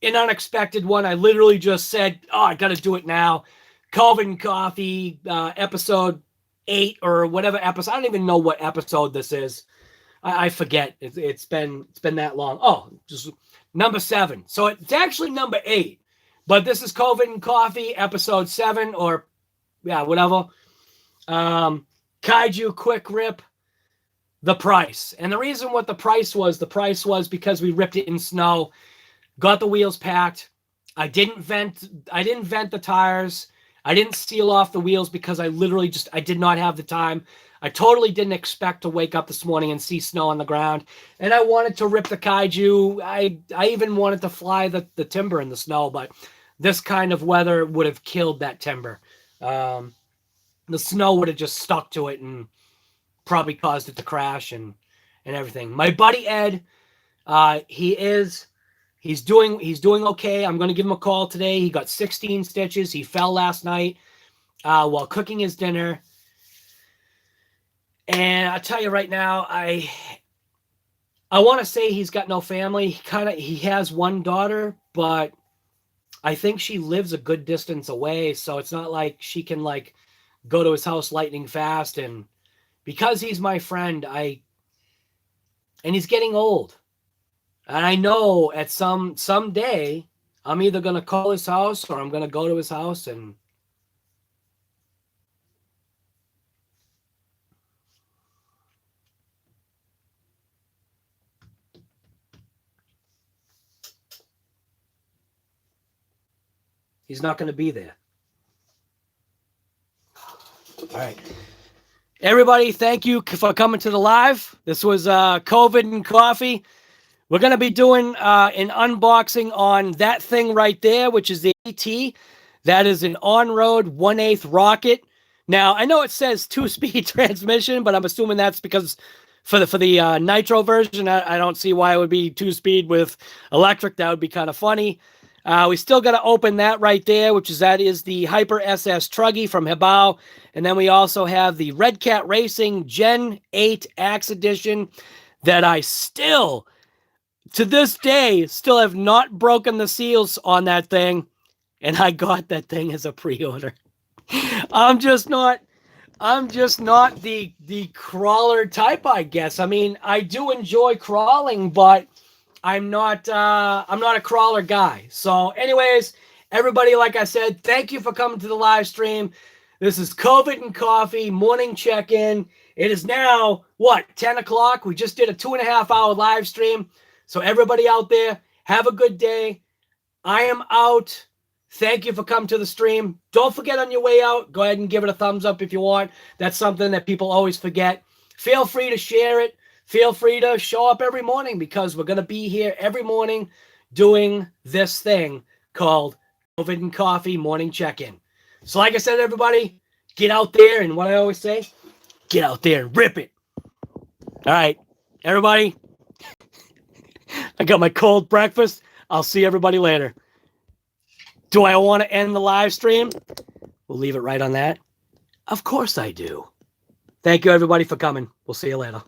an unexpected one. I literally just said, oh, I got to do it now. COVID and coffee, episode 8 or whatever episode. I don't even know what episode this is. I forget. It's been that long. Oh, just number 7. So it's actually number 8. But this is COVID and Coffee, episode 7, or yeah, whatever. KAIJU Quik Rip, the price. And the reason what the price was because we ripped it in snow, got the wheels packed. I didn't vent the tires. I didn't seal off the wheels because I literally I did not have the time. I totally didn't expect to wake up this morning and see snow on the ground. And I wanted to rip the KAIJU. I even wanted to fly the timber in the snow, but this kind of weather would have killed that timber. The snow would have just stuck to it and probably caused it to crash and everything. My buddy Ed, he's doing okay. I'm going to give him a call today. He got 16 stitches. He fell last night while cooking his dinner. And I tell you right now, I want to say he's got no family. He has one daughter, but I think she lives a good distance away. So it's not like she can go to his house lightning fast. And because he's my friend, and he's getting old. And I know at someday I'm either going to call his house or I'm going to go to his house and he's not going to be there. All right. Everybody, thank you for coming to the live. This was COVID and Coffee. We're going to be doing an unboxing on that thing right there, which is the AT. That is an on-road 1/8 rocket. Now, I know it says 2-speed transmission, but I'm assuming that's because for the nitro version, I don't see why it would be 2-speed with electric. That would be kind of funny. We still got to open that right there, that is the Hyper SS Truggy from Hibao. And then we also have the Red Cat Racing Gen 8 Axe Edition that I still, to this day, still have not broken the seals on that thing. And I got that thing as a pre-order. I'm just not I'm just not the crawler type, I guess. I mean, I do enjoy crawling, but I'm not a crawler guy. So, anyways, everybody, like I said, thank you for coming to the live stream. This is COVID and Coffee morning check-in. It is now, 10 o'clock? We just did a 2.5-hour live stream. So everybody out there, have a good day. I am out. Thank you for coming to the stream. Don't forget on your way out, go ahead and give it a thumbs up if you want. That's something that people always forget. Feel free to share it. Feel free to show up every morning because we're going to be here every morning doing this thing called COVID and Coffee morning check-in. So like I said, everybody, get out there, and what I always say, get out there and rip it. All right, everybody, I got my cold breakfast. I'll see everybody later. Do I want to end the live stream? We'll leave it right on that. Of course I do. Thank you, everybody, for coming. We'll see you later.